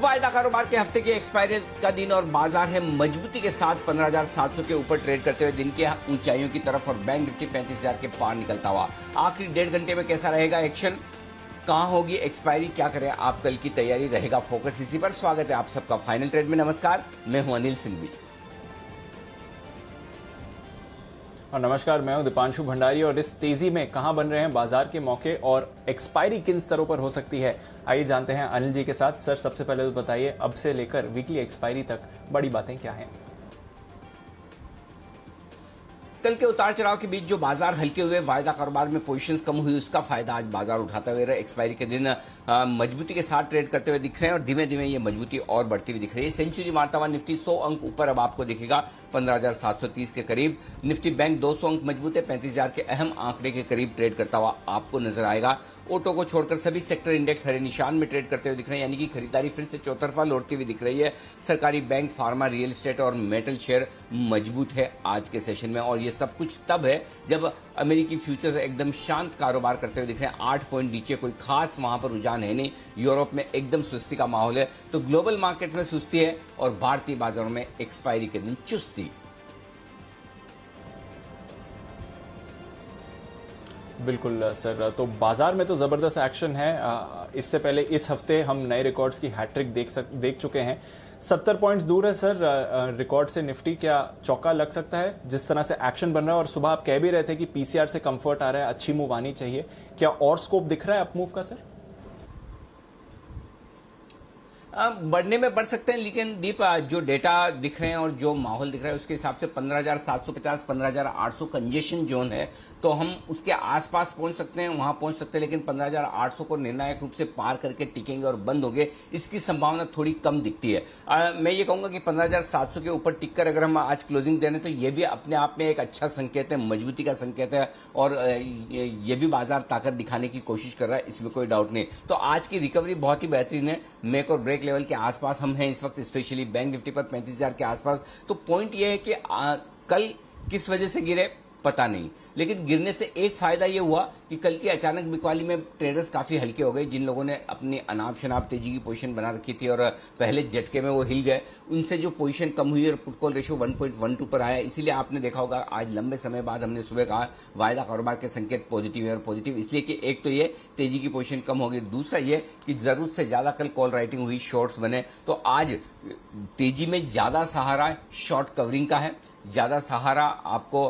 वायदा कारोबार के हफ्ते के एक्सपायरी का दिन और बाजार है मजबूती के साथ 15,700 के ऊपर ट्रेड करते हुए दिन की ऊंचाइयों की तरफ और बैंक निफ्टी 35,000 के पार निकलता हुआ। आखिरी 1.5 घंटे में कैसा रहेगा एक्शन, कहां होगी एक्सपायरी, क्या करें आप, कल की तैयारी, रहेगा फोकस इसी पर। स्वागत है आप सबका फाइनल ट्रेड में। नमस्कार, मैं हूं अनिल सिंघवी और नमस्कार, मैं हूं दीपांशु भंडारी। और इस तेजी में कहां बन रहे हैं बाजार के मौके और एक्सपायरी किन स्तरों पर हो सकती है, आइए जानते हैं अनिल जी के साथ। सर, सबसे पहले तो बताइए, अब से लेकर वीकली एक्सपायरी तक बड़ी बातें क्या हैं? कल के उतार चढ़ाव के बीच जो बाजार हल्के हुए, वायदा कारोबार में पोजीशंस कम हुई, उसका फायदा आज बाजार उठाते हुए एक्सपायरी के दिन मजबूती के साथ ट्रेड करते हुए दिख रहे हैं और धीमे धीमे ये मजबूती और बढ़ती हुई दिख रही है। सेंचुरी मारता हुआ निफ्टी 100 अंक ऊपर अब आपको दिखेगा 15,730 के करीब। निफ्टी बैंक 200 अंक मजबूत है, 35,000 के अहम आंकड़े के करीब ट्रेड करता हुआ आपको नजर आएगा। ऑटो को छोड़कर सभी सेक्टर इंडेक्स हरे निशान में ट्रेड करते हुए दिख रहे हैं, यानी कि खरीदारी फिर से चौतरफा लौटती हुई दिख रही है। सरकारी बैंक, फार्मा, रियल एस्टेट और मेटल शेयर मजबूत है आज के सेशन में। और ये सब कुछ तब है जब अमेरिकी फ्यूचर्स एकदम शांत कारोबार करते हुए दिख रहे हैं। 8 पॉइंट नीचे, कोई खास वहां पर रुझान है नहीं। यूरोप में एकदम सुस्ती का माहौल है, तो ग्लोबल मार्केट में सुस्ती है और भारतीय बाजारों में एक्सपायरी के दिन चुस्ती। बिल्कुल सर, तो बाजार में तो जबरदस्त एक्शन है। इससे पहले इस हफ्ते हम नए रिकॉर्ड्स की हैट्रिक देख चुके हैं। 70 पॉइंट्स दूर है सर रिकॉर्ड से निफ्टी। क्या चौका लग सकता है जिस तरह से एक्शन बन रहा है? और सुबह आप कह भी रहे थे कि पीसीआर से कंफर्ट आ रहा है, अच्छी मूव आनी चाहिए। क्या और स्कोप दिख रहा है अपमूव का सर? बढ़ने में बढ़ सकते हैं, लेकिन दीप जो डेटा दिख रहे हैं और जो माहौल दिख रहा है उसके हिसाब से 15,750 15,800 कंजेशन जोन है, तो हम उसके आसपास पहुंच सकते हैं, वहां पहुंच सकते हैं। लेकिन 15,800 को निर्णायक रूप से पार करके टिकेंगे और बंद होंगे, इसकी संभावना थोड़ी कम दिखती है। मैं ये कहूंगा कि 15,700 के ऊपर टिक कर अगर हम आज क्लोजिंग दे रहे हैं तो ये भी अपने आप में एक अच्छा संकेत है, मजबूती का संकेत है। और ये भी बाजार ताकत दिखाने की कोशिश कर रहा है, इसमें कोई डाउट नहीं। तो आज की रिकवरी बहुत ही बेहतरीन है। मेक और ब्रेक लेवल के आसपास हम हैं इस वक्त, स्पेशली बैंक निफ्टी पर 35,000 के आसपास। तो पॉइंट ये है कि कल किस वजह से गिरे पता नहीं, लेकिन गिरने से एक फायदा ये हुआ कि कल की अचानक बिकवाली में ट्रेडर्स काफी हल्के हो गए। जिन लोगों ने अपनी अनाप शनाप तेजी की पोजीशन बना रखी थी और पहले झटके में वो हिल गए, उनसे जो पोजीशन कम हुई और पुट कॉल रेशियो 1.12 पर आया। इसीलिए आपने देखा होगा आज लंबे समय बाद हमने सुबह कहा वायदा कारोबार के संकेत पॉजिटिव है। और पॉजिटिव इसलिए कि एक तो ये तेजी की पोजीशन कम होगी, दूसरा ये कि जरूरत से ज्यादा कल कॉल राइटिंग हुई, शॉर्ट्स बने। तो आज तेजी में ज्यादा सहारा शॉर्ट कवरिंग का है, ज्यादा सहारा आपको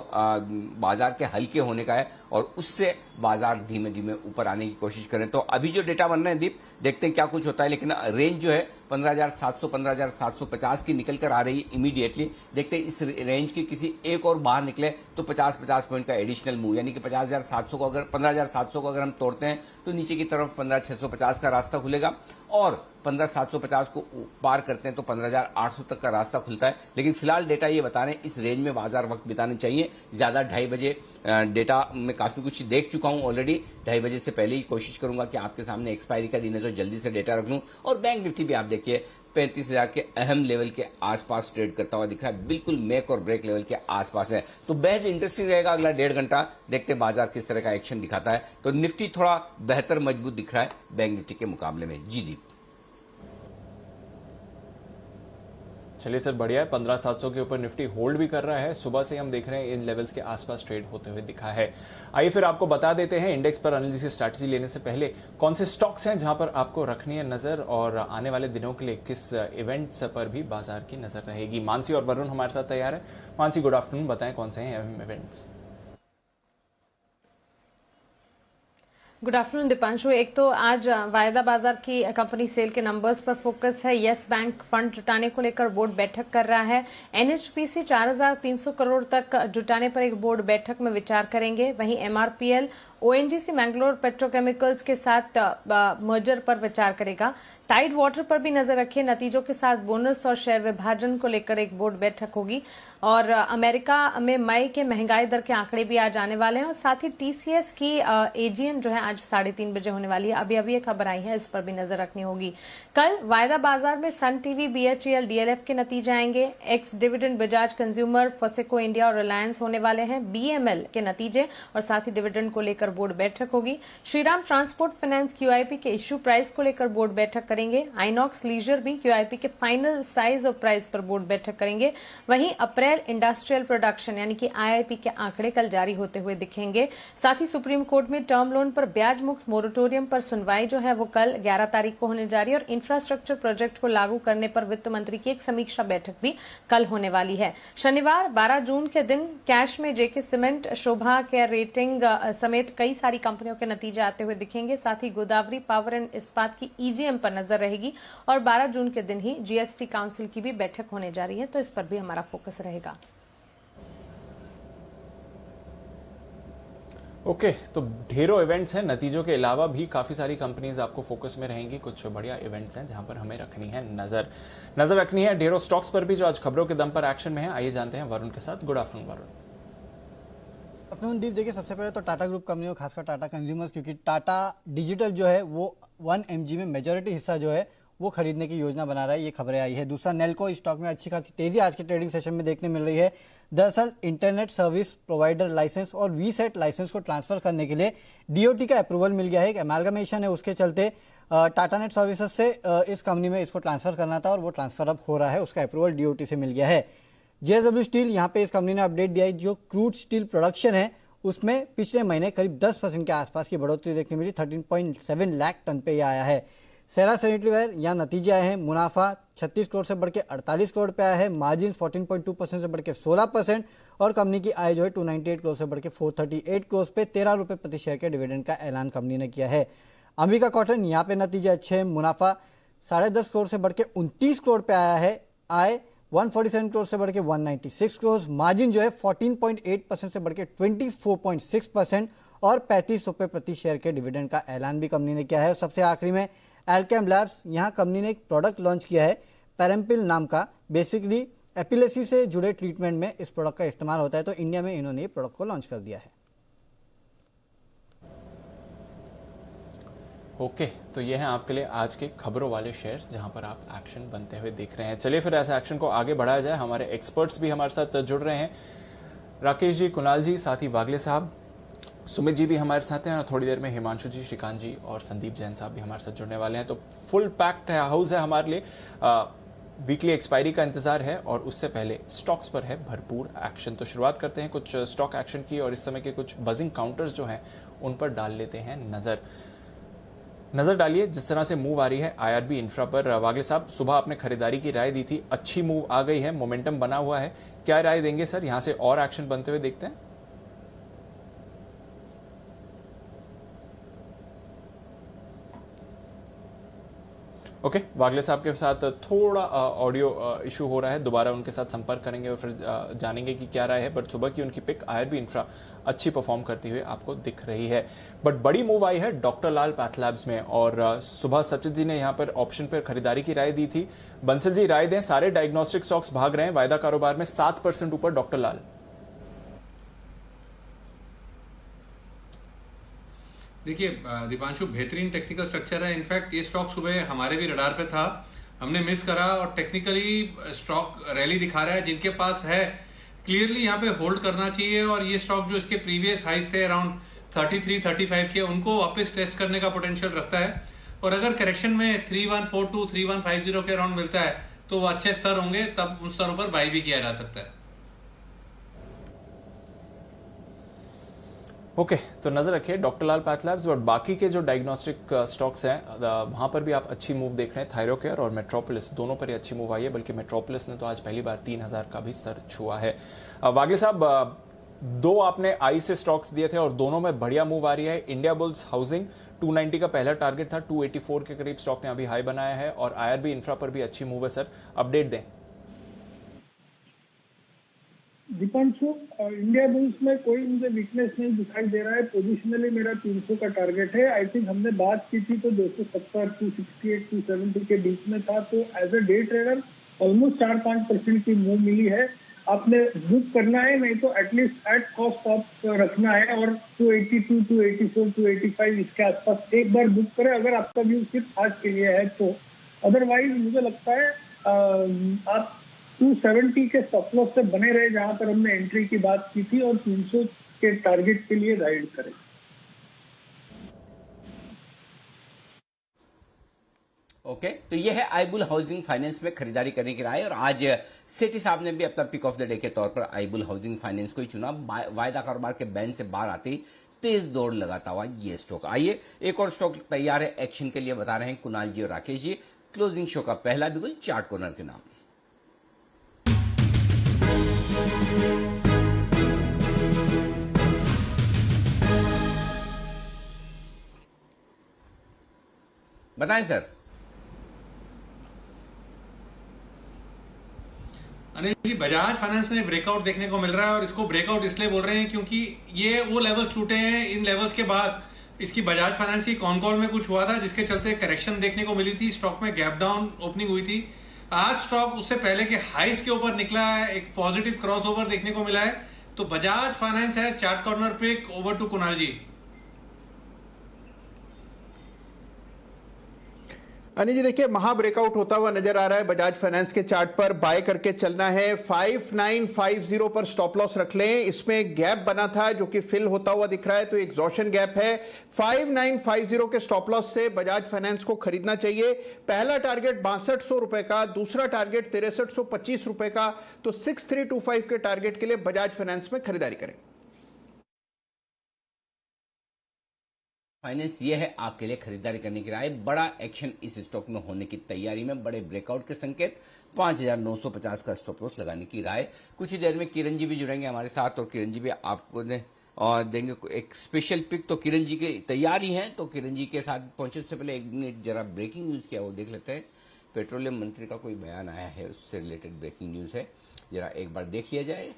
बाजार के हल्के होने का है, और उससे बाजार धीमे धीमे ऊपर आने की कोशिश करें। तो अभी जो डेटा बन रहे हैं दीप, देखते हैं क्या कुछ होता है। लेकिन रेंज जो है 15,700 15,750 की निकल कर आ रही है इमीडिएटली। देखते हैं इस रेंज के किसी एक और बाहर निकले तो 50-50 पॉइंट का एडिशनल मूव, यानी कि 15,700 को अगर 15,700 को अगर हम तोड़ते हैं तो नीचे की तरफ 15,650 का रास्ता खुलेगा, और 15,750 को पार करते हैं तो 15,800 तक का रास्ता खुलता है। लेकिन फिलहाल डेटा ये बता रहे हैं इस रेंज में बाजार वक्त बिताने चाहिए। ज्यादा 2:30 बजे डेटा में काफी कुछ देख चुका हूं ऑलरेडी। 2:30 बजे से पहले ही कोशिश करूंगा कि आपके सामने एक्सपायरी का दिन है तो जल्दी से डेटा रख लूं। और बैंक निफ्टी भी आप देखिए 35,000 के अहम लेवल के आसपास ट्रेड करता हुआ दिख रहा है, बिल्कुल मेक और ब्रेक लेवल के आसपास है। तो बेहद इंटरेस्टिंग रहेगा अगला 1.5 घंटा, देखते हैं बाजार किस तरह का एक्शन दिखाता है। तो निफ्टी थोड़ा बेहतर मजबूत दिख रहा है बैंक निफ्टी के मुकाबले में। जी दीप। चलिए सर, बढ़िया है। 15,700 के ऊपर निफ्टी होल्ड भी कर रहा है। सुबह से हम देख रहे हैं इन लेवल्स के आसपास ट्रेड होते हुए दिखा है। आइए फिर आपको बता देते हैं इंडेक्स पर अनिल जी से स्ट्रैटेजी लेने से पहले कौन से स्टॉक्स हैं जहां पर आपको रखनी है नजर, और आने वाले दिनों के लिए किस इवेंट्स पर भी बाजार की नजर रहेगी। मानसी और वरुण हमारे साथ तैयार है। मानसी, गुड आफ्टरनून, बताएं कौन से हैं इवेंट्स? Good afternoon Deepanshu. एक तो आज वायदा बाजार की कंपनी सेल के नंबर्स पर फोकस है। यस बैंक फंड जुटाने को लेकर बोर्ड बैठक कर रहा है। एनएचपीसी 4,300 करोड़ तक जुटाने पर एक बोर्ड बैठक में विचार करेंगे। वहीं एमआरपीएल ओएनजीसी मैंगलोर पेट्रोकेमिकल्स के साथ मर्जर पर विचार करेगा। टाइड वाटर पर भी नजर रखिए। नतीजों के साथ बोनस और शेयर विभाजन को लेकर एक बोर्ड बैठक होगी। और अमेरिका में मई के महंगाई दर के आंकड़े भी आज आने वाले हैं, और साथ ही टीसीएस की एजीएम जो है आज 3:30 बजे होने वाली है। अभी अभी एक खबर आई है, इस पर भी नजर रखनी होगी। कल वायदा बाजार में सन टीवी, बीएचईएल, डीएलएफ के नतीजे आएंगे। Ex dividend Bajaj consumer, Foseco India और रिलायंस होने वाले हैं। बीएमएल के नतीजे और साथ ही डिविडेंड को लेकर बोर्ड बैठक होगी। श्रीराम ट्रांसपोर्ट फाइनेंस QIP के इश्यू प्राइस को लेकर बोर्ड बैठक करेंगे। आइनॉक्स लीजर भी QIP के फाइनल साइज और प्राइस पर बोर्ड बैठक करेंगे। वहीं अप्रैल इंडस्ट्रियल प्रोडक्शन यानी कि IIP के आंकड़े कल जारी होते हुए दिखेंगे। साथ ही सुप्रीम कोर्ट में टर्म लोन पर ब्याज मुक्त मोरेटोरियम पर सुनवाई जो है वो कल 11 तारीख को होने जा रही है और इंफ्रास्ट्रक्चर प्रोजेक्ट को लागू करने पर वित्त मंत्री की एक समीक्षा बैठक भी कल होने वाली है। शनिवार 12 जून के दिन कैश में JK सीमेंट, शोभा केयर रेटिंग समेत कई सारी कंपनियों के नतीजे आते हुए दिखेंगे। साथ ही गोदावरी पावर एंड इस्पात की EGM पर नजर रहेगी और 12 जून के दिन ही GST काउंसिल की भी बैठक होने जा रही है, तो इस पर भी हमारा फोकस रहेगा। ओके, तो ढेरों इवेंट्स हैं, नतीजों के अलावा भी काफ़ी सारी कंपनीज आपको फोकस में रहेंगी। कुछ बढ़िया इवेंट्स हैं जहां पर हमें रखनी है नजर रखनी है ढेरों स्टॉक्स पर भी जो आज खबरों के दम पर एक्शन में है। आइए जानते हैं वरुण के साथ। Good afternoon Varun. आफ्टरनून दीप, देखिए सबसे पहले तो टाटा ग्रुप कंपनियों, खासकर टाटा कंज्यूमर्स, क्योंकि टाटा डिजिटल जो है वो 1mg में मेजॉरिटी हिस्सा जो है वो खरीदने की योजना बना रहा है, ये खबरें आई है। दूसरा, नेल्को स्टॉक में अच्छी खासी तेजी आज के ट्रेडिंग सेशन में देखने मिल रही है। दरअसल इंटरनेट सर्विस प्रोवाइडर लाइसेंस और वीसेट लाइसेंस को ट्रांसफर करने के लिए DOT का अप्रूवल मिल गया है। एक एमालगमेशन है, उसके चलते टाटा नेट सर्विसेज से इस कंपनी में इसको ट्रांसफर करना था और वो ट्रांसफर अब हो रहा है, उसका अप्रूवल DOT से मिल गया है। JSW स्टील, यहाँ पे इस कंपनी ने अपडेट दिया है, जो क्रूड स्टील प्रोडक्शन है उसमें पिछले महीने करीब 10% के आसपास की बढ़ोतरी देखने मिली। 13.7 लाख टन पे यह आया है। सेरा सैनिटरीवेयर, यहाँ नतीजे आए हैं। मुनाफा 36 करोड़ से बढ़ के 48 करोड़ पे आया है। मार्जिन 14.2% से बढ़ के 16% और कंपनी की आय जो है 298 करोड़ से बढ़ के 438 करोड़ पे 13 रुपये प्रति शेयर के डिविडेंड का ऐलान कंपनी ने किया है। अंबिका कॉटन, यहाँ पे नतीजे अच्छे हैं। मुनाफा 10.5 करोड़ से बढ़ के 29 करोड़ पे आया है। आय 147 करोड़ से बढ़ के 196 करोड़। मार्जिन जो है 14.8% से बढ़ के 24.6% और 35 रुपये प्रति शेयर के डिविडेंड का ऐलान भी कंपनी ने किया है। सबसे आखिरी में एल्केम लैब्स, यहाँ कंपनी ने एक प्रोडक्ट लॉन्च किया है पैरेम्पिल नाम का। बेसिकली एपिलेसी से जुड़े ट्रीटमेंट में इस प्रोडक्ट का इस्तेमाल होता है, तो इंडिया में इन्होंने ये प्रोडक्ट को लॉन्च कर दिया है। ओके, तो ये हैं आपके लिए आज के खबरों वाले शेयर्स जहां पर आप एक्शन बनते हुए देख रहे हैं। चलिए फिर ऐसे एक्शन को आगे बढ़ाया जाए। हमारे एक्सपर्ट्स भी हमारे साथ जुड़ रहे हैं, राकेश जी, कुणाल जी, साथ ही वागले साहब, सुमित जी भी हमारे साथ हैं और थोड़ी देर में हिमांशु जी, श्रीकांत जी और संदीप जैन साहब भी हमारे साथ जुड़ने वाले हैं। तो फुल पैक्ड हाउस है हमारे लिए। वीकली एक्सपायरी का इंतजार है और उससे पहले स्टॉक्स पर है भरपूर एक्शन। तो शुरुआत करते हैं कुछ स्टॉक एक्शन की और इस समय के कुछ बजिंग काउंटर्स जो हैं उन पर डाल लेते हैं नजर डालिए जिस तरह से मूव आ रही है IRB इंफ्रा पर। वागले साहब, सुबह आपने खरीदारी की राय दी थी, अच्छी मूव आ गई है, मोमेंटम बना हुआ है, क्या राय देंगे सर? यहां से और एक्शन बनते हुए देखते हैं। ओके, वागले साहब के साथ थोड़ा ऑडियो इशू हो रहा है, दोबारा उनके साथ संपर्क करेंगे और फिर जानेंगे कि क्या राय है। बट सुबह की उनकी पिक IRB इंफ्रा अच्छी परफॉर्म करती हुई आपको दिख रही है। बट बड़ी मूव आई है डॉक्टर लाल पैथलैब्स में और सुबह सचित जी ने यहां पर ऑप्शन पर खरीदारी की राय दी थी। बंसल जी, राय दें, सारे डायग्नोस्टिक स्टॉक्स भाग रहे हैं, वायदा कारोबार में 7% ऊपर डॉक्टर लाल। देखिए दीपांशु, बेहतरीन टेक्निकल स्ट्रक्चर है। इनफैक्ट ये स्टॉक सुबह हमारे भी रडार पे था, हमने मिस करा और टेक्निकली स्टॉक रैली दिखा रहा है। जिनके पास है क्लियरली यहाँ पे होल्ड करना चाहिए और ये स्टॉक जो इसके प्रीवियस हाइस थे अराउंड 33-35 के, उनको वापस टेस्ट करने का पोटेंशियल रखता है। और अगर करेक्शन में 3142 3150 के अराउंड मिलता है तो वो अच्छे स्तर होंगे, तब उन स्तरों पर बाई भी किया जा सकता है। ओके, तो नजर रखिए डॉक्टर लाल पैथलैब्स और बाकी के जो डायग्नोस्टिक स्टॉक्स हैं वहां पर भी आप अच्छी मूव देख रहे हैं। थायरोकेयर और मेट्रोपोलिस दोनों पर ही अच्छी मूव आई है, बल्कि मेट्रोपोलिस ने तो आज पहली बार 3000 का भी स्तर छुआ है। वागले साहब, दो आपने आई से स्टॉक्स दिए थे और दोनों में बढ़िया मूव आ रही है। इंडिया बुल्स हाउसिंग 290 का पहला टारगेट था, 284 के करीब स्टॉक ने अभी हाई बनाया है और IRB इंफ्रा पर भी अच्छी मूव है। सर, अपडेट दें। दीपांशु, इंडिया बुल्स में कोई मुझे वीकनेस नहीं दिखाई दे रहा है। पोजिशनली मेरा 300 का टारगेट है। आई थिंक हमने बात की थी तो 270, 268, 270 के बीच में था। तो as a day trader almost 4-5% की मूव मिली है। आपने बुक करना है, नहीं तो एटलीस्ट एट कॉस्ट ऑफ रखना है और 282, 284, 285 इसके आसपास एक बार बुक करें अगर आपका व्यू सिर्फ आज के लिए है तो। अदरवाइज मुझे लगता है आप 270 के स्टॉप लॉस से बने रहे जहां पर हमने एंट्री की बात की थी और 300 के टारगेट के लिए राइड करें। ओके, तो ये है आईबुल हाउसिंग फाइनेंस में खरीदारी करने की राय। और आज सेठी साहब ने भी अपना पिक ऑफ द डे के तौर पर आईबुल हाउसिंग फाइनेंस को ही चुना। वायदा कारोबार के बैन से बाहर आते ही तेज दौड़ लगाता हुआ ये स्टॉक। आइए एक और स्टॉक तैयार है एक्शन के लिए, बता रहे हैं कुणाल जी और राकेश जी। क्लोजिंग शो का पहला बिगुल चार्ट कॉर्नर के नाम। बताएं सर। अनिल जी, बजाज फाइनेंस में ब्रेकआउट देखने को मिल रहा है और इसको ब्रेकआउट इसलिए बोल रहे हैं क्योंकि ये वो लेवल्स टूटे हैं। इन लेवल्स के बाद इसकी बजाज फाइनेंस की कॉन कॉल में कुछ हुआ था जिसके चलते करेक्शन देखने को मिली थी, स्टॉक में गैप डाउन ओपनिंग हुई थी। आज स्टॉक उससे पहले के हाइस के ऊपर निकला है, एक पॉजिटिव क्रॉसओवर देखने को मिला है। तो बजाज फाइनेंस है चार्ट कॉर्नर पे। Over to Kunal ji. अनिल जी, देखिए महा ब्रेकआउट होता हुआ नजर आ रहा है बजाज फाइनेंस के चार्ट पर। बाय करके चलना है। 5950 पर स्टॉप लॉस रख लें। इसमें गैप बना था जो कि फिल होता हुआ दिख रहा है, तो एग्जॉशन गैप है। 5950 के स्टॉप लॉस से बजाज फाइनेंस को खरीदना चाहिए। पहला टारगेट 6200 रुपए का, दूसरा टारगेट 6325 रुपए का। तो 6325 के टारगेट के लिए बजाज फाइनेंस में खरीदारी करें। फाइनेंस ये है आपके लिए खरीदारी करने की राय। बड़ा एक्शन इस स्टॉक में होने की तैयारी में, बड़े ब्रेकआउट के संकेत। 5950 का स्टॉप लॉस लगाने की राय। कुछ ही देर में किरण जी भी जुड़ेंगे हमारे साथ और किरण जी भी आपको देंगे एक स्पेशल पिक। तो किरण जी की तैयारी है, तो किरण जी के साथ पहुंचे उससे पहले एक मिनट जरा ब्रेकिंग न्यूज क्या वो देख लेते हैं। पेट्रोलियम मंत्री का कोई बयान आया है, उससे रिलेटेड ब्रेकिंग न्यूज है, जरा एक बार देख लिया जाए।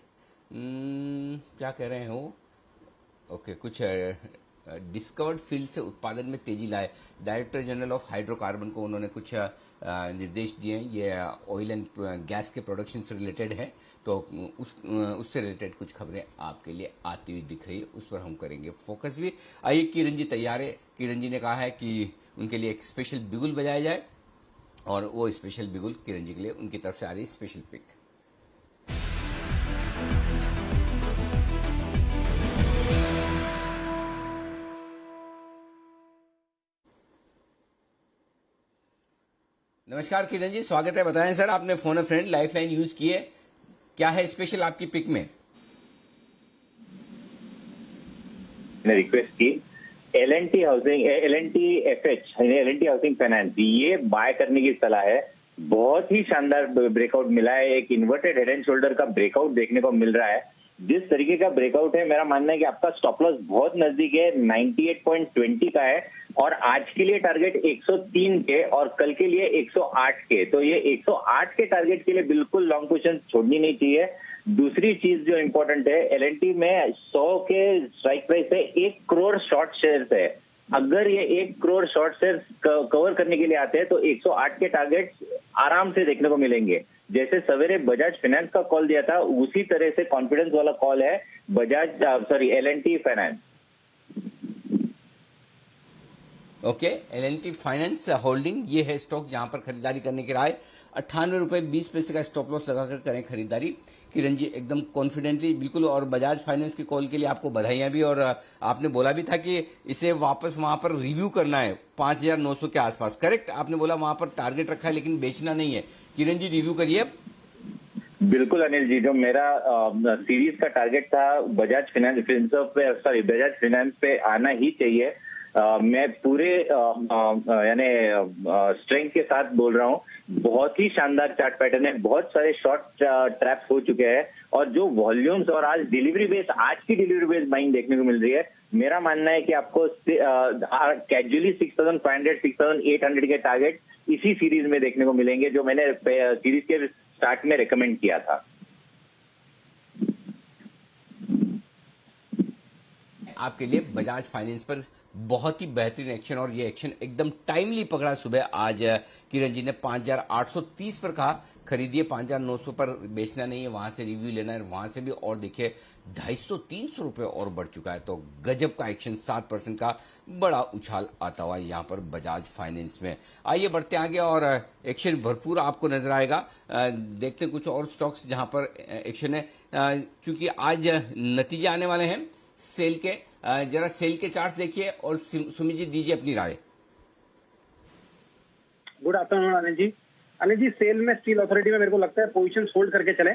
क्या कह रहे हो? ओके, कुछ डिस्कवर्ड फील्ड से उत्पादन में तेजी लाए। डायरेक्टर जनरल ऑफ हाइड्रोकार्बन को उन्होंने कुछ निर्देश दिए। ये ऑयल एंड गैस के प्रोडक्शन से रिलेटेड है, तो उससे रिलेटेड कुछ खबरें आपके लिए आती हुई दिख रही है, उस पर हम करेंगे फोकस भी। आइए, किरण जी तैयार है। किरण जी ने कहा है कि उनके लिए एक स्पेशल बिगुल बजाया जाए और वो स्पेशल बिगुल किरण जी के लिए उनकी तरफ से आ रही स्पेशल पिक। नमस्कार किरण जी, स्वागत है। बताएं सर, आपने फोन फ्रेंड लाइफलाइन यूज की है, क्या है स्पेशल आपकी पिक में? ने रिक्वेस्ट की L&T housing, L&T FH, L&T housing finance, ये बाय करने की सलाह है। बहुत ही शानदार ब्रेकआउट मिला है। एक इन्वर्टेड हेड एंड शोल्डर का ब्रेकआउट देखने को मिल रहा है। जिस तरीके का ब्रेकआउट है, मेरा मानना है कि आपका स्टॉप लॉस बहुत नजदीक है, 98.20 का है। और आज के लिए टारगेट 103 के और कल के लिए 108 के। तो ये 108 के टारगेट के लिए बिल्कुल लॉन्ग पोजीशन छोड़नी नहीं चाहिए। दूसरी चीज जो इंपॉर्टेंट है, एल&टी में 100 के स्ट्राइक प्राइस है, 1 करोड़ शॉर्ट शेयर्स है। अगर ये 1 करोड़ शॉर्ट शेयर्स कवर करने के लिए आते हैं तो 108 के टारगेट आराम से देखने को मिलेंगे। जैसे सवेरे बजाज फाइनेंस का कॉल दिया था, उसी तरह से कॉन्फिडेंस वाला कॉल है L&T finance. Okay, L&T finance holding ये है स्टॉक जहां पर खरीदारी करने की राय। 98 रुपए 20 पैसे का स्टॉप लॉस लगाकर करें खरीदारी। किरण जी एकदम कॉन्फिडेंटली बिल्कुल। और बजाज फाइनेंस की कॉल के लिए आपको बधाइयां भी। और आपने बोला भी था कि इसे वापस वहां पर रिव्यू करना है 5900 के आसपास, करेक्ट? आपने बोला वहां पर टारगेट रखा है लेकिन बेचना नहीं है। किरण जी रिव्यू करिए। बिल्कुल अनिल जी, जो मेरा सीरीज का टारगेट था बजाज फाइनेंस पे आना ही चाहिए। मैं पूरे यानी स्ट्रेंथ के साथ बोल रहा हूँ। बहुत ही शानदार चार्ट पैटर्न है, बहुत सारे शॉर्ट ट्रैप्स हो चुके हैं और जो वॉल्यूम्स और आज की डिलीवरी बेस बाइंग देखने को मिल रही है। मेरा मानना है कि आपको कैजुअली 6500 6800 के टारगेट इसी सीरीज में देखने को मिलेंगे, जो मैंने सीरीज के स्टार्ट में रेकमेंड किया था। आपके लिए बजाज फाइनेंस पर बहुत ही बेहतरीन एक्शन, और ये एक्शन एकदम टाइमली पकड़ा सुबह। आज किरण जी ने 5830 पर कहा खरीदिए, 5900 पर बेचना नहीं है, वहां से रिव्यू लेना है। वहां से भी और देखिए 250-300 रुपए और बढ़ चुका है। तो गजब का एक्शन, 7% का बड़ा उछाल आता हुआ यहाँ पर बजाज फाइनेंस में। आइए बढ़ते आगे और एक्शन भरपूर आपको नजर आएगा। देखते हैं कुछ और स्टॉक्स जहां पर एक्शन है, क्योंकि आज नतीजे आने वाले हैं सेल के। जरा सेल के चार्ट्स देखिए और सुमित जी दीजिए अपनी राय। Good afternoon Anil ji. अनिल जी, सेल में स्टील अथॉरिटी में मेरे को लगता है पोजीशन होल्ड करके चले।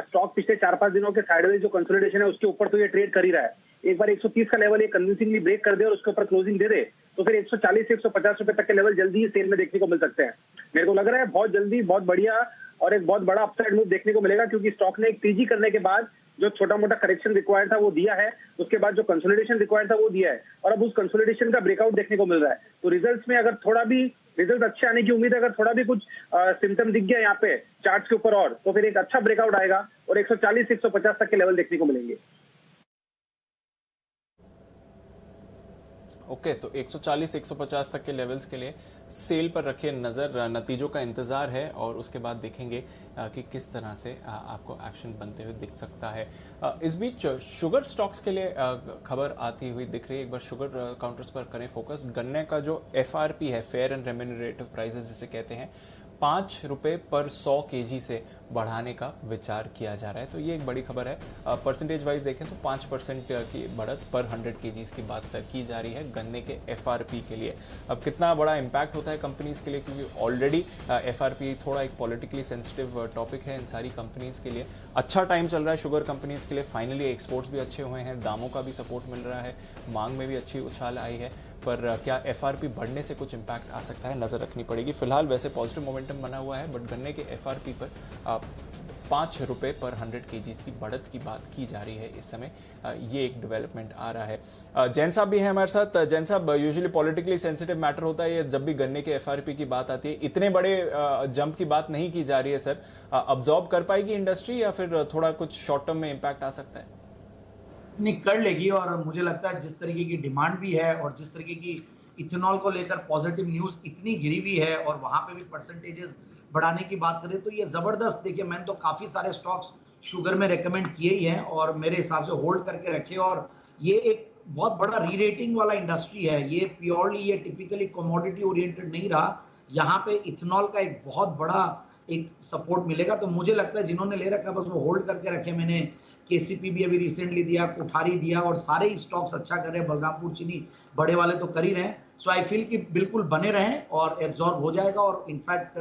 स्टॉक पिछले 4-5 दिनों के साइडवेज जो कंसोलिडेशन है उसके ऊपर तो ये ट्रेड कर ही रहा है। एक बार 130 का लेवल ये कन्विंसिंगली ब्रेक कर दे और उसके ऊपर क्लोजिंग दे दे तो फिर 140 से 150 रुपए तक के लेवल जल्दी ही सेल में देखने को मिल सकते हैं। मेरे को लग रहा है बहुत जल्दी बहुत बढ़िया और एक बहुत बड़ा अपसाइड मूव देखने को मिलेगा, क्योंकि स्टॉक ने एक तेजी करने के बाद जो छोटा मोटा करेक्शन रिक्वायर्ड था वो दिया है, उसके बाद जो कंसोलिडेशन रिक्वायर्ड था वो दिया है और अब उस कंसोलिडेशन का ब्रेकआउट देखने को मिल रहा है। तो रिजल्ट्स में अगर थोड़ा भी रिजल्ट अच्छे आने की उम्मीद है, अगर थोड़ा भी कुछ सिम्टम दिख गया यहाँ पे चार्ट्स के ऊपर और तो फिर एक अच्छा ब्रेकआउट आएगा और 140 से 150 तक के लेवल देखने को मिलेंगे। ओके, तो 140 से 150 तक के लेवल्स के लिए सेल पर रखिए नजर। नतीजों का इंतजार है और उसके बाद देखेंगे कि किस तरह से आपको एक्शन बनते हुए दिख सकता है। इस बीच शुगर स्टॉक्स के लिए खबर आती हुई दिख रही है। एक बार शुगर काउंटर्स पर करें फोकस। गन्ने का जो FRP है, फेयर एंड रेम्यूनरेटिव प्राइसेस जिसे कहते हैं, 5 रुपए पर 100 केजी से बढ़ाने का विचार किया जा रहा है। तो ये एक बड़ी खबर है। परसेंटेज वाइज देखें तो 5% की बढ़त पर 100 केजीज की बात की जा रही है गन्ने के FRP के लिए। अब कितना बड़ा इंपैक्ट होता है कंपनीज के लिए, क्योंकि ऑलरेडी FRP थोड़ा एक पॉलिटिकली सेंसिटिव टॉपिक है इन सारी कंपनीज के लिए। अच्छा टाइम चल रहा है शुगर कंपनीज के लिए। फाइनली एक्सपोर्ट्स भी अच्छे हुए हैं, दामों का भी सपोर्ट मिल रहा है, मांग में भी अच्छी उछाल आई है। पर क्या FRP बढ़ने से कुछ इंपैक्ट आ सकता है, नजर रखनी पड़ेगी। फिलहाल वैसे पॉजिटिव मोमेंटम बना हुआ है, बट गन्ने के FRP पर 5 रुपए पर 100 केजीज की बढ़त की बात की जा रही है इस समय। ये एक डेवलपमेंट आ रहा है। जैन साहब भी हैं हमारे साथ। जैन साहब, यूजुअली पॉलिटिकली सेंसिटिव मैटर होता है ये, जब भी गन्ने के FRP की बात आती है। इतने बड़े जंप की बात नहीं की जा रही है सर। अब्जॉर्ब कर पाएगी इंडस्ट्री या फिर थोड़ा कुछ शॉर्ट टर्म में इंपैक्ट आ सकता है? नहीं, कर लेगी। और मुझे लगता है जिस तरीके की डिमांड भी है और जिस तरीके की इथेनॉल को लेकर पॉजिटिव न्यूज इतनी गिरी हुई है और वहां पे भी परसेंटेजेस बढ़ाने की बात करें तो ये जबरदस्त। देखिए, मैंने तो काफी सारे स्टॉक्स शुगर में रेकमेंड किए ही हैं और मेरे हिसाब से होल्ड करके रखे। और ये एक बहुत बड़ा री रेटिंग वाला इंडस्ट्री है। ये प्योरली ये टिपिकली कमोडिटी ओरिएंटेड नहीं रहा। यहाँ पे इथेनॉल का एक बहुत बड़ा एक सपोर्ट मिलेगा। तो मुझे लगता है जिन्होंने ले रखा बस वो होल्ड करके रखे। मैंने KCP भी अभी रिसेंटली दिया, कोठारी दिया और सारे ही स्टॉक्स अच्छा कर रहे हैं। बलरामपुर चीनी बड़े वाले तो कर ही रहे हैं। सो आई फील कि बिल्कुल बने रहें और एब्जॉर्ब हो जाएगा। और इनफैक्ट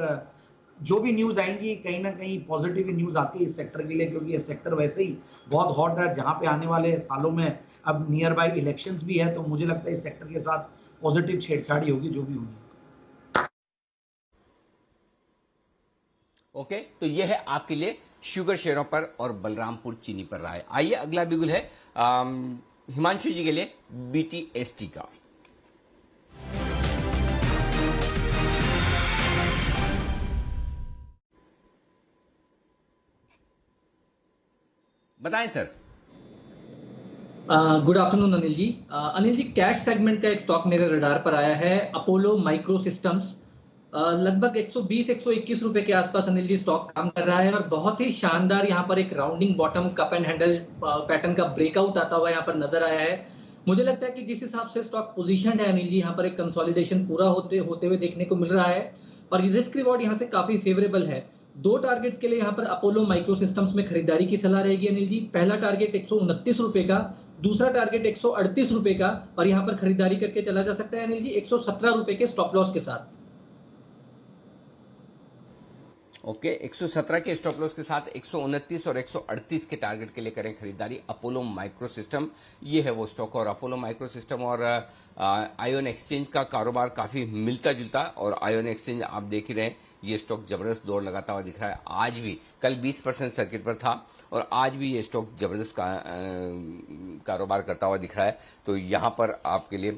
जो भी न्यूज आएंगी कहीं ना कहीं पॉजिटिव न्यूज आती है इस सेक्टर के लिए, क्योंकि ये सेक्टर वैसे ही बहुत हॉट है। जहां पे आने वाले सालों में अब नियर बाय इलेक्शंस भी है, तो मुझे लगता है इस सेक्टर के साथ पॉजिटिव छेड़छाड़ी होगी जो भी होगी। ओके, तो ये है आपके लिए शुगर शेयरों पर और बलरामपुर चीनी पर रहा है। आइए अगला बिगुल है हिमांशु जी के लिए BTST का। बताएं sir. Good afternoon Anil ji. Anil जी, कैश सेगमेंट का एक स्टॉक मेरे रडार पर आया है, अपोलो माइक्रो सिस्टम्स। लगभग 120-121 रुपए के आसपास अनिल जी स्टॉक काम कर रहा है और बहुत ही शानदार यहाँ पर एक rounding bottom cup and handle pattern का ब्रेकआउट आता हुआ यहाँ पर नजर आया है। मुझे लगता है कि जिस हिसाब से स्टॉक पोजीशनड है अनिल जी, यहाँ पर एक कंसोलिडेशन पूरा होते हुए देखने को मिल रहा है और रिस्क रिवॉर्ड यहाँ से काफी फेवरेबल है। 2 टारगेट्स के लिए यहाँ पर अपोलो माइक्रो सिस्टम्स में खरीदारी की सलाह रहेगी अनिल जी। पहला टारगेट 129 रुपए का, दूसरा टारगेट 138 रुपए का और यहाँ पर खरीदारी करके चला जा सकता है अनिल जी 117 रुपए के स्टॉप लॉस के साथ। ओके, 117 के स्टॉप लॉस के साथ 129 और 138 के टारगेट के लिए करें खरीदारी। अपोलो माइक्रो सिस्टम ये है वो स्टॉक। और अपोलो माइक्रो सिस्टम और आयोन एक्सचेंज का कारोबार काफी मिलता जुलता, और आयोन एक्सचेंज आप देख ही रहे हैं ये स्टॉक जबरदस्त दौड़ लगाता हुआ दिख रहा है। आज भी, कल 20% सर्किट पर था और आज भी ये स्टॉक जबरदस्त कारोबार करता हुआ दिख रहा है। तो यहां पर आपके लिए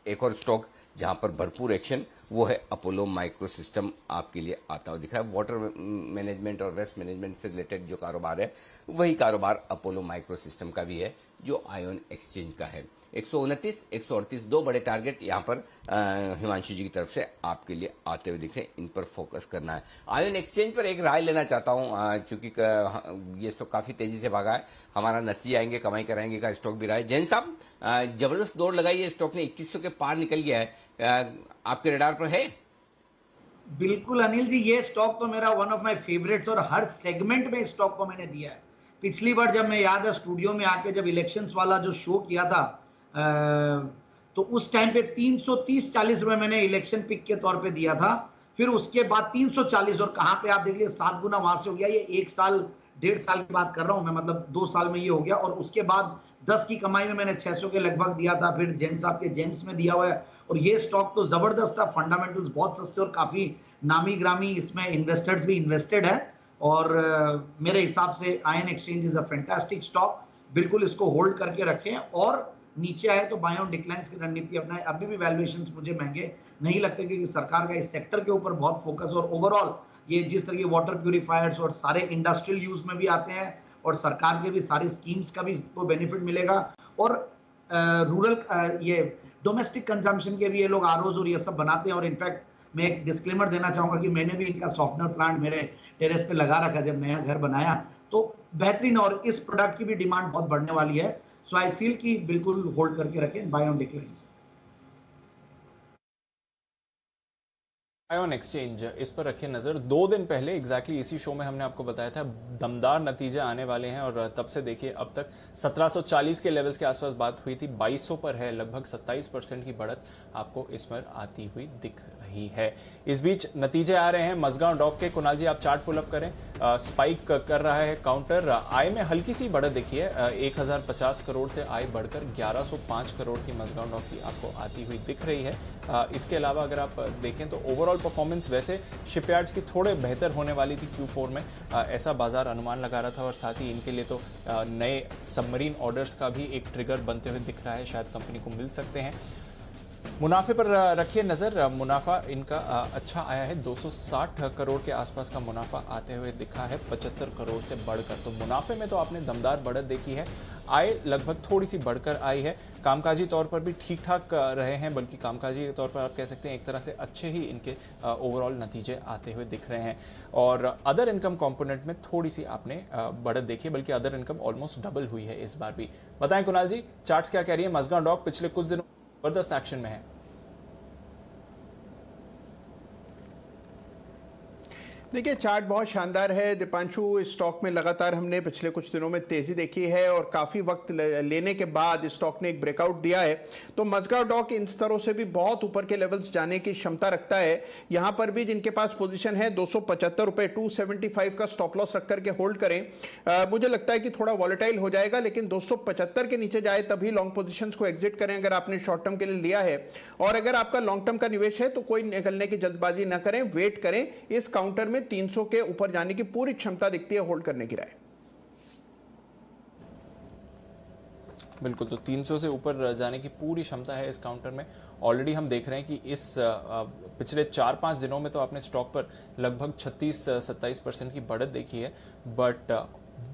एक और स्टॉक जहां पर भरपूर एक्शन, वो है अपोलो माइक्रो सिस्टम आपके लिए आता हुआ दिख रहा है। वाटर मैनेजमेंट और वेस्ट मैनेजमेंट से रिलेटेड जो कारोबार है वही कारोबार अपोलो माइक्रो सिस्टम का भी है जो आयोन एक्सचेंज का है। 129, 138 दो बड़े टारगेट यहाँ पर हिमांशु जी की तरफ से आपके लिए आते हुए दिख रहे हैं, इन पर फोकस करना है। आयोन एक्सचेंज पर एक राय लेना चाहता हूँ, चूंकि ये स्टॉक काफी तेजी से भागा है, हमारा नतीजे आएंगे कमाई कराएंगे का स्टॉक भी रहा है। जैन साहब, जबरदस्त दौड़ लगाई है स्टॉक ने, 2100 के पार निकल गया है, आपके रडार पर है? बिल्कुल अनिल जी, ये स्टॉक तो मेरा वन ऑफ माय फेवरेट्स और हर सेगमेंट में स्टॉक को मैंने दिया है। पिछली बार जब मैं याद है स्टूडियो में आके जब इलेक्शंस वाला जो शो किया था तो उस टाइम पे 330-40 रुपए मैंने इलेक्शन पिक के तौर पे दिया था फिर उसके बाद 340, और कहां पे आप देख लीजिए 7 गुना वहां से हो गया। ये 1 साल 1.5 साल की बात कर रहा हूं मैं, मतलब 2 साल में ये हो गया। और उसके बाद 10 की कमाई में मैंने 600 के लगभग दिया था, फिर जैन साहब के जेम्स में दिया हुआ है। और ये स्टॉक तो जबरदस्त था, फंडामेंटल्स बहुत सस्ते और काफी नामी ग्रामी इसमें इन्वेस्टर्स भी इन्वेस्टेड है। और मेरे हिसाब से ion exchange is a fantastic stock, बिल्कुल इसको होल्ड करके रखें। और नीचे आए तो बाय ऑन डिक्लाइंस की रणनीति अपनाएं। अभी भी वैल्यूएशंस मुझे महंगे नहीं लगते, क्योंकि सरकार का इस सेक्टर के ऊपर बहुत फोकस, और ओवरऑल ये जिस तरह के वाटर प्यूरिफायर्स और सारे इंडस्ट्रियल यूज में भी आते हैं, और सरकार के भी सारी स्कीम्स का भी इसको बेनिफिट मिलेगा। और रूरल ये डोमेस्टिक कंजम्पशन के भी ये लोग आरओज और ये सब बनाते हैं। और इनफैक्ट मैं एक डिस्क्लेमर देना चाहूंगा कि मैंने भी इनका सॉफ्टनर प्लांट मेरे टेरेस पे लगा रखा जब नया घर बनाया, तो बेहतरीन, और इस प्रोडक्ट की भी डिमांड बहुत बढ़ने वाली है। सो आई फील कि बिल्कुल होल्ड करके रखें buy on declines. Ion exchange, इस पर रखिए नजर। 2 दिन पहले एग्जैक्टली इसी शो में हमने आपको बताया था दमदार नतीजे आने वाले हैं, और तब से देखिए अब तक 1740 के लेवल्स के आसपास बात हुई थी, 2200 पर है, लगभग 27% की बढ़त आपको इस पर आती हुई दिख रही है। इस बीच नतीजे आ रहे हैं मझगांव डॉक के। कुणाल जी आप चार्ट पुल अप करें। स्पाइक कर रहा है काउंटर। आय में हल्की सी बढ़त देखिए, 1050 करोड़ से आय बढ़कर 1105 करोड़ की मझगांव डॉक की आपको आती हुई दिख रही है। इसके अलावा अगर आप देखें तो ओवरऑल परफॉर्मेंस वैसे शिपयार्ड्स की थोड़े बेहतर होने वाली थी Q4 में, ऐसा बाजार अनुमान लगा रहा था। और साथ ही इनके लिए तो नए सबमरीन ऑर्डर्स का भी एक ट्रिगर बनते हुए दिख रहा है, शायद कंपनी को मिल सकते हैं। मुनाफे पर रखिए नजर। मुनाफा इनका अच्छा आया है, 260 करोड़ के आसपास का मुनाफा आते हुए दिखा है 75 करोड़ से बढ़कर। तो मुनाफे में तो आपने दमदार बढ़त देखी है। आय लगभग थोड़ी सी बढ़कर आई है। कामकाजी तौर पर भी ठीक ठाक रहे हैं, बल्कि कामकाजी तौर पर आप कह सकते हैं एक तरह से अच्छे ही इनके ओवरऑल नतीजे आते हुए दिख रहे हैं। और अदर इनकम कंपोनेंट में थोड़ी सी आपने बढ़त देखी है, बल्कि अदर इनकम ऑलमोस्ट डबल हुई है इस बार भी। बताएं कुणाल जी, चार्ट्स क्या कह रही है? मझगांव डॉक पिछले कुछ दिनों जबरदस्त एक्शन में है। देखिए चार्ट बहुत शानदार है दीपांशु। स्टॉक में लगातार हमने पिछले कुछ दिनों में तेजी देखी है, और काफी वक्त लेने के बाद स्टॉक ने एक ब्रेकआउट दिया है। तो मझगांव डॉक इन स्तरों से भी बहुत ऊपर के लेवल्स जाने की क्षमता रखता है। यहां पर भी जिनके पास पोजीशन है 275 रुपए, 275 का स्टॉप लॉस रख करके होल्ड करें। मुझे लगता है कि थोड़ा वॉलेटाइल हो जाएगा, लेकिन 275 के नीचे जाए तभी लॉन्ग पोजिशन को एग्जिट करें अगर आपने शॉर्ट टर्म के लिए लिया है। और अगर आपका लॉन्ग टर्म का निवेश है तो कोई निकलने की जल्दबाजी ना करें, वेट करें। इस काउंटर में 300 के ऊपर जाने की पूरी क्षमता दिखती है, होल्ड करने की राय। बिल्कुल, तो 300 से ऊपर जाने की पूरी क्षमता है इस काउंटर में। ऑलरेडी हम देख रहे हैं कि इस पिछले 4-5 दिनों में तो आपने स्टॉक पर लगभग 36-27% की बढ़त देखी है, बट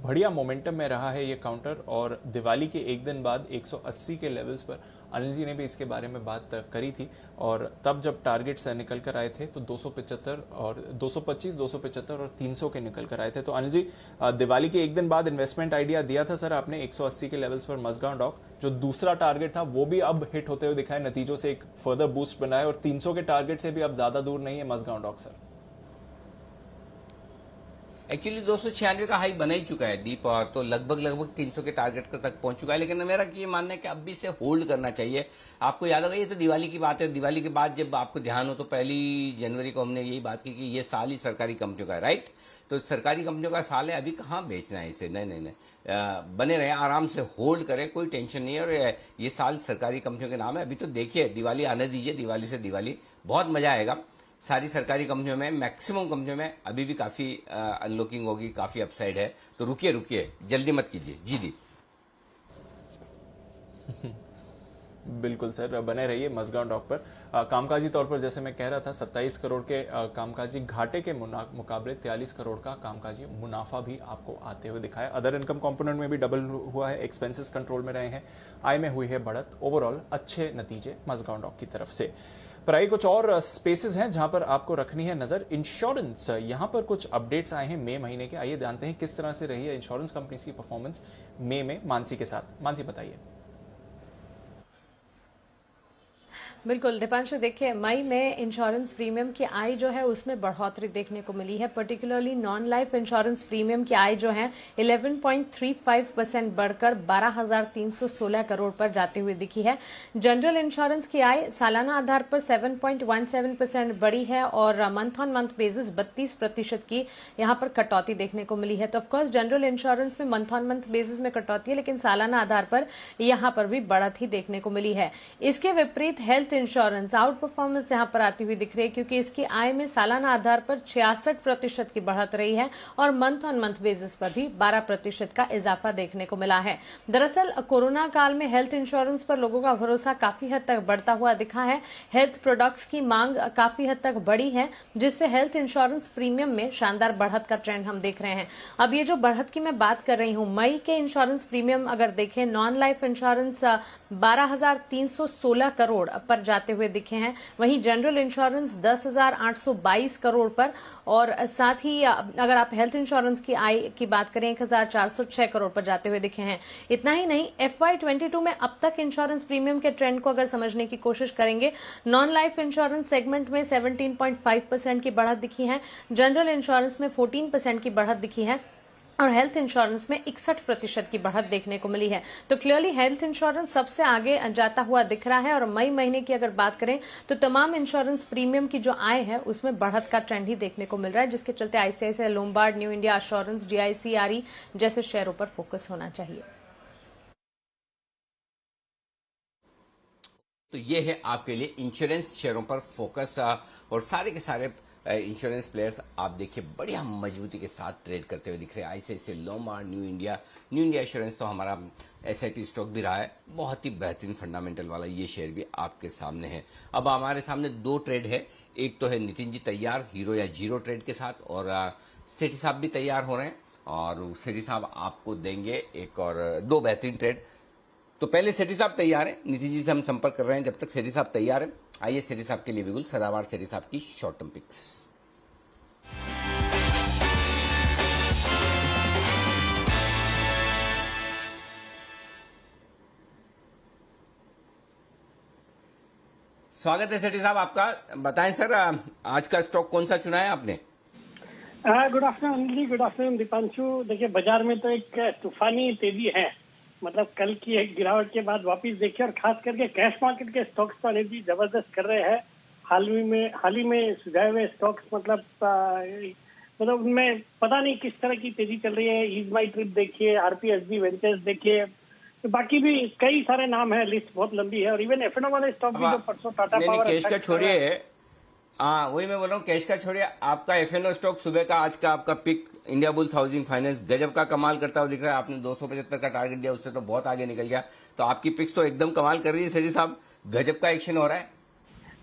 बढ़िया मोमेंटम में रहा है ये काउंटर। और दिवाली के एक दिन बाद 180 के लेवल्स पर अनिल जी ने भी इसके बारे में बात करी थी, और तब जब टारगेट्स निकल कर आए थे तो 275 और 225, 275 और 300 के निकल कर आए थे। तो अनिल जी, दिवाली के एक दिन बाद इन्वेस्टमेंट आइडिया दिया था सर आपने 180 के लेवल्स पर मझगांव डॉक, जो दूसरा टारगेट था वो भी अब हिट होते हुए दिखा है, नतीजों से एक फर्दर बूस्ट बना है, और 300 के टारगेट से भी अब ज्यादा दूर नहीं है मझगांव डॉक सर। एक्चुअली 296 का हाई बना ही चुका है दीप, तो लगभग 300 के टारगेट तक पहुंच चुका है। लेकिन मेरा ये मानना है कि अब भी इसे होल्ड करना चाहिए। आपको याद होगा ये तो दिवाली की बात है, दिवाली के बाद जब आपको ध्यान हो तो 1 जनवरी को हमने यही बात की कि ये साल ही सरकारी कंपनियों का है, राइट? तो सरकारी कंपनियों का साल है, अभी कहाँ बेचना है इसे। नहीं, बने रहे, आराम से होल्ड करें, कोई टेंशन नहीं है। और ये साल सरकारी कंपनियों के नाम है। अभी तो देखिए, दिवाली आने दीजिए, दिवाली से दिवाली बहुत मजा आएगा। सारी सरकारी कंपनियों में, मैक्सिमम कंपनियों में अभी भी काफी अनलॉकिंग होगी, काफी अपसाइड है। तो रुकिए, जल्दी मत कीजिए। जी दी बिल्कुल सर, बने रहिए मझगांव डॉक पर। कामकाजी तौर पर जैसे मैं कह रहा था, 27 करोड़ के कामकाजी घाटे के मुकाबले 43 करोड़ का कामकाजी मुनाफा भी आपको आते हुए दिखाया। अदर इनकम कंपोनेंट में भी डबल हुआ है, एक्सपेंसेस कंट्रोल में रहे हैं, आय में हुई है बढ़त। ओवरऑल अच्छे नतीजे मझगांव डॉक की तरफ से। पर आइए कुछ और स्पेसेस हैं जहां पर आपको रखनी है नजर। इंश्योरेंस, यहां पर कुछ अपडेट्स आए हैं मई महीने के। आइए जानते हैं किस तरह से रही है इंश्योरेंस कंपनीज की परफॉर्मेंस मई में मानसी के साथ। मानसी बताइए। बिल्कुल दीपांशु, देखिए मई में इंश्योरेंस प्रीमियम की आय जो है उसमें बढ़ोतरी देखने को मिली है। Particularly non life insurance premium की आय जो है 11.35% बढ़कर 12,316 करोड़ पर जाती हुई दिखी है। जनरल इंश्योरेंस की आय सालाना आधार पर 7.17% बढ़ी है और मंथ ऑन मंथ बेसिस 32% की यहां पर कटौती देखने को मिली है। तो ऑफकोर्स जनरल इंश्योरेंस में मंथ ऑन मंथ बेसिस में कटौती है, लेकिन सालाना आधार पर यहां पर भी बढ़त ही देखने को मिली है। इसके विपरीत हेल्थ इंश्योरेंस आउट परफॉर्मेंस यहां पर आती हुई दिख रही है, क्योंकि इसकी आय में सालाना आधार पर 66% की बढ़त रही है और मंथ ऑन मंथ बेसिस पर भी 12% का इजाफा देखने को मिला है। दरअसल कोरोना काल में हेल्थ इंश्योरेंस पर लोगों का भरोसा काफी हद तक बढ़ता हुआ दिखा है। हेल्थ प्रोडक्ट्स की मांग काफी हद तक बढ़ी है, जिससे हेल्थ इंश्योरेंस प्रीमियम में शानदार बढ़त का ट्रेंड हम देख रहे हैं। अब ये जो बढ़त की मैं बात कर रही हूं, मई के इंश्योरेंस प्रीमियम अगर देखें, नॉन लाइफ इंश्योरेंस 12,316 करोड़ पर जाते हुए दिखे हैं, वहीं जनरल इंश्योरेंस 10,822 करोड़ पर, और साथ ही अगर आप हेल्थ इंश्योरेंस की आय की बात करें 1,406 करोड़ पर जाते हुए दिखे हैं। इतना ही नहीं, FY22 में अब तक इंश्योरेंस प्रीमियम के ट्रेंड को अगर समझने की कोशिश करेंगे, नॉन लाइफ इंश्योरेंस सेगमेंट में 17.5% की बढ़त दिखी है, जनरल इंश्योरेंस में 14% की बढ़त दिखी है और हेल्थ इंश्योरेंस में 61% की बढ़त देखने को मिली है। तो क्लियरली हेल्थ इंश्योरेंस सबसे आगे जाता हुआ दिख रहा है। और मई महीने की अगर बात करें तो तमाम इंश्योरेंस प्रीमियम की जो आय है उसमें बढ़त का ट्रेंड ही देखने को मिल रहा है, जिसके चलते ICICI Lombard, new India assurance, GIC RE जैसे शेयरों पर फोकस होना चाहिए। तो ये है आपके लिए इंश्योरेंस शेयरों पर फोकस, और सारे के सारे इंश्योरेंस प्लेयर्स आप देखिए बढ़िया मजबूती के साथ ट्रेड करते हुए दिख रहे हैं। ICICI Lombard, new India assurance तो हमारा SIP स्टॉक भी रहा है, बहुत ही बेहतरीन फंडामेंटल वाला ये शेयर भी आपके सामने है। अब हमारे सामने दो ट्रेड है, एक तो है नितिन जी तैयार हीरो या जीरो ट्रेड के साथ, और सेठी साहब भी तैयार हो रहे हैं और सेठी साहब आपको देंगे एक और दो बेहतरीन ट्रेड। तो पहले सेठी साहब तैयार हैं, नितिन जी से हम संपर्क कर रहे हैं जब तक सेठी साहब तैयार हैं। आइए सेठी साहब के लिए बिल्कुल सदाबहार सेठी साहब की शॉर्ट टर्म पिक्स। स्वागत है सेठी साहब आपका। बताएं सर, आज का स्टॉक कौन सा चुना है आपने? Good afternoon Anil ji, good afternoon Deepanshu. देखिए बाजार में तो एक तूफानी तेजी है, मतलब कल की एक गिरावट के बाद वापस देखिए, और खास करके कैश मार्केट के स्टॉक्स तो अनिल जी जबरदस्त कर रहे हैं। हाल ही में सुझाए हुए स्टॉक्स मतलब उनमें पता नहीं किस तरह की तेजी चल रही है। ईज माई ट्रिप देखिए, RPSB वेंचर्स देखिए, तो बाकी भी कई सारे नाम है, लिस्ट बहुत लंबी है। और इवन F&O वाले स्टॉक भी जो परसों टाटा पावर कैश का छोड़िए, हाँ वही मैं बोल रहा हूँ, कैश का छोड़िए, आपका F&O स्टॉक सुबह का आज का आपका pick Indiabulls housing finance गजब का कमाल करता हुआ दिख रहा है। आपने 275 का टारगेट दिया, उससे तो बहुत आगे निकल गया। तो आपकी पिक्स तो एकदम कमाल कर रही है सेठी साहब, गजब का एक्शन हो रहा है।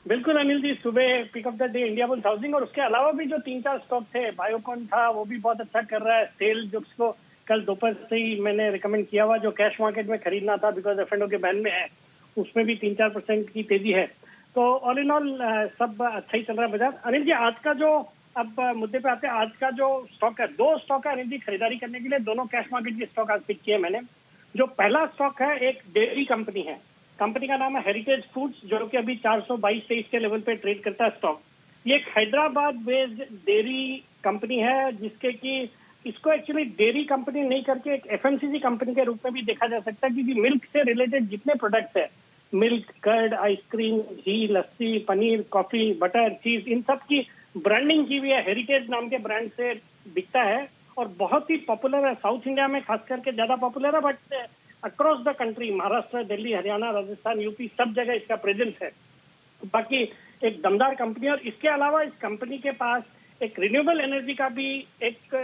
बिल्कुल अनिल जी, सुबह pick of the day Indiabulls housing, और उसके अलावा भी जो 3-4 स्टॉक थे, बायोकॉन था वो भी बहुत अच्छा कर रहा है। सेल जिसको कल दोपहर से ही मैंने रिकमेंड किया हुआ, जो कैश मार्केट में खरीदना था बिकॉज F&O के बैन में है, उसमें भी 3-4% की तेजी है। तो ऑल इन ऑल सब अच्छा ही चल रहा है बाजार। अनिल जी आज का जो अब मुद्दे पे आते हैं, आज का जो स्टॉक है, दो स्टॉक है अनिल जी खरीदारी करने के लिए, दोनों कैश मार्केट के स्टॉक आज पिक किए मैंने। जो पहला स्टॉक है एक डेयरी कंपनी है, कंपनी का नाम है हेरिटेज फूड्स, जो कि अभी 422-23 के लेवल पे ट्रेड करता है स्टॉक। ये एक हैदराबाद बेस्ड डेयरी कंपनी है, जिसके कि इसको एक्चुअली डेयरी कंपनी नहीं करके एक FMCG कंपनी के रूप में भी देखा जा सकता है, क्योंकि मिल्क से रिलेटेड जितने प्रोडक्ट्स है, मिल्क, कर्ड, आइसक्रीम, घी, लस्सी, पनीर, कॉफी, बटर, चीज, इन सब की ब्रांडिंग की हुई है, हेरिटेज नाम के ब्रांड से बिकता है और बहुत ही पॉपुलर है। साउथ इंडिया में खास करके ज्यादा पॉपुलर है, but across the country, Maharashtra, Delhi, Haryana, Rajasthan, UP, सब जगह इसका प्रेजेंस है। बाकी एक दमदार कंपनी, और इसके अलावा इस कंपनी के पास एक रिन्यूएबल एनर्जी का भी एक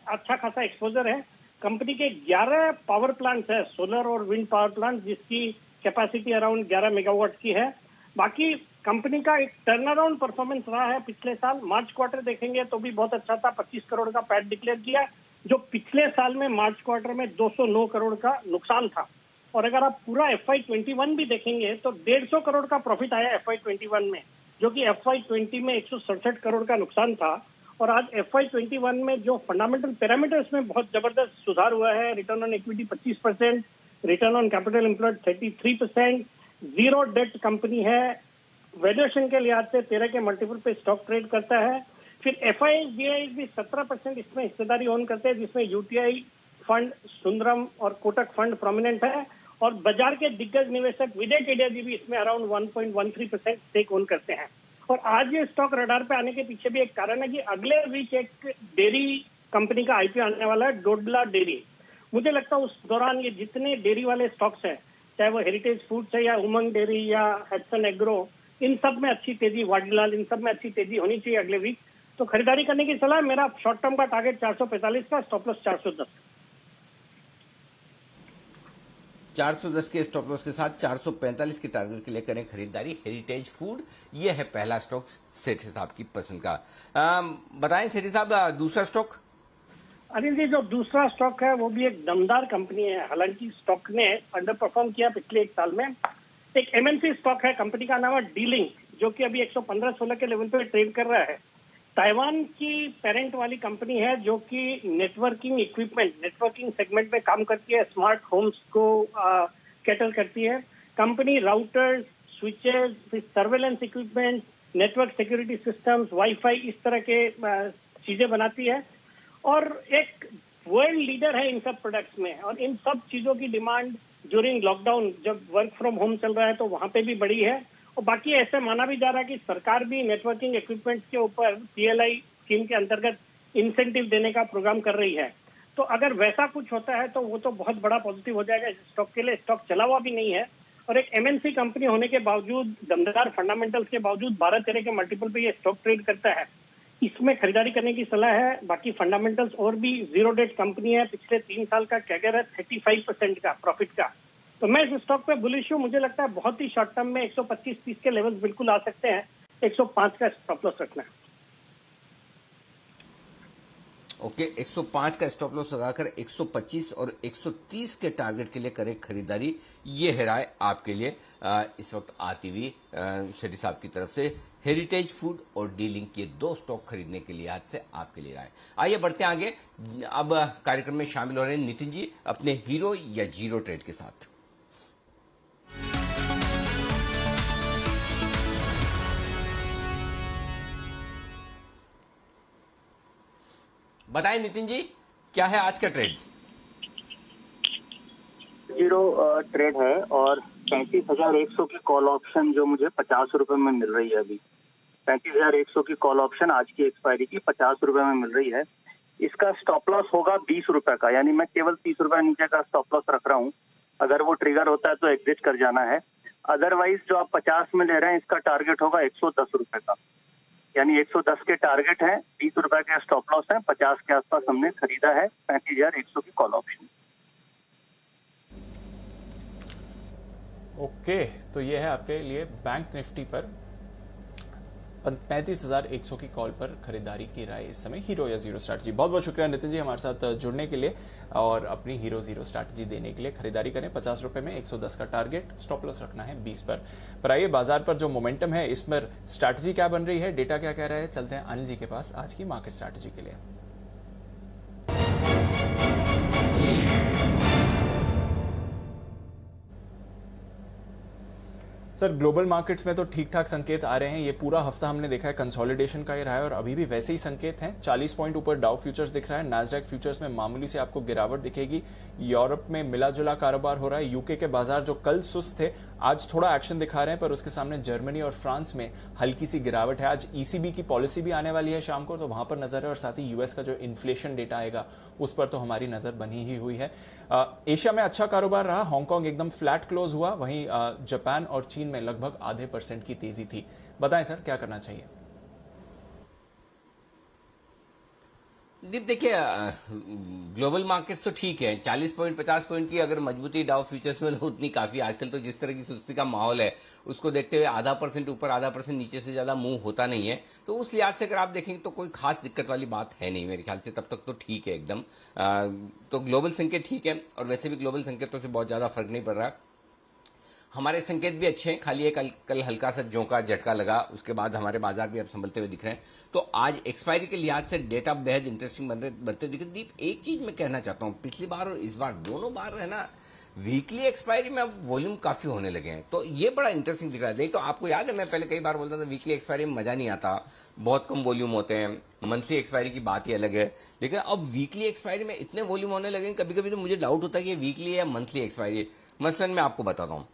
अच्छा खासा एक्सपोजर है। कंपनी के 11 पावर प्लांट्स है, सोलर और विंड पावर प्लांट, जिसकी कैपेसिटी अराउंड 11 मेगावाट की है। बाकी कंपनी का एक टर्न अराउंड परफॉर्मेंस रहा है पिछले साल। मार्च क्वार्टर देखेंगे तो भी बहुत अच्छा था, 25 करोड़ का पैट डिक्लेयर किया, जो पिछले साल में मार्च क्वार्टर में 209 करोड़ का नुकसान था। और अगर आप पूरा FY21 भी देखेंगे तो 150 करोड़ का प्रॉफिट आया FY21 में, जो कि FY20 में 167 करोड़ का नुकसान था। और आज FY21 में जो फंडामेंटल पैरामीटर्स में बहुत जबरदस्त सुधार हुआ है, return on equity 25%, return on capital employed 33%, zero debt company है, वैल्यूएशन के लिहाज से 13 के मल्टीपल पे स्टॉक ट्रेड करता है। फिर FIIs DIIs भी 17% इसमें हिस्सेदारी ओन करते हैं, जिसमें UTI फंड, सुंदरम और कोटक फंड प्रोमिनेंट है, और बाजार के दिग्गज निवेशक विजय केडिया जी भी इसमें अराउंड 1.13% स्टेक ओन करते हैं। और आज ये स्टॉक रडार पे आने के पीछे भी एक कारण है कि अगले वीक एक डेयरी कंपनी का IPO आने वाला है, डोडला डेयरी। मुझे लगता है उस दौरान ये जितने डेयरी वाले स्टॉक्स हैं, चाहे वो हेरिटेज फूड्स है या उमंग डेयरी या हैटसन एग्रो, इन सब में अच्छी तेजी, वाडीलाल, इन सब में अच्छी तेजी होनी चाहिए अगले वीक। तो खरीदारी करने की सलाह। मेरा शॉर्ट टर्म का टारगेट 445 का, स्टॉप लॉस 410। 410 के स्टॉप लॉस के साथ 445 के टारगेट के लिए करें खरीदारी। हेरिटेज फूड ये है पहला स्टॉक सेठी साहब की पसंद का। बताएं सेठी साहब, दूसरा स्टॉक। अनिल जी, जो दूसरा स्टॉक है वो भी एक दमदार कंपनी है। हालांकि स्टॉक ने अंडर परफॉर्म किया पिछले एक साल में। एक MNC स्टॉक है, कंपनी का नाम है D-Link, जो कि अभी 115-16 के लेवल पे ट्रेड कर रहा है। ताइवान की पेरेंट वाली कंपनी है जो कि नेटवर्किंग इक्विपमेंट, नेटवर्किंग सेगमेंट में काम करती है, स्मार्ट होम्स को कैटर करती है। Company routers, switches, surveillance equipment, network security systems, wifi, इस तरह के चीजें बनाती है और एक वर्ल्ड लीडर है इन सब प्रोडक्ट्स में। और इन सब चीजों की डिमांड ड्यूरिंग लॉकडाउन, जब वर्क फ्रॉम होम चल रहा है, तो वहां पे भी बढ़ी है। और बाकी ऐसे माना भी जा रहा है कि सरकार भी नेटवर्किंग इक्विपमेंट्स के ऊपर PLI स्कीम के अंतर्गत इंसेंटिव देने का प्रोग्राम कर रही है। तो अगर वैसा कुछ होता है तो वो तो बहुत बड़ा पॉजिटिव हो जाएगा इस स्टॉक के लिए। स्टॉक चला हुआ भी नहीं है और एक MNC कंपनी होने के बावजूद, दमदार फंडामेंटल्स के बावजूद 12-13 के मल्टीपल पे ये स्टॉक ट्रेड करता है। इसमें खरीदारी करने की सलाह है। बाकी फंडामेंटल्स और भी, जीरो डेट कंपनी है, पिछले 3 साल का कैगर है 35% का प्रॉफिट का। तो मैं इस स्टॉक पे बुलिश हूँ। मुझे लगता है बहुत ही शॉर्ट टर्म में 125-30 के लेवल्स बिल्कुल आ सकते हैं। 105 का स्टॉप लॉस रखना है। ओके, 105 का स्टॉप लॉस लगाकर 125 और 130 के टारगेट के लिए करें खरीदारी। ये है राय आपके लिए इस वक्त आती हुई शेट्टी साहब की तरफ से। हेरिटेज फूड और D-Link, ये 2 स्टॉक खरीदने के लिए आज से आपके लिए राय। आइए बढ़ते हैं आगे। अब कार्यक्रम में शामिल हो रहे हैं नितिन जी अपने हीरो या जीरो ट्रेड के साथ। बताएं नितिन जी, क्या है आज का ट्रेड? जीरो ट्रेड है और 35,100 की कॉल ऑप्शन जो मुझे 50 रुपए में मिल रही है। अभी 35,100 की कॉल ऑप्शन आज की एक्सपायरी की 50 रुपए में मिल रही है। इसका स्टॉप लॉस होगा 20 रुपए का, यानी मैं केवल 30 रुपए नीचे का स्टॉप लॉस रख रहा हूँ। अगर वो ट्रिगर होता है तो एग्जिट कर जाना है। अदरवाइज जो आप 50 में ले रहे हैं, इसका टारगेट होगा 110 रुपए का, यानी 110 के टारगेट है, 20 रुपए के स्टॉप लॉस है, 50 के आसपास हमने खरीदा है 35,100 की कॉल ऑप्शन। ओके, तो ये है आपके लिए बैंक निफ्टी पर 35,100 की कॉल पर खरीदारी की राय इस समय हीरो या जीरो स्ट्रैटेजी। बहुत बहुत शुक्रिया नितिन जी हमारे साथ जुड़ने के लिए और अपनी हीरो जीरो स्ट्रैटेजी देने के लिए। खरीदारी करें 50 रुपए में, 110 का टारगेट, स्टॉप लॉस रखना है 20 पर आइए बाजार पर जो मोमेंटम है इस पर स्ट्रैटेजी क्या बन रही है, डेटा क्या कह रहा है, चलते हैं अनिल जी के पास आज की मार्केट स्ट्रैटेजी के लिए। सर, ग्लोबल मार्केट्स में तो ठीक ठाक संकेत आ रहे हैं। ये पूरा हफ्ता हमने देखा है कंसोलिडेशन का ही रहा है और अभी भी वैसे ही संकेत हैं। 40 पॉइंट ऊपर डाउ फ्यूचर्स दिख रहा है, नास्डैक फ्यूचर्स में मामूली से आपको गिरावट दिखेगी। यूरोप में मिला जुला कारोबार हो रहा है। यूके के बाजार जो कल सुस्त थे आज थोड़ा एक्शन दिखा रहे हैं, पर उसके सामने जर्मनी और फ्रांस में हल्की सी गिरावट है। आज ECB की पॉलिसी भी आने वाली है शाम को, तो वहां पर नजर है और साथ ही US का जो इन्फ्लेशन डेटा आएगा उस पर तो हमारी नजर बनी ही हुई है। एशिया में अच्छा कारोबार रहा, हांगकांग एकदम फ्लैट क्लोज हुआ, वहीं जापान और चीन में लगभग आधे % की तेजी थी। बताएं सर, क्या करना चाहिए? दीप, देखिए ग्लोबल मार्केट्स तो ठीक है, 40 पॉइंट 50 पॉइंट की अगर मजबूती डाउ फ्यूचर्स में उतनी काफी। आजकल तो जिस तरह की सुस्ती का माहौल है उसको देखते हुए आधा % ऊपर आधा % नीचे से ज्यादा मूव होता नहीं है। तो उस लिहाज से अगर आप देखेंगे तो कोई खास दिक्कत वाली बात है नहीं मेरे ख्याल से, तब तक तो ठीक है एकदम। तो ग्लोबल संकेत ठीक है और वैसे भी ग्लोबल संकेतों से बहुत ज्यादा फर्क नहीं पड़ रहा। हमारे संकेत भी अच्छे हैं, खाली एक कल हल्का सा झोंका झटका लगा, उसके बाद हमारे बाजार भी अब संभलते हुए दिख रहे हैं। तो आज एक्सपायरी के लिहाज से डेटा बेहद इंटरेस्टिंग बनते दिख रहे। दीप, एक चीज मैं कहना चाहता हूं, पिछली बार और इस बार दोनों बार है ना वीकली एक्सपायरी में अब वॉल्यूम काफी होने लगे हैं, तो ये बड़ा इंटरेस्टिंग दिख रहा है। नहीं तो आपको याद है मैं पहले कई बार बोलता था वीकली एक्सपायरी में मजा नहीं आता, बहुत कम वॉल्यूम होते हैं, मंथली एक्सपायरी की बात ही अलग है। लेकिन अब वीकली एक्सपायरी में इतने वॉल्यूम होने लगे, कभी कभी तो मुझे डाउट होता है कि ये वीकली या मंथली एक्सपायरी। मसलन मैं आपको बताता हूँ,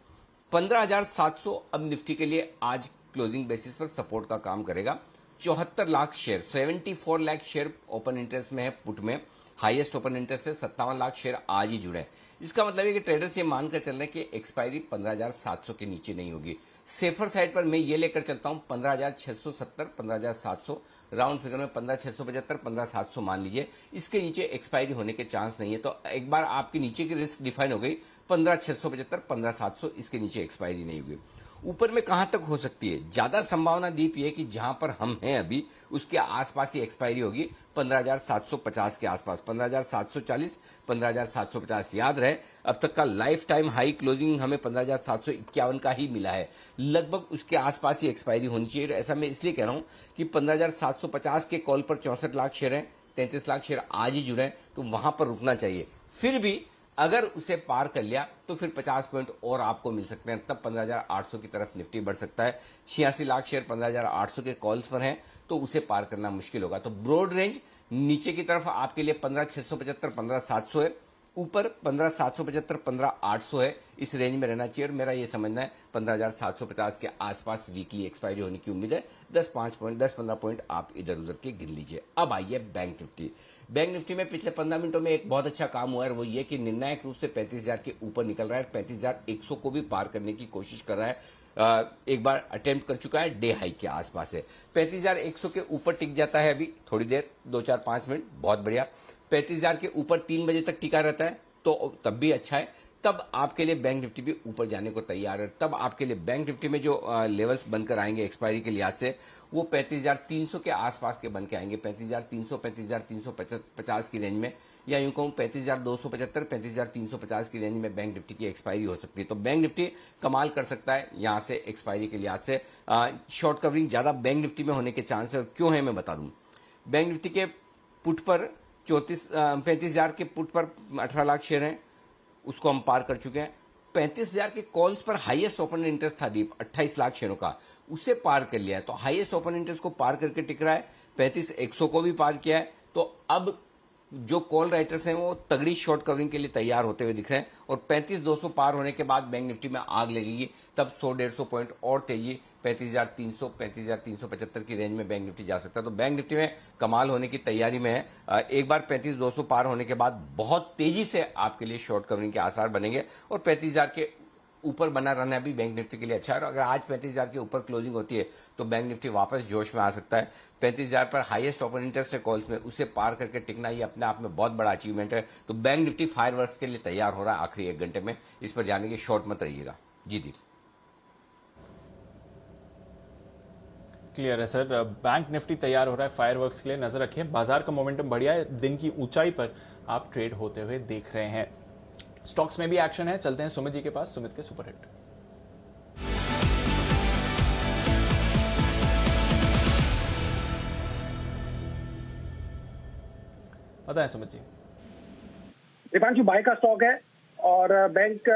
15,700 अब निफ्टी के लिए आज क्लोजिंग बेसिस पर सपोर्ट का काम करेगा। 74 lakh share, 74 lakh share open interest में है पुट में, हाईएस्ट ओपन इंटरेस्ट है, 57 लाख शेयर आज ही जुड़े हैं। इसका मतलब है कि ट्रेडर्स ये मानकर चल रहे हैं कि एक्सपायरी 15,700 के नीचे नहीं होगी। सेफर साइड पर मैं ये लेकर चलता हूं 15,670, 15,700, राउंड फिगर में 15,675, 15,700 मान लीजिए। इसके नीचे एक्सपायरी होने के चांस नहीं है। तो एक बार आपके नीचे की रिस्क डिफाइन हो गई, 15,675, 15,700, इसके नीचे एक्सपायरी नहीं होगी। ऊपर में कहां तक हो सकती है? ज्यादा संभावना दीप ये कि जहां पर हम हैं अभी उसके आसपास ही एक्सपायरी होगी, 15,750 के आसपास, 15,740, 15,750। याद रहे अब तक का लाइफ टाइम हाई क्लोजिंग हमें 15,751 का ही मिला है, लगभग उसके आसपास ही एक्सपायरी होनी चाहिए। ऐसा मैं इसलिए कह रहा हूं कि 15,750 के कॉल पर 64 लाख शेयर हैं, 33 लाख शेयर आज ही जुड़े हैं, तो वहां पर रुकना चाहिए। फिर भी अगर उसे पार कर लिया तो फिर 50 पॉइंट और आपको मिल सकते हैं, तब 15,800 की तरफ निफ्टी बढ़ सकता है। 86 लाख शेयर 15,800 के कॉल्स पर हैं, तो उसे पार करना मुश्किल होगा। तो ब्रॉड रेंज नीचे की तरफ आपके लिए 15,675, 15,700 है, ऊपर 15,775, 15,800 है। इस रेंज में रहना चाहिए और मेरा ये समझना है 15,750 के आसपास वीकली एक्सपायरी होने की उम्मीद है। 10-15 पॉइंट आप इधर उधर के गिन लीजिए। अब आइए बैंक निफ्टी। बैंक निफ्टी में पिछले 15 मिनटों में एक बहुत अच्छा काम हुआ है, वो ये कि निर्णायक रूप से 35,000 के ऊपर निकल रहा है, 35,100 को भी पार करने की कोशिश कर रहा है। एक बार अटेम्प्ट कर चुका है, डे हाई के आसपास है। 35,100 के ऊपर टिक जाता है अभी थोड़ी देर, 2-4-5 मिनट, बहुत बढ़िया। 35,000 के ऊपर 3 बजे तक टिका रहता है तो तब भी अच्छा है। तब आपके लिए बैंक निफ्टी भी ऊपर जाने को तैयार है। तब आपके लिए बैंक निफ्टी में जो लेवल्स बनकर आएंगे एक्सपायरी के लिहाज से, वो 35,300 के आसपास के बन के आएंगे, 35,300, 35,350 की रेंज में, या यूं कहूं 35,275, 35,350 की रेंज में बैंक निफ्टी की एक्सपायरी हो सकती है। तो बैंक निफ्टी कमाल कर सकता है यहां से एक्सपायरी के लिहाज से। शॉर्ट कवरिंग ज्यादा बैंक निफ्टी में होने के चांस है, और क्यों है मैं बता दूं। बैंक निफ्टी के पुट पर 35,000 के पुट पर 18 लाख शेयर हैं, उसको हम पार कर चुके हैं। 35,000 के कॉल्स पर हाईएस्ट ओपन इंटरेस्ट था दीप, 28 लाख शेयरों का, उसे पार कर लिया है। तो हाईएस्ट ओपन इंटरेस्ट को पार करके टिक रहा है, 35,100 को भी पार किया है। तो अब जो कॉल राइटर्स हैं वो तगड़ी शॉर्ट कवरिंग के लिए तैयार होते हुए दिख रहे हैं, और 35,200 पार होने के बाद बैंक निफ्टी में आग लगेगी, तब 100-150 पॉइंट और तेजी 35,300, 35,375 की रेंज में बैंक निफ्टी जा सकता है। तो बैंक निफ्टी में कमाल होने की तैयारी में है। एक बार 35,200 पार होने के बाद बहुत तेजी से आपके लिए शॉर्ट कवरिंग के आसार बनेंगे, और 35,000 के ऊपर बना रहना भी बैंक निफ्टी के लिए अच्छा है। और अगर आज 35,000 के ऊपर क्लोजिंग होती है तो बैंक निफ्टी वापस जोश में आ सकता है। 35,000 पर हाईएस्ट ओपन इंटरेस्ट है कॉल्स में, उसे पार करके टिकना ये अपने आप में बहुत बड़ा अचीवमेंट है। तो बैंक निफ्टी फायरवर्क्स के लिए तैयार हो रहा है आखिरी 1 घंटे में, इस पर जाने की शॉर्ट मत रहिएगा। जी दीप। क्लियर है सर। बैंक निफ्टी तैयार हो रहा है फायरवर्क्स के लिए, नजर रखिए। बाजार का मोमेंटम बढ़िया है, दिन की ऊंचाई पर आप ट्रेड होते हुए देख रहे हैं। स्टॉक्स में भी एक्शन है, चलते हैं सुमित जी के पास, सुमित के सुपरहिट। बताएं सुमित जी। दीपांशु, बाय का स्टॉक है, और बैंक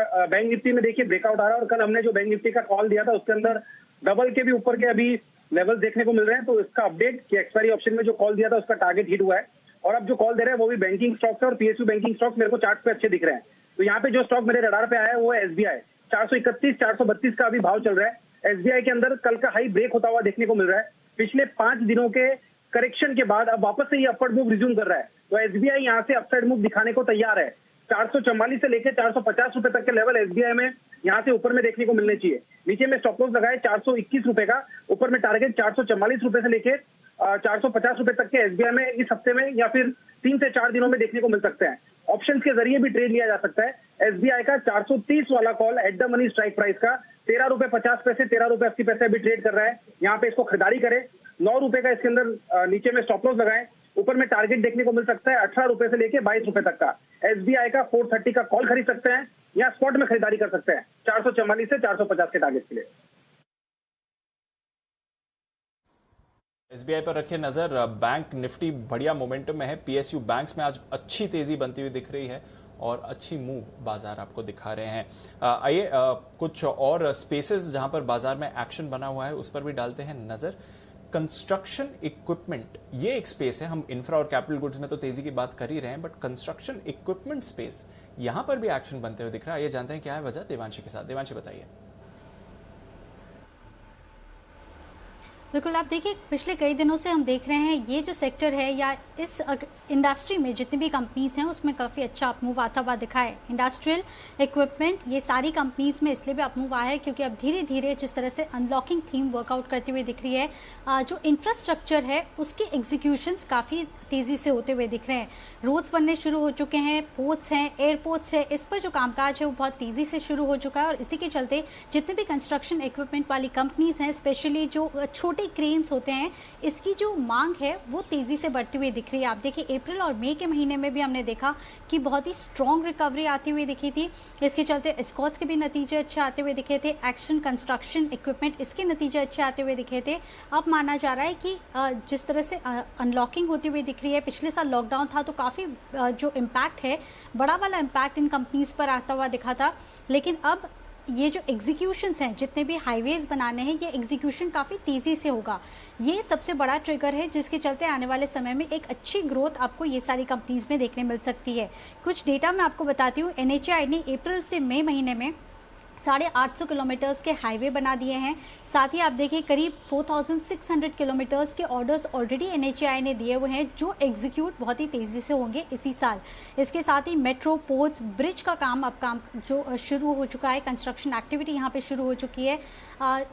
निफ्टी में देखिए ब्रेकआउट आ रहा है, और कल हमने जो बैंक निफ्टी का कॉल दिया था उसके अंदर डबल के भी ऊपर के अभी लेवल देखने को मिल रहे हैं। तो इसका अपडेट कि एक्सपायरी ऑप्शन में जो कॉल दिया था उसका टारगेट हिट हुआ है, और अब जो कॉल दे रहे हैं वो भी बैंकिंग स्टॉक्स है, और पीएसयू बैंकिंग स्टॉक्स मेरे को चार्ट पे अच्छे दिख रहे हैं। तो यहाँ पे जो स्टॉक मेरे रडार पे आया है वो है एसबीआई। 431, 432 का अभी भाव चल रहा है। एसबीआई के अंदर कल का हाई ब्रेक होता हुआ देखने को मिल रहा है। पिछले 5 दिनों के करेक्शन के बाद अब वापस से ये अपवर्ड मूव रिज्यूम कर रहा है। तो एसबीआई यहाँ से अपसाइड मूव दिखाने को तैयार है। 444 से लेकर 450 रुपए तक के लेवल एसबीआई में यहाँ से ऊपर में देखने को मिलने चाहिए। नीचे में स्टॉप लॉस लगाए 421 रुपए का, ऊपर में टारगेट 444 रुपए से लेकर 450 रुपए तक के एसबीआई में इस हफ्ते में या फिर 3 से 4 दिनों में देखने को मिल सकते हैं। ऑप्शंस के जरिए भी ट्रेड लिया जा सकता है। एसबीआई का 430 वाला call at the money strike price का 13 रुपए 50 पैसे, 13 रुपए 80 पैसे अभी ट्रेड कर रहा है। यहाँ पे इसको खरीदारी करें। 9 रुपए का इसके अंदर नीचे में स्टॉप लॉस लगाएं। ऊपर में टारगेट देखने को मिल सकता है 18 रुपए से लेके 22 रुपए तक का। एसबीआई का 430 का कॉल खरीद सकते हैं या स्पॉट में खरीदारी कर सकते हैं 444 से 450 के टारगेट के लिए। एसबीआई पर रखिए नजर। बैंक निफ्टी बढ़िया मोमेंटम में है। पीएसयू बैंक्स में आज अच्छी तेजी बनती हुई दिख रही है, और अच्छी मूव बाजार आपको दिखा रहे हैं। आइए कुछ और स्पेसेस जहां पर बाजार में एक्शन बना हुआ है उस पर भी डालते हैं नजर। कंस्ट्रक्शन इक्विपमेंट ये एक स्पेस है, हम इंफ्रा और कैपिटल गुड्स में तो तेजी की बात कर ही रहे हैं, बट कंस्ट्रक्शन इक्विपमेंट स्पेस यहां पर भी एक्शन बनते हुए दिख रहा है। ये जानते हैं क्या है वजह, देवांशी के साथ। देवांशी बताइए। बिल्कुल, आप देखिए पिछले कई दिनों से हम देख रहे हैं ये जो सेक्टर है या इस इंडस्ट्री में जितनी भी कंपनीज हैं उसमें काफ़ी अच्छा अपमूव आता हुआ दिखा है। इंडस्ट्रियल इक्विपमेंट ये सारी कंपनीज में इसलिए भी अपमूव आया है क्योंकि अब धीरे धीरे जिस तरह से अनलॉकिंग थीम वर्कआउट करती हुई दिख रही है, जो इंफ्रास्ट्रक्चर है उसके एग्जीक्यूशंस काफ़ी तेज़ी से होते हुए दिख रहे हैं। रोड्स बनने शुरू हो चुके हैं, पोर्ट्स हैं, एयरपोर्ट्स है, इस पर जो कामकाज है वो बहुत तेज़ी से शुरू हो चुका है और इसी के चलते जितने भी कंस्ट्रक्शन इक्विपमेंट वाली कंपनीज हैं, स्पेशली जो छोटे क्रेन्स होते हैं, इसकी जो मांग है वो तेज़ी से बढ़ती हुई दिख रही है। आप देखिए अप्रैल और मई के महीने में भी हमने देखा कि बहुत ही स्ट्रॉन्ग रिकवरी आती हुई दिखी थी। इसके चलते स्कॉट्स के भी नतीजे अच्छे आते हुए दिखे थे, एक्शन कंस्ट्रक्शन इक्विपमेंट इसके नतीजे अच्छे आते हुए दिखे थे। अब माना जा रहा है कि जिस तरह से अनलॉकिंग होती हुई दिख रही है, पिछले साल लॉकडाउन था तो काफ़ी जो इम्पैक्ट है, बड़ा वाला इम्पैक्ट इन कंपनीज पर आता हुआ दिखा था, लेकिन अब ये जो एग्जीक्यूशंस हैं, जितने भी हाईवेज बनाने हैं, ये एग्जीक्यूशन काफ़ी तेज़ी से होगा। ये सबसे बड़ा ट्रिगर है जिसके चलते आने वाले समय में एक अच्छी ग्रोथ आपको ये सारी कंपनीज में देखने मिल सकती है। कुछ डेटा मैं आपको बताती हूँ। NHAI ने अप्रैल से मई महीने में 850 किलोमीटर्स के हाईवे बना दिए हैं। साथ ही आप देखिए करीब 4600 किलोमीटर्स के ऑर्डर्स ऑलरेडी NHAI ने दिए हुए हैं जो एग्जीक्यूट बहुत ही तेज़ी से होंगे इसी साल। इसके साथ ही मेट्रो, पोर्ट्स, ब्रिज का काम जो शुरू हो चुका है, कंस्ट्रक्शन एक्टिविटी यहाँ पे शुरू हो चुकी है।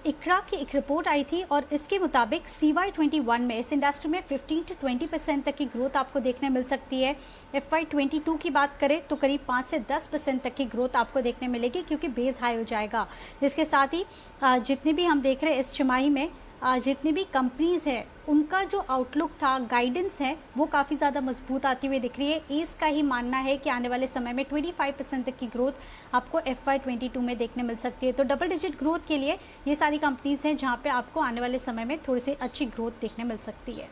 इक्रा की एक रिपोर्ट आई थी और इसके मुताबिक CY21 में इस इंडस्ट्री में 15 to 20% तक की ग्रोथ आपको देखने मिल सकती है। FY22 की बात करें तो करीब 5 से 10% तक की ग्रोथ आपको देखने मिलेगी क्योंकि बेस हाई हो जाएगा। इसके साथ ही जितने भी हम देख रहे हैं इस छमाही में जितनी भी कंपनीज है उनका जो आउटलुक था, गाइडेंस है, वो काफ़ी ज़्यादा मजबूत आती हुई दिख रही है। इसका ही मानना है कि आने वाले समय में 25% तक की ग्रोथ आपको FY22 में देखने मिल सकती है। तो डबल डिजिट ग्रोथ के लिए ये सारी कंपनीज हैं जहाँ पे आपको आने वाले समय में थोड़ी सी अच्छी ग्रोथ देखने मिल सकती है।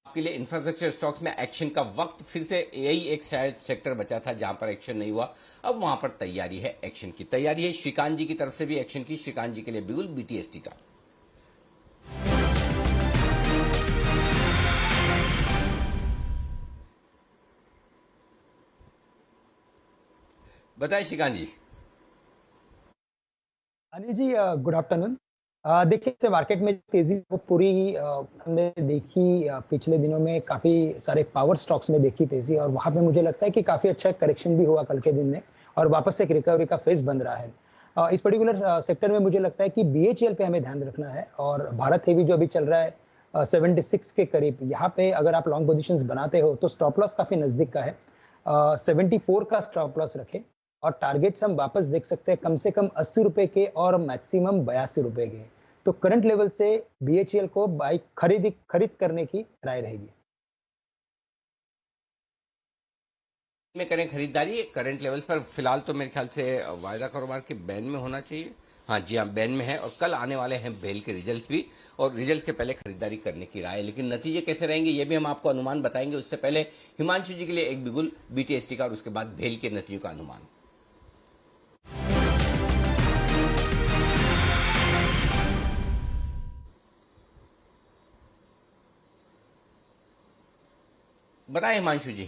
आपके लिए इंफ्रास्ट्रक्चर स्टॉक्स में एक्शन का वक्त फिर से यही एक शायद सेक्टर बचा था जहां पर एक्शन नहीं हुआ, अब वहां पर तैयारी है, एक्शन की तैयारी है। श्रीकांत जी की तरफ से भी एक्शन की। श्रीकांत जी के लिए बिल्कुल BTST का बताइए श्रीकांत जी। अनिल जी गुड आफ्टरनून। देखिए से मार्केट में तेजी वो पूरी हमने देखी पिछले दिनों में काफी सारे पावर स्टॉक्स में देखी तेजी और वहां पे मुझे लगता है कि काफी अच्छा करेक्शन भी हुआ कल के दिन में और वापस से एक रिकवरी का फेज बन रहा है। इस पर्टिकुलर सेक्टर में मुझे लगता है कि BHEL पे हमें ध्यान रखना है और भारत हेवी जो अभी चल रहा है 76 के करीब, यहाँ पे अगर आप लॉन्ग पोजिशन बनाते हो तो स्टॉप लॉस काफी नजदीक का है। 74 का स्टॉप लॉस रखे और टारगेट्स हम वापस देख सकते हैं कम से कम 80 रुपए के और मैक्सिमम 82 रुपए के। तो करंट लेवल से BHEL को बाइक खरीद करने की राय रहेगी। में करें खरीदारी करंट लेवल पर। फिलहाल तो मेरे ख्याल से वायदा कारोबार के बैन में होना चाहिए। हाँ जी, हाँ बैन में है और कल आने वाले हैं बेल के रिजल्ट्स भी और रिजल्ट के पहले खरीदारी करने की राय। लेकिन नतीजे कैसे रहेंगे ये भी हम आपको अनुमान बताएंगे। उससे पहले हिमांशु जी के लिए एक बिगुल BTST का और उसके बाद बेल के नतीजों का अनुमान। बताएं हिमांशु जी।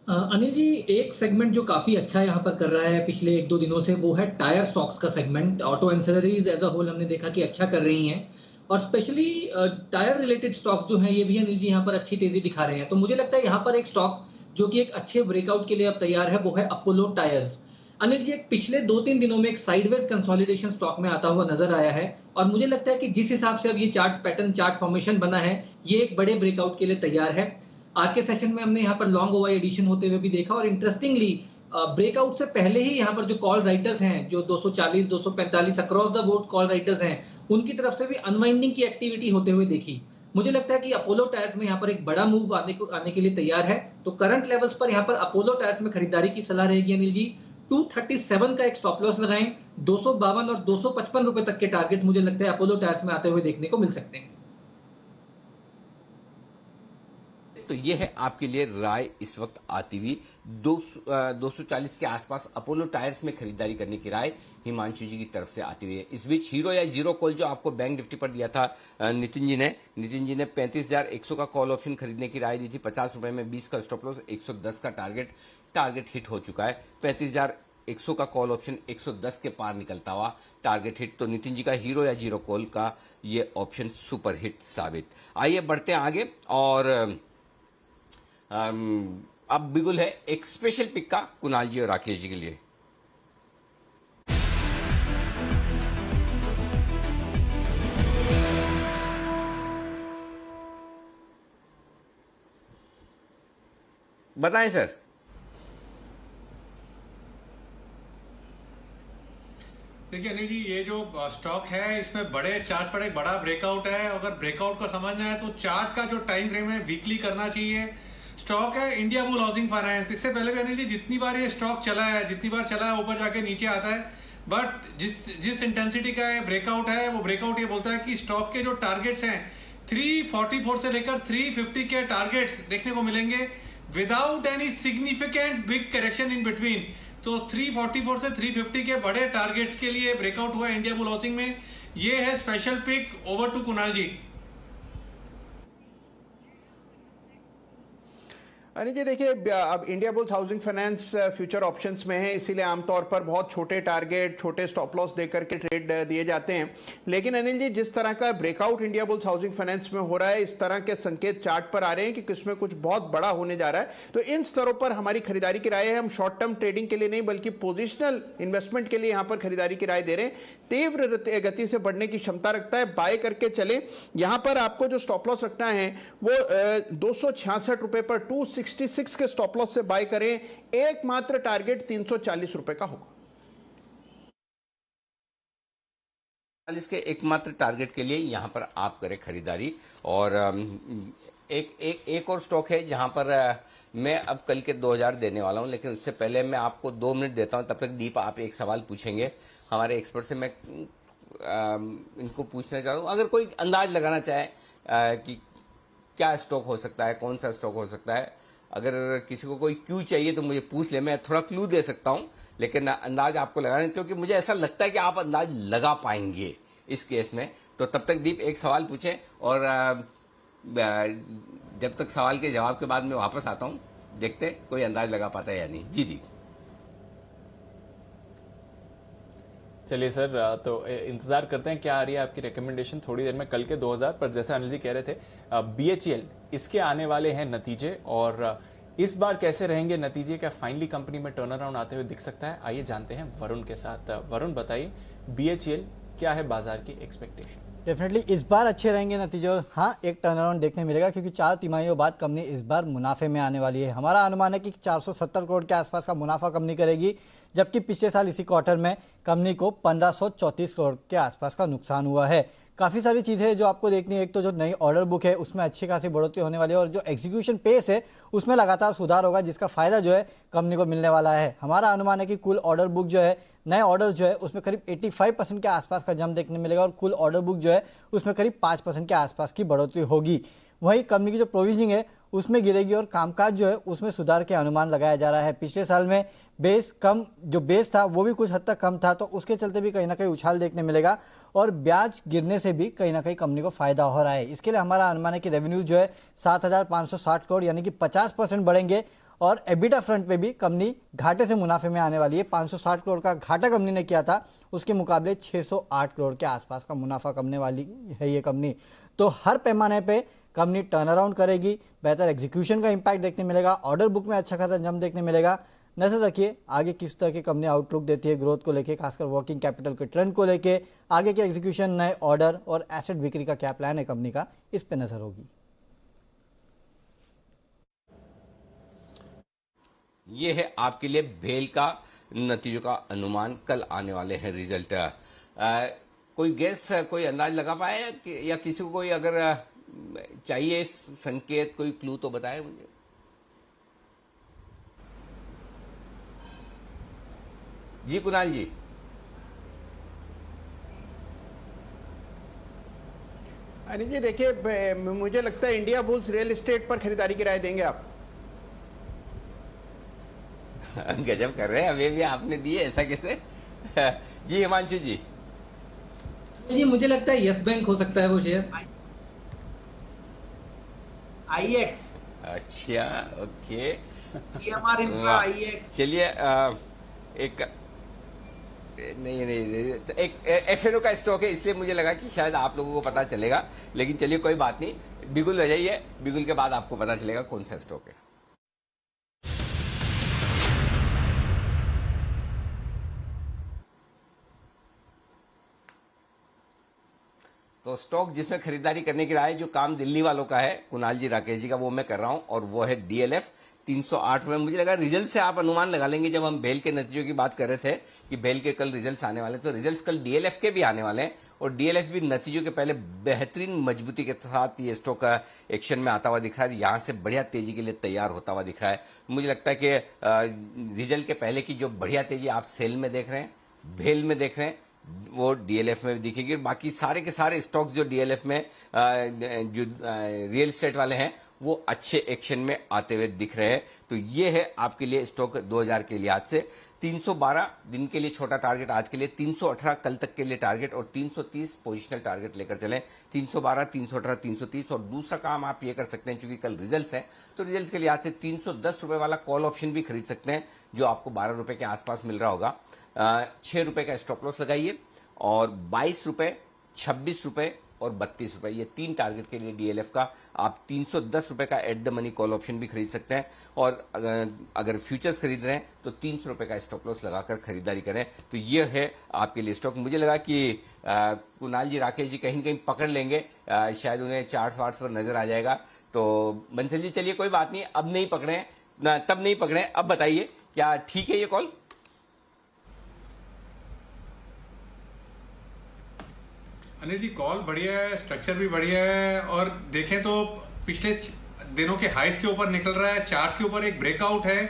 अनिल जी, एक सेगमेंट जो काफी अच्छा यहाँ पर कर रहा है पिछले 1-2 दिनों से वो है टायर स्टॉक्स का segment. Auto ancillaries as a whole हमने देखा कि अच्छा कर रही हैं और स्पेशली टायर रिलेटेड स्टॉक्स जो हैं ये भी अनिल जी यहाँ पर अच्छी तेजी दिखा रहे हैं। तो मुझे लगता है यहाँ पर एक स्टॉक जो कि एक अच्छे ब्रेकआउट के लिए अब तैयार है वो है अपोलो टायर्स। अनिल जी, एक पिछले 2-3 दिनों में एक साइडवेज कंसोलिडेशन स्टॉक में आता हुआ नजर आया है और मुझे लगता है कि जिस हिसाब से अब ये चार्ट फॉर्मेशन बना है ये एक बड़े ब्रेकआउट के लिए तैयार है। आज के सेशन में हमने यहाँ पर लॉन्ग ओवर एडिशन होते हुए भी देखा और इंटरेस्टिंगली ब्रेकआउट से पहले ही यहाँ पर जो कॉल राइटर्स हैं, जो 240, 245 across the board call writers हैं, उनकी तरफ से भी अनवाइंडिंग की एक्टिविटी होते हुए देखी। मुझे लगता है कि अपोलो टायर्स में यहाँ पर एक बड़ा मूव आने के लिए तैयार है। तो करंट लेवल्स पर यहाँ पर अपोलो टायर्स में खरीदारी की सलाह रहेगी अनिल जी। 237 का एक स्टॉप लॉस लगाएं। 252 और 255 रुपए तक के टारगेट मुझे लगता है अपोलो टायर्स में आते हुए देखने को मिल सकते हैं। तो ये है आपके लिए राय इस वक्त आती हुई 240 के आसपास अपोलो टायर्स में खरीदारी करने की राय हिमांशु जी की तरफ से आती हुई है। इस बीच हीरो या जीरो कॉल जो आपको बैंक निफ्टी पर दिया था नितिन जी ने 35,100 का कॉल ऑप्शन खरीदने की राय दी थी। 50 रुपए में 20 का स्टॉप लॉस, 110 का टारगेट हिट हो चुका है। 35,100 का कॉल ऑप्शन 110 के पार निकलता हुआ टारगेट हिट। तो नितिन जी का हीरो या जीरो कॉल का ये ऑप्शन सुपर हिट साबित। आइए बढ़ते हैं आगे और अब बिगुल है एक स्पेशल पिक का कुणाल जी और राकेश जी के लिए। बताएं सर। देखिए अनिल जी, ये जो स्टॉक है इसमें बड़े चार्ट पर एक बड़ा ब्रेकआउट है। अगर ब्रेकआउट को समझना है तो चार्ट का जो टाइम फ्रेम है वीकली करना चाहिए। स्टॉक है इंडिया बुल हाउसिंग फाइनेंस। इससे पहले भी अनिल जी जितनी बार ये स्टॉक चला है, जितनी बार चला है ऊपर जाके नीचे आता है, बट जिस इंटेंसिटी का ब्रेकआउट है वो ब्रेकआउट ये बोलता है कि स्टॉक के जो टारगेट्स हैं 344 से लेकर 350 के टारगेट्स देखने को मिलेंगे without any significant big correction in between. तो 344 से 350 के बड़े टारगेट्स के लिए ब्रेकआउट हुआ इंडिया बुल हाउसिंग में। ये है special pick. Over to Kunal ji. Anil ji देखिए, अब Indiabulls housing finance future options में है, इसीलिए आमतौर पर बहुत छोटे टारगेट, छोटे स्टॉप लॉस देकर के ट्रेड दिए जाते हैं। लेकिन अनिल जी जिस तरह का breakout India bulls housing finance में हो रहा है, इस तरह के संकेत चार्ट पर आ रहे हैं कि किसमें कुछ बहुत बड़ा होने जा रहा है। तो इन स्तरों पर हमारी खरीदारी की राय है। हम शॉर्ट टर्म ट्रेडिंग के लिए नहीं बल्कि पोजिशनल इन्वेस्टमेंट के लिए यहां पर खरीदारी की राय दे रहे हैं। तीव्र गति से बढ़ने की क्षमता रखता है, बाय करके चले। यहां पर आपको जो स्टॉप लॉस रखना है वो 266 रुपए पर 266 के स्टॉप लॉस से बाय करें। एकमात्र टारगेट 340 रुपए का होगा। इसके एकमात्र टारगेट के लिए यहां पर आप करें खरीदारी। और एक और स्टॉक है जहां पर मैं अब कल के 2000 देने वाला हूं, लेकिन उससे पहले मैं आपको 2 मिनट देता हूं। तब तक दीप आप एक सवाल पूछेंगे हमारे एक्सपर्ट से। मैं इनको पूछना चाहता हूं, अगर कोई अंदाज लगाना चाहे कि क्या स्टॉक हो सकता है, कौन सा स्टॉक हो सकता है, अगर किसी को कोई क्यू चाहिए तो मुझे पूछ ले, मैं थोड़ा क्लू दे सकता हूं, लेकिन अंदाज आपको लगाना, क्योंकि मुझे ऐसा लगता है कि आप अंदाज लगा पाएंगे इस केस में। तो तब तक दीप एक सवाल पूछें और जब तक सवाल के जवाब के बाद मैं वापस आता हूं, देखते कोई अंदाज लगा पाता है या नहीं। जी दीप। चलिए सर, तो इंतजार करते हैं क्या आ रही है आपकी रिकमेंडेशन थोड़ी देर में। कल के 2000 पर जैसे अनिल जी कह रहे थे, BHEL इसके आने वाले हैं नतीजे, और इस बार कैसे रहेंगे नतीजे, क्या फाइनली कंपनी में टर्न अराउंड आते हुए दिख सकता है? आइए जानते हैं वरुण के साथ। वरुण बताइए, BHEL क्या है बाजार की एक्सपेक्टेशन? डेफिनेटली इस बार अच्छे रहेंगे नतीजे और हाँ एक टर्न अराउंड देखने मिलेगा, क्योंकि 4 तिमाहियों बाद कंपनी इस बार मुनाफे में आने वाली है। हमारा अनुमान है कि 470 करोड़ के आसपास का मुनाफा कंपनी करेगी, जबकि पिछले साल इसी क्वार्टर में कंपनी को 1534 करोड़ के आसपास का नुकसान हुआ है। काफ़ी सारी चीज़ें जो आपको देखनी है, एक तो जो नई ऑर्डर बुक है उसमें अच्छी खासी बढ़ोतरी होने वाली है और जो एग्जीक्यूशन पेस है उसमें लगातार सुधार होगा, जिसका फायदा जो है कंपनी को मिलने वाला है। हमारा अनुमान है कि कुल ऑर्डर बुक जो है, नए ऑर्डर जो है उसमें करीब 85% के आसपास का जंप देखने मिलेगा और कुल ऑर्डर बुक जो है उसमें करीब 5% के आसपास की बढ़ोतरी होगी। वहीं कंपनी की जो प्रोविजनिंग है उसमें गिरेगी और कामकाज जो है उसमें सुधार के अनुमान लगाया जा रहा है। पिछले साल में जो बेस था वो भी कुछ हद तक कम था, तो उसके चलते भी कहीं ना कहीं उछाल देखने मिलेगा और ब्याज गिरने से भी कहीं ना कहीं कंपनी को फायदा हो रहा है। इसके लिए हमारा अनुमान है कि रेवेन्यू जो है 7,560 करोड़ यानी कि 50% बढ़ेंगे और एबिटा फ्रंट पे भी कंपनी घाटे से मुनाफे में आने वाली है। 560 करोड़ का घाटा कंपनी ने किया था, उसके मुकाबले 608 करोड़ के आसपास का मुनाफा कमाने वाली है ये कंपनी। तो हर पैमाने पे कंपनी टर्न अराउंड करेगी, बेहतर एग्जीक्यूशन का इंपैक्ट देखने मिलेगा, ऑर्डर बुक में अच्छा खासा जंप देखने मिलेगा। नजर रखिए आगे किस तरह की कंपनी आउटलुक देती है ग्रोथ को लेके, खासकर वर्किंग कैपिटल के ट्रेंड को लेके, आगे के एग्जीक्यूशन, नए ऑर्डर और एसेट बिक्री का क्या प्लान है कंपनी का, इस पे नजर होगी। ये है आपके लिए भेल का नतीजों का अनुमान, कल आने वाले हैं रिजल्ट। कोई गेस, कोई अंदाज लगा पाए या किसी को कोई अगर चाहिए संकेत, कोई क्लू तो बताए मुझे। जी कुणाल जी। अनिल जी देखिए, मुझे लगता है इंडिया बुल्स रियल एस्टेट पर खरीदारी की राय देंगे आप? गजब कर रहे हैं, अभी भी आपने दिए, ऐसा कैसे? जी हिमांशु जी। जी मुझे लगता है यस बैंक हो सकता है वो शेयर। आईएक्स। अच्छा, ओके। GMR infra, आईएक्स। चलिए एक नहीं तो एक एफएनओ का स्टॉक है, इसलिए मुझे लगा कि शायद आप लोगों को पता चलेगा, लेकिन चलिए कोई बात नहीं। बिगुल रह जाइए, बिगुल के बाद आपको पता चलेगा कौन सा स्टॉक है। तो स्टॉक जिसमें खरीदारी करने की राय, जो काम दिल्ली वालों का है, कुणाल जी राकेश जी का, वो मैं कर रहा हूं, और वो है डीएलएफ 308 में। मुझे लगा रिजल्ट से आप अनुमान लगा लेंगे, जब हम बेल के नतीजों की बात कर रहे थे कि बेल के कल रिजल्ट्स आने वाले, तो रिजल्ट्स कल डीएलएफ के भी आने वाले हैं, और डीएलएफ भी नतीजों के पहले बेहतरीन मजबूती के साथ ये स्टॉक एक्शन में आता हुआ दिख रहा है, यहां से बढ़िया तेजी के लिए तैयार होता हुआ दिख रहा है। मुझे लगता है कि रिजल्ट के पहले की जो बढ़िया तेजी आप सेल में देख रहे हैं, भेल में देख रहे हैं, वो डीएलएफ में भी दिखेगी। और बाकी सारे के सारे स्टॉक्स जो डीएलएफ में जो रियल एस्टेट वाले हैं, वो अच्छे एक्शन में आते हुए दिख रहे हैं। तो ये है आपके लिए स्टॉक 2000 के लिहाज से। 312 दिन के लिए छोटा टारगेट, आज के लिए 318 कल तक के लिए टारगेट, और 330 पोजिशनल टारगेट लेकर चलें। 312, 318, 330। और दूसरा काम आप ये कर सकते हैं, चूंकि कल रिजल्ट्स हैं, तो रिजल्ट्स के लिहाज से 310 रुपए वाला कॉल ऑप्शन भी खरीद सकते हैं, जो आपको 12 रुपए के आसपास मिल रहा होगा। 6 रुपए का स्टॉप लॉस लगाइए, और 22 रुपए, 26 रुपए और 32 रुपए, ये 3 टारगेट के लिए डीएलएफ का आप 310 रुपए का at the money call option भी खरीद सकते हैं। और अगर फ्यूचर्स खरीद रहे हैं तो 300 रुपए का स्टॉप लॉस लगाकर खरीदारी करें। तो ये है आपके लिए स्टॉक। मुझे लगा कि कुणाल जी राकेश जी कहीं न कहीं पकड़ लेंगे, शायद उन्हें चार्ट्स वार्ट्स पर नजर आ जाएगा। तो बंसल जी चलिए कोई बात नहीं, अब नहीं पकड़े, तब नहीं पकड़े, अब बताइए क्या ठीक है ये कॉल? अनिल जी कॉल बढ़िया है, स्ट्रक्चर भी बढ़िया है, और देखें तो पिछले दिनों के हाइस के ऊपर निकल रहा है, चार्ट के ऊपर एक ब्रेकआउट है।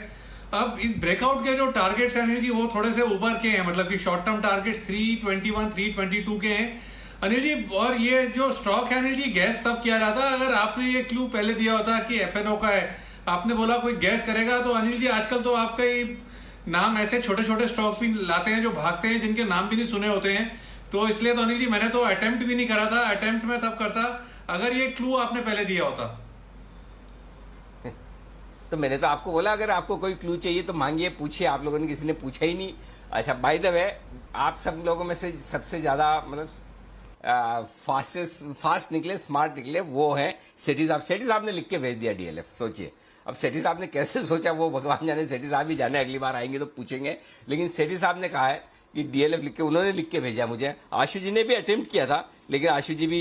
अब इस ब्रेकआउट के जो टारगेट्स हैं अनिल जी, वो थोड़े से ऊपर के हैं, मतलब कि शॉर्ट टर्म टारगेट 321, 322 के हैं अनिल जी। और ये जो स्टॉक है अनिल जी, गैस तब किया रहा था, अगर आपने ये क्लू पहले दिया होता कि एफएनओ का है, आपने बोला कोई गैस करेगा, तो अनिल जी आजकल तो आपका ही नाम ऐसे छोटे छोटे स्टॉक्स भी लाते हैं जो भागते हैं, जिनके नाम भी नहीं सुने होते हैं। तो इसलिए तो अनिल जी मैंने तो अटेम्प्ट भी नहीं करा था, अटेम्प्ट में तब करता अगर ये क्लू आपने पहले दिया होता। तो मैंने तो आपको बोला अगर आपको कोई क्लू चाहिए तो मांगिए, पूछिए, आप लोगों ने किसी ने पूछा ही नहीं। अच्छा, बाय द वे, आप सब लोगों में से सबसे ज्यादा मतलब फास्ट निकले, स्मार्ट निकले, वो है सेठी साहब। सेठी साहब ने लिख के भेज दिया डीएलएफ। सोचिए, अब सेठी साहब ने कैसे सोचा वो भगवान जाने, सेठी साहब ही जाने, अगली बार आएंगे तो पूछेंगे। लेकिन सेठी साहब ने कहा है कि डीएलएफ लिख के, उन्होंने लिख के भेजा मुझे। आशु जी ने भी अटेम्प्ट किया था, लेकिन आशु जी भी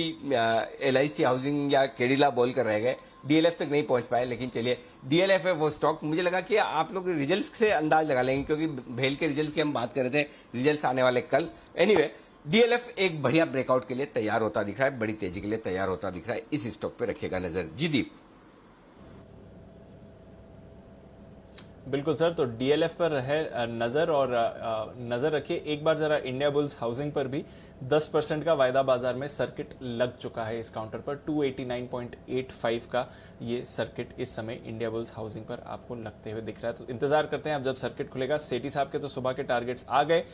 एलआईसी हाउसिंग या केडिला बोल कर रह गए, डीएलएफ तक नहीं पहुंच पाए। लेकिन चलिए, डीएलएफ है वो स्टॉक। मुझे लगा कि आप लोग रिजल्ट्स से अंदाज लगा लेंगे, क्योंकि भेल के रिजल्ट्स की हम बात कर रहे थे, रिजल्ट्स आने वाले कल। एनीवे, डीएलएफ एक बढ़िया ब्रेकआउट के लिए तैयार होता दिख रहा है, बड़ी तेजी के लिए तैयार होता दिख रहा है। इस स्टॉक पे रखिएगा नजर। जी दीप। बिल्कुल सर, तो डीएलएफ पर है नजर, और नजर रखिए एक बार जरा इंडिया बुल्स हाउसिंग पर भी। 10% का वायदा बाजार में सर्किट लग चुका है इस काउंटर पर। 289.85 का ये सर्किट इस समय इंडिया बुल्स हाउसिंग पर आपको लगते हुए दिख रहा है। तो इंतजार करते हैं अब जब सर्किट खुलेगा। सेठी साहब के तो सुबह के टारगेट्स आ गए,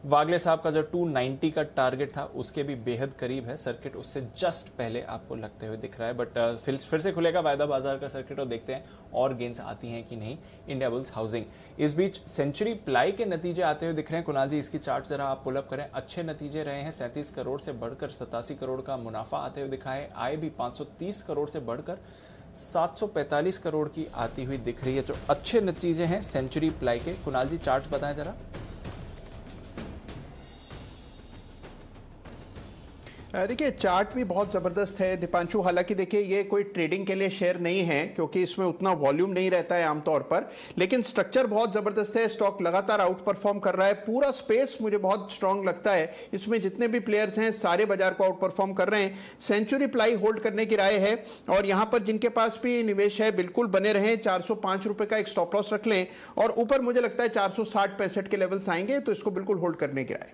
वागले साहब का जो 290 का टारगेट था उसके भी बेहद करीब है सर्किट, उससे जस्ट पहले आपको लगते हुए दिख रहा है। बट फिर से खुलेगा वायदा बाजार का सर्किट, और देखते हैं और गेंस आती हैं कि नहीं इंडिया बुल्स हाउसिंग। इस बीच सेंचुरी प्लाई के नतीजे आते हुए दिख रहे हैं। कुणाल जी इसकी चार्ट जरा आप पुल अप करें। अच्छे नतीजे रहे हैं, 37 करोड़ से बढ़कर 87 करोड़ का मुनाफा आते हुए दिखा है। आय भी 530 करोड़ से बढ़कर 745 करोड़ की आती हुई दिख रही है। जो अच्छे नतीजे हैं सेंचुरी प्लाई के। कुणाल जी चार्ट बताएं जरा। देखिए चार्ट भी बहुत ज़बरदस्त है दीपांशु। हालांकि देखिए ये कोई ट्रेडिंग के लिए शेयर नहीं है, क्योंकि इसमें उतना वॉल्यूम नहीं रहता है आमतौर पर, लेकिन स्ट्रक्चर बहुत ज़बरदस्त है। स्टॉक लगातार आउट परफॉर्म कर रहा है। पूरा स्पेस मुझे बहुत स्ट्रांग लगता है। इसमें जितने भी प्लेयर्स हैं सारे बाजार को आउट परफॉर्म कर रहे हैं। सेंचुरी प्लाई होल्ड करने की राय है, और यहाँ पर जिनके पास भी निवेश है बिल्कुल बने रहें। 405 रुपये का एक स्टॉप लॉस रख लें, और ऊपर मुझे लगता है 460-65 के लेवल्स आएंगे, तो इसको बिल्कुल होल्ड करने की राय।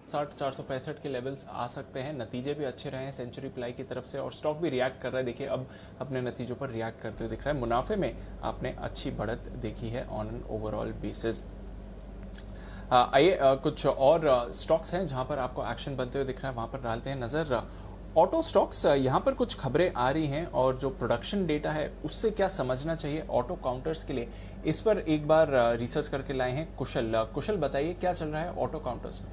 465 के लेवल्स आ सकते हैं। नतीजे भी अच्छे रहे हैं सेंचुरी प्लाई की तरफ से और स्टॉक भी रिएक्ट कर रहा है। देखिए अब अपने नतीजों पर रिएक्ट करते हुए दिख रहा है। मुनाफे में आपने अच्छी बढ़त देखी है ऑन एन ओवरऑल बेसिस। आइए कुछ और स्टॉक्स हैं जहां पर आपको एक्शन बनते हुए दिख रहा है, वहां पर डालते हैं नजर। ऑटो स्टॉक्स, यहां पर कुछ खबरें आ रही हैं और जो प्रोडक्शन डेटा है उससे क्या समझना चाहिए ऑटो काउंटर्स के लिए, इस पर एक बार रिसर्च करके लाए हैं कुशल बताइए क्या चल रहा है ऑटो काउंटर्स में।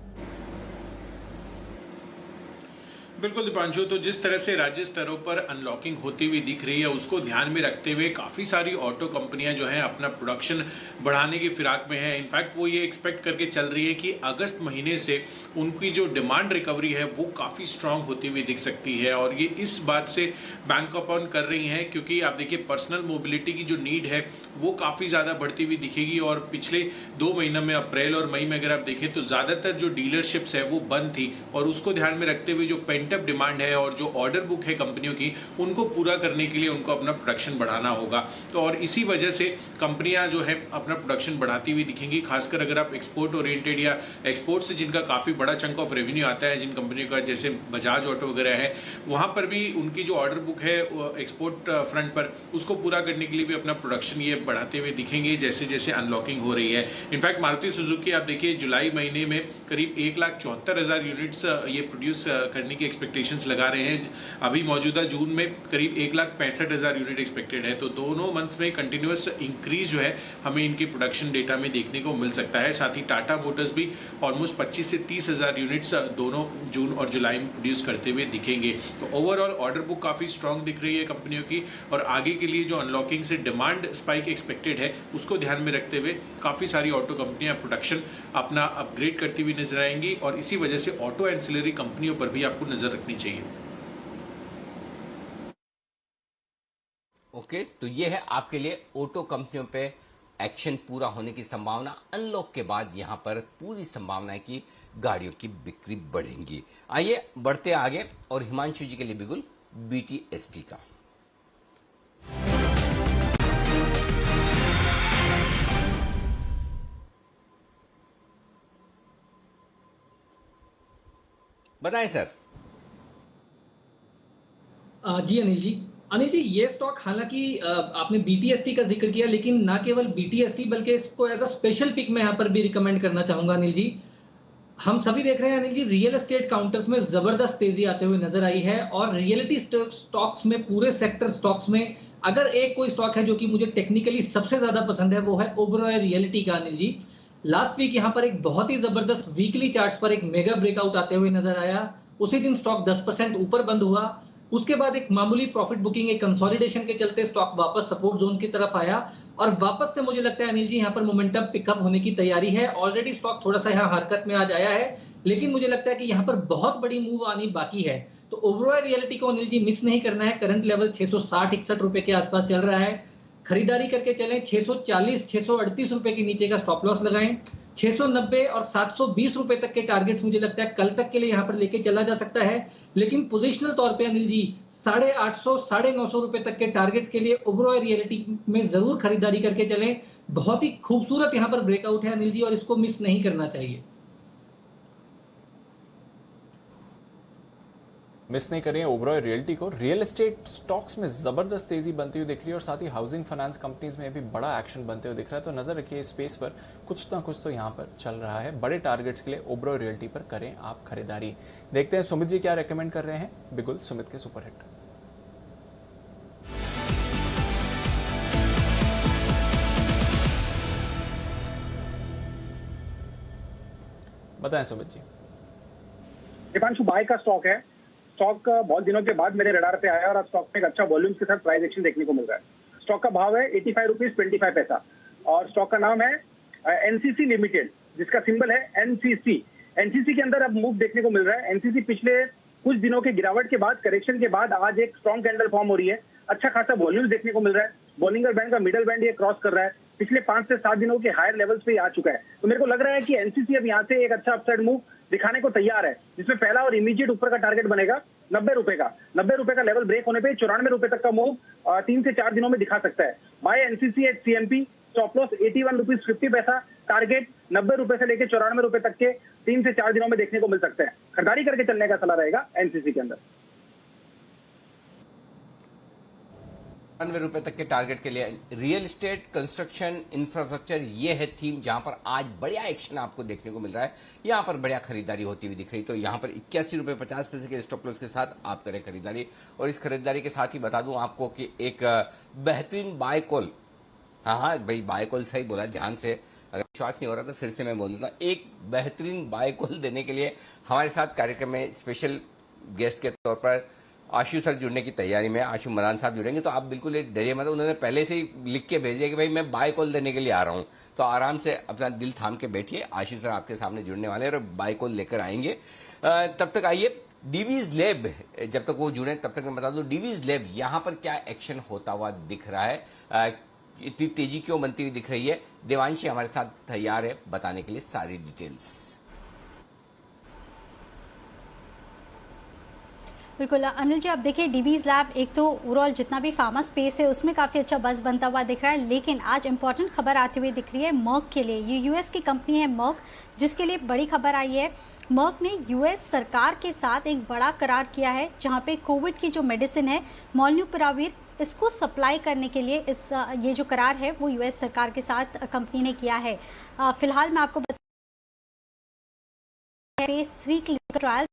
बिल्कुल दीपांशु, तो जिस तरह से राज्य स्तरों पर अनलॉकिंग होती हुई दिख रही है उसको ध्यान में रखते हुए काफ़ी सारी ऑटो कंपनियां जो हैं अपना प्रोडक्शन बढ़ाने की फिराक में हैं। इनफैक्ट वो ये एक्सपेक्ट करके चल रही है कि अगस्त महीने से उनकी जो डिमांड रिकवरी है वो काफ़ी स्ट्रांग होती हुई दिख सकती है और ये इस बात से बैंक अपॉन कर रही हैं क्योंकि आप देखिए पर्सनल मोबिलिटी की जो नीड है वो काफ़ी ज़्यादा बढ़ती हुई दिखेगी और पिछले 2 महीनों में अप्रैल और मई में अगर आप देखें तो ज़्यादातर जो डीलरशिप्स है वो बंद थी और उसको ध्यान में रखते हुए जो पेंटअप डिमांड है और जो ऑर्डर बुक है कंपनियों की उनको पूरा करने के लिए उनको अपना प्रोडक्शन बढ़ाना होगा। तो और इसी वजह से कंपनियां जो है अपना प्रोडक्शन बढ़ाती हुई दिखेंगी, खासकर अगर आप एक्सपोर्ट ओरिएंटेड या एक्सपोर्ट से जिनका काफ़ी बड़ा चंक ऑफ रेवेन्यू आता है, जिन कंपनियों का जैसे बजाज ऑटो वगैरह है, वहां पर भी उनकी जो ऑर्डर बुक है एक्सपोर्ट फ्रंट पर उसको पूरा करने के लिए भी अपना प्रोडक्शन ये बढ़ाते हुए दिखेंगे जैसे जैसे अनलॉकिंग हो रही है। इनफैक्ट मारुति सुजुकी आप देखिए जुलाई महीने में करीब 1,74,000 यूनिट्स ये प्रोड्यूस करने की एक्सपेक्टेशंस लगा रहे हैं। अभी मौजूदा जून में करीब 1,65,000 यूनिट एक्सपेक्टेड है। तो दोनों मंथ्स में कंटिन्यूअस इंक्रीज जो है हमें इनके प्रोडक्शन डेटा में देखने को मिल सकता है। साथ ही टाटा मोटर्स भी ऑलमोस्ट 25 से 30,000 यूनिट्स दोनों जून और जुलाई में प्रोड्यूस करते हुए दिखेंगे। तो ओवरऑल ऑर्डर बुक काफ़ी स्ट्रांग दिख रही है कंपनियों की और आगे के लिए जो अनलॉकिंग से डिमांड स्पाइक एक्सपेक्टेड है उसको ध्यान में रखते हुए काफ़ी सारी ऑटो कंपनियां प्रोडक्शन अपना अपग्रेड करती हुई नजर आएंगी और इसी वजह से ऑटो एंसिलरी कंपनियों पर भी आपको नजर रखनी चाहिए। ओके, तो ये है आपके लिए ऑटो कंपनियों पे एक्शन पूरा होने की संभावना। अनलॉक के बाद यहां पर पूरी संभावना है कि गाड़ियों की बिक्री बढ़ेंगी। आइए बढ़ते आगे और हिमांशु जी के लिए बिल्कुल BTST का बताएं सर। जी अनिल जी ये स्टॉक हालांकि आपने BTST का जिक्र किया लेकिन ना केवल BTST बल्कि इसको एज अ स्पेशल पिक मैं यहाँ पर भी रिकमेंड करना चाहूंगा अनिल जी। हम सभी देख रहे हैं Anil ji real estate counters में जबरदस्त तेजी आते हुए नजर आई है और रियलिटी स्टॉक्स में पूरे सेक्टर स्टॉक्स में अगर एक कोई स्टॉक है जो कि मुझे टेक्निकली सबसे ज्यादा पसंद है वो है ओबेरॉय रियलिटी का अनिल जी। लास्ट वीक यहाँ पर एक बहुत ही जबरदस्त वीकली चार्ट्स पर एक मेगा ब्रेकआउट आते हुए नजर आया। उसी दिन स्टॉक 10% ऊपर बंद हुआ। उसके बाद एक मामूली प्रॉफिट बुकिंग, एक कंसोलिडेशन के चलते स्टॉक वापस सपोर्ट जोन की तरफ आया और वापस से मुझे लगता है अनिल जी यहाँ पर मोमेंटम पिकअप होने की तैयारी है। ऑलरेडी स्टॉक थोड़ा सा यहाँ हरकत में आज आया है लेकिन मुझे लगता है कि यहाँ पर बहुत बड़ी मूव आनी बाकी है। तो ओबेरॉय रियलिटी को अनिल जी मिस नहीं करना है। करंट लेवल 660-61 रुपए के आसपास चल रहा है। खरीदारी करके चलें। 640-638 रुपए के नीचे का स्टॉप लॉस लगाएं। 690 और 720 रुपए तक के टारगेट्स मुझे लगता है कल तक के लिए यहाँ पर लेके चला जा सकता है। लेकिन पोजिशनल तौर पे अनिल जी 850-950 रुपए तक के टारगेट्स के लिए ओबेरॉय रियलिटी में जरूर खरीदारी करके चलें। बहुत ही खूबसूरत यहाँ पर ब्रेकआउट है अनिल जी और इसको मिस नहीं करना चाहिए। मिस नहीं करें ओबेरॉय रियल्टी को। रियल एस्टेट स्टॉक्स में जबरदस्त तेजी बनती हुई दिख रही है और साथ ही हाउसिंग फाइनेंस कंपनीज में भी बड़ा एक्शन बनते हुए दिख रहा है। तो नजर रखिए इस स्पेस पर, कुछ ना कुछ तो यहां पर चल रहा है। बड़े टारगेट्स के लिए ओबेरॉय रियल्टी पर करें आप खरीदारी। देखते हैं सुमित जी क्या रेकमेंड कर रहे हैं बिगुल सुमित के सुपरहिट। बताएं सुमित जी। दीपांशु बाय का स्टॉक है। स्टॉक बहुत दिनों के बाद मेरे रडार पे आया और अब स्टॉक में एक अच्छा वॉल्यूम के साथ प्राइस एक्शन देखने को मिल रहा है। स्टॉक का भाव है 85 रुपीज 25 पैसा और स्टॉक का नाम है NCC लिमिटेड जिसका सिंबल है NCC। NCC के अंदर अब मूव देखने को मिल रहा है। NCC पिछले कुछ दिनों के गिरावट के बाद, करेक्शन के बाद आज एक स्ट्रॉन्ग कैंडल फॉर्म हो रही है। अच्छा खासा वॉल्यूम देखने को मिल रहा है। बॉलिंगर बैंड का मिडल बैंड ये क्रॉस कर रहा है। पिछले 5 से 7 दिनों के हायर लेवल्स पे आ चुका है। तो मेरे को लग रहा है कि NCC अब यहाँ से एक अच्छा अपसाइड मूव दिखाने को तैयार है, जिसमें पहला और इमीडिएट ऊपर का टारगेट बनेगा 90 रुपए का। 90 रुपए का लेवल ब्रेक होने पे 94 रुपए तक का मूव 3 से 4 दिनों में दिखा सकता है। Buy NCC at CMP, stop loss 81 rupees 50 पैसा, टारगेट 90 रुपए से लेकर 94 रुपए तक के 3 से 4 दिनों में देखने को मिल सकते हैं। खरीदारी करके चलने का सलाह रहेगा एनसीसी के अंदर। 90 रुपए तक के टारगेट के लिए रियल एस्टेट, कंस्ट्रक्शन, इंफ्रास्ट्रक्चर, ये है थीम जहां पर आज बढ़िया एक्शन आपको देखने को मिल रहा है। यहां पर बढ़िया खरीदारी होती हुई दिख रही, तो यहां पर 81 रुपए 50 पैसे के स्टॉप लॉस के साथ आप करें खरीदारी। और इस खरीदारी के साथ ही बता दूं आपको कि एक बेहतरीन बाय कॉल, हाँ भाई बाय कॉल सही बोला, ध्यान से, अगर विश्वास नहीं हो रहा तो फिर से मैं बोल देता हूं, एक बेहतरीन बाय कॉल देने के लिए हमारे साथ कार्यक्रम में स्पेशल गेस्ट के तौर पर आशु सर जुड़ने की तैयारी में, आशु मरान साहब जुड़ेंगे। तो आप बिल्कुल डरिए मत, उन्होंने पहले से ही लिख के भेज दिया कि भाई मैं बाय कॉल देने के लिए आ रहा हूं, तो आराम से अपना दिल थाम के बैठिए। आशु सर आपके सामने जुड़ने वाले हैं और बाय कॉल लेकर आएंगे। तब तक आइए डीवीज लैब, जब तक वो जुड़े तब तक मैं बता दूं डीवीज लैब यहां पर क्या एक्शन होता हुआ दिख रहा है, इतनी तेजी क्यों बनती हुई दिख रही है। देवांशी हमारे साथ तैयार है बताने के लिए सारी डिटेल्स। बिल्कुल अनिल जी, आप देखिए डीवीज लैब एक तो ओवरऑल जितना भी फार्मा स्पेस है उसमें काफ़ी अच्छा बज़ बनता हुआ दिख रहा है, लेकिन आज इंपॉर्टेंट खबर आती हुई दिख रही है मर्क के लिए। ये यूएस की कंपनी है मर्क, जिसके लिए बड़ी खबर आई है। मर्क ने यूएस सरकार के साथ एक बड़ा करार किया है, जहां पे कोविड की जो मेडिसिन है मॉल्यूपिराविर, इसको सप्लाई करने के लिए ये जो करार है वो यूएस सरकार के साथ कंपनी ने किया है। फिलहाल मैं आपको फेज 3 क्लिनिकल ट्रायल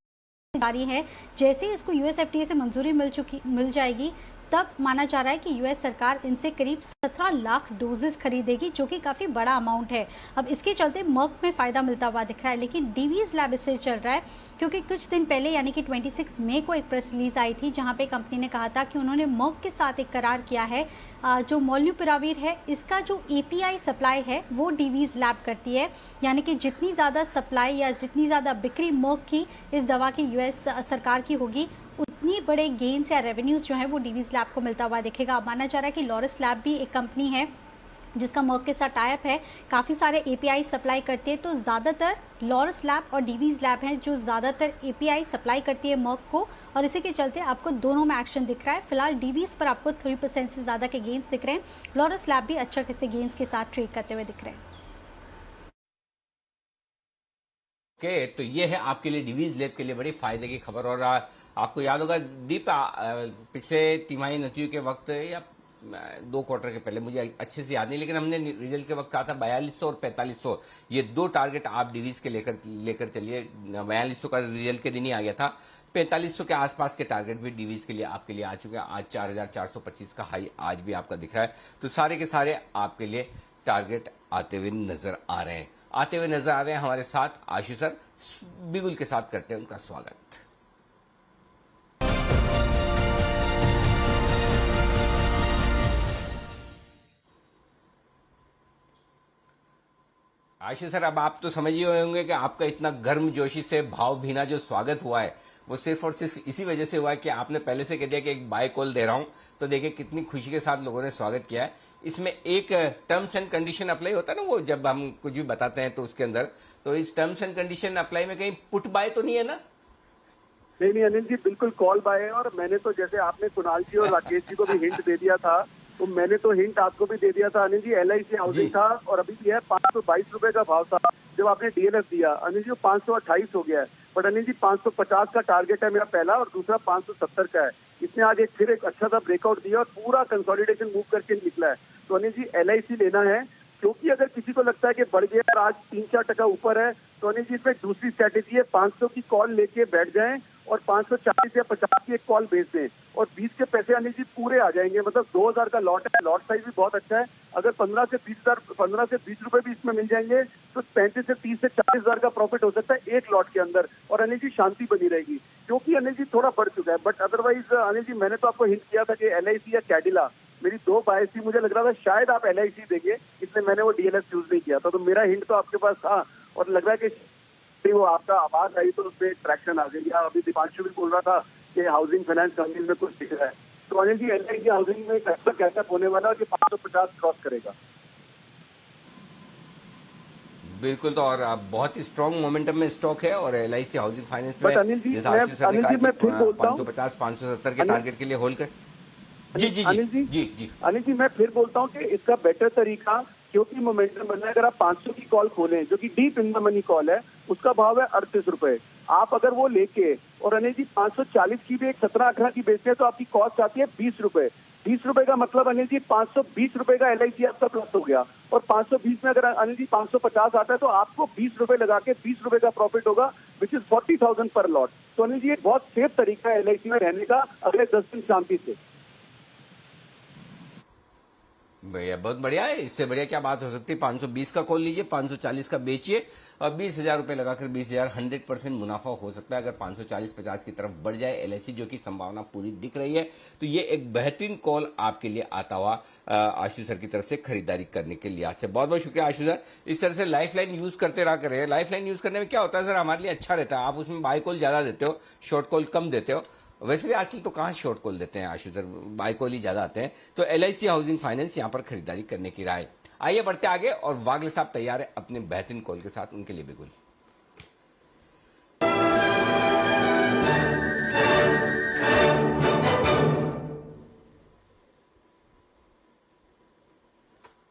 जारी है। जैसे ही इसको यूएस एफडीए से मंजूरी मिल जाएगी, तब माना जा रहा है कि यूएस सरकार इनसे करीब 17 लाख डोजेस खरीदेगी, जो कि काफ़ी बड़ा अमाउंट है। अब इसके चलते मर्क में फ़ायदा मिलता हुआ दिख रहा है, लेकिन डीवीज लैब इससे चल रहा है क्योंकि कुछ दिन पहले यानी कि 26 मई को एक प्रेस रिलीज आई थी, जहां पे कंपनी ने कहा था कि उन्होंने मर्क के साथ एक करार किया है। जो मॉल्यूपिराविर है, इसका जो एपीआई सप्लाई है वो डीवीज लैब करती है, यानी कि जितनी ज़्यादा सप्लाई या जितनी ज़्यादा बिक्री मर्क की इस दवा की यूएस सरकार की होगी, उतनी बड़े गेन्स या रेवेन्यूज जो है वो डीवीज लैब को मिलता हुआ दिखेगा। अब माना जा रहा है कि लॉरस लैब भी एक कंपनी है जिसका मर्क के साथ टाई अप है, काफ़ी सारे एपीआई सप्लाई करती है, तो ज़्यादातर लॉरस लैब और डीवीज लैब हैं जो ज़्यादातर एपीआई सप्लाई करती है मर्क को, और इसी के चलते आपको दोनों में एक्शन दिख रहा है। फिलहाल डीवीज पर आपको 3% से ज़्यादा के गेन्स दिख रहे हैं, लॉरस लैब भी अच्छा खासे गेन्स के साथ ट्रेड करते हुए दिख रहे हैं। ओके, तो ये है आपके लिए डीवीज लैब के लिए बड़ी फायदे की खबर। और आपको याद होगा दीप, पिछले तिमाही नतीजों के वक्त या 2 क्वार्टर के पहले, मुझे अच्छे से याद नहीं, लेकिन हमने रिजल्ट के वक्त कहा था 4200 और 4500, ये 2 टारगेट आप डीवीज के लेकर चलिए। 4200 का रिजल्ट के दिन ही आ गया था, 4500 के आसपास के टारगेट भी डीवीज के लिए आपके लिए आ चुके हैं। आज 4425 का हाई आज भी आपका दिख रहा है, तो सारे के सारे आपके लिए टारगेट आते हुए नजर आ रहे हैं। हमारे साथ आशु सर बिगुल के साथ करते हैं उनका स्वागत। आशु सर, अब आप तो समझ ही होंगे कि आपका इतना गर्मजोशी से भावभीना जो स्वागत हुआ है वो सिर्फ और सिर्फ इसी वजह से हुआ है कि आपने पहले से कह दिया कि एक बाय कॉल दे रहा हूं, तो देखिए कितनी खुशी के साथ लोगों ने स्वागत किया है। इसमें एक टर्म्स एंड कंडीशन अप्लाई होता है ना, वो जब हम कुछ भी बताते हैं तो उसके अंदर, तो इस टर्म्स एंड कंडीशन अप्लाई में कहीं पुट बाय तो नहीं है ना? नहीं अनिल जी, बिल्कुल कॉल बाय है। और मैंने तो जैसे आपने कुणाल जी और राकेश जी को भी हिंट दे दिया था, तो मैंने तो हिंट आपको भी दे दिया था अनिल जी। LIC हाउसिंग था और अभी भी है 522 रुपए का भाव था जब आपने DLF दिया अनिल जी, 528 हो गया है। बट अनिल जी 550 का टारगेट है मेरा पहला, और दूसरा 570 का है। इसने आज फिर एक अच्छा सा ब्रेकआउट दिया और पूरा कंसोलिडेशन मूव करके निकला है। तो अनिल जी LIC लेना है, क्योंकि अगर किसी को लगता है कि बढ़ गया और आज 3-4% ऊपर है, तो अनिल जी इसमें दूसरी स्ट्रैटेजी है, 500 की कॉल लेके बैठ जाएं और 540 या 50 की एक कॉल बेच दें, और 20 के पैसे अनिल जी पूरे आ जाएंगे। मतलब 2000 का लॉट है, लॉट साइज भी बहुत अच्छा है। अगर 15 से 20 रुपए भी इसमें मिल जाएंगे तो 35 से 30 से 40 हजार का प्रॉफिट हो सकता है एक लॉट के अंदर, और अनिल जी शांति बनी रहेगी, क्योंकि अनिल जी थोड़ा बढ़ चुका है। बट अदरवाइज अनिल जी मैंने तो आपको हिंट किया था कि LIC या कैडिला, मेरी 2 बायस थी, मुझे लग रहा था शायद आप LIC देंगे, इसलिए मैंने वो DLF चूज नहीं किया था। तो मेरा हिंट तो आपके पास था, और लग रहा है कि वो आपका आवाज आई तो उसमें ट्रैक्शन आ गई। अभी दीपांशु भी बोल रहा था कि हाउसिंग फाइनेंस कंपनी में कुछ दिख रहा है, तो अनिल जी LIC हाउसिंग में अच्छा कैचअप होने वाला है कि 550 क्रॉस करेगा। बिल्कुल, तो और बहुत ही स्ट्रॉन्ग मोमेंटम में स्टॉक है, और LIC हाउसिंग फाइनेंस में अनिल जी, जैसा आशीष सर ने कहा कि 550 570 के टारगेट के लिए होल्ड कर। जी अनिल जी मैं फिर बोलता हूँ कि इसका बेटर तरीका क्योंकि मोमेंटम बना है। अगर आप 500 की कॉल खोलें जो कि deep in the money call है, उसका भाव है 38 रुपए। आप अगर वो लेके और अनिल जी 540 की भी एक 17-18 की बेचते हैं तो आपकी कॉस्ट आती है 20 रुपए। 20 रुपए का मतलब अनिल जी 520 रुपए का LIC आपका प्लस हो गया। और 520 में अगर अनिल जी 550 आता है तो आपको 20 रुपए लगा के 20 रुपए का प्रॉफिट होगा, विच इज 40,000 पर लॉट। तो अनिल जी ये बहुत सेफ तरीका है LIC में रहने का अगले 10 दिन शांति से। भैया बहुत बढ़िया है, इससे बढ़िया क्या बात हो सकती है। 520 का कॉल लीजिए, 540 का बेचिए और 20,000 रुपए लगाकर 20,000 100% मुनाफा हो सकता है। अगर 540-50 की तरफ बढ़ जाए LIC, जो कि संभावना पूरी दिख रही है, तो ये एक बेहतरीन कॉल आपके लिए आता हुआ आशु सर की तरफ से खरीदारी करने के लिहाज से। बहुत बहुत शुक्रिया आशु सर। इस तरह से लाइफ लाइन यूज करते रहा करें। लाइफ लाइन यूज करने में क्या होता है सर, हमारे लिए अच्छा रहता है। आप उसमें बाय कॉल ज्यादा देते हो, शॉर्ट कॉल कम देते हो। वैसे भी आजकल तो कहाँ शॉर्ट कॉल देते हैं आशु सर, बाय कॉल ही ज्यादा आते हैं। तो LIC हाउसिंग फाइनेंस यहाँ पर खरीदारी करने की राय। आइए बढ़ते आगे और वागले साहब तैयार है अपने बेहतरीन कॉल के साथ, उनके लिए बिल्कुल।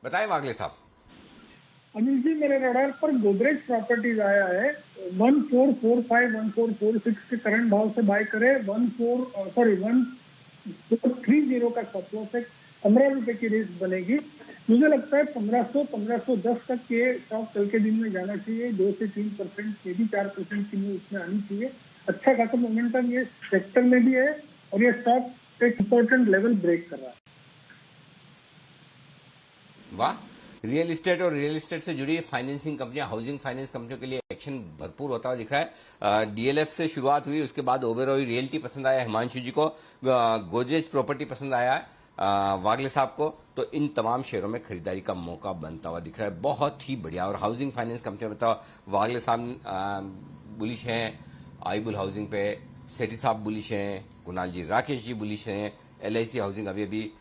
बताएं वागले साहब। अनिल जी मेरे रडार पर गोदरेज प्रॉपर्टीज आया है 1445 1446 के करंट भाव से बाय करे। 1430 का स्टॉप लॉस है, 15 रुपए की रिस्क बनेगी। मुझे लगता है 1500-1510 तक के स्टॉक कल के दिन में जाना चाहिए। 2 से 3% के भी 4% की न्यूज उसमें आनी चाहिए। अच्छा खासा मोमेंटम ये सेक्टर में भी है और ये स्टॉक एक इंपॉर्टेंट लेवल ब्रेक कर रहा है। वाह, रियल एस्टेट और रियल एस्टेट से जुड़ी फाइनेंसिंग कंपनियां, हाउसिंग फाइनेंस कंपनियों के लिए एक्शन भरपूर होता हुआ दिख रहा है। DLF से शुरुआत हुई, उसके बाद ओबेरॉय रियल्टी पसंद आया हिमांशु जी को, गोदरेज प्रॉपर्टी पसंद आया वागले साहब को। तो इन तमाम शेयरों में खरीदारी का मौका बनता हुआ दिख रहा है। बहुत ही बढ़िया। और हाउसिंग फाइनेंस कंपनियां बताओ, वागले साहब बुलिश हैं आईबुल हाउसिंग पे, सेठी साहब बुलिश हैं, कुणाल जी राकेश जी बुलिश हैं, LIC हाउसिंग अभी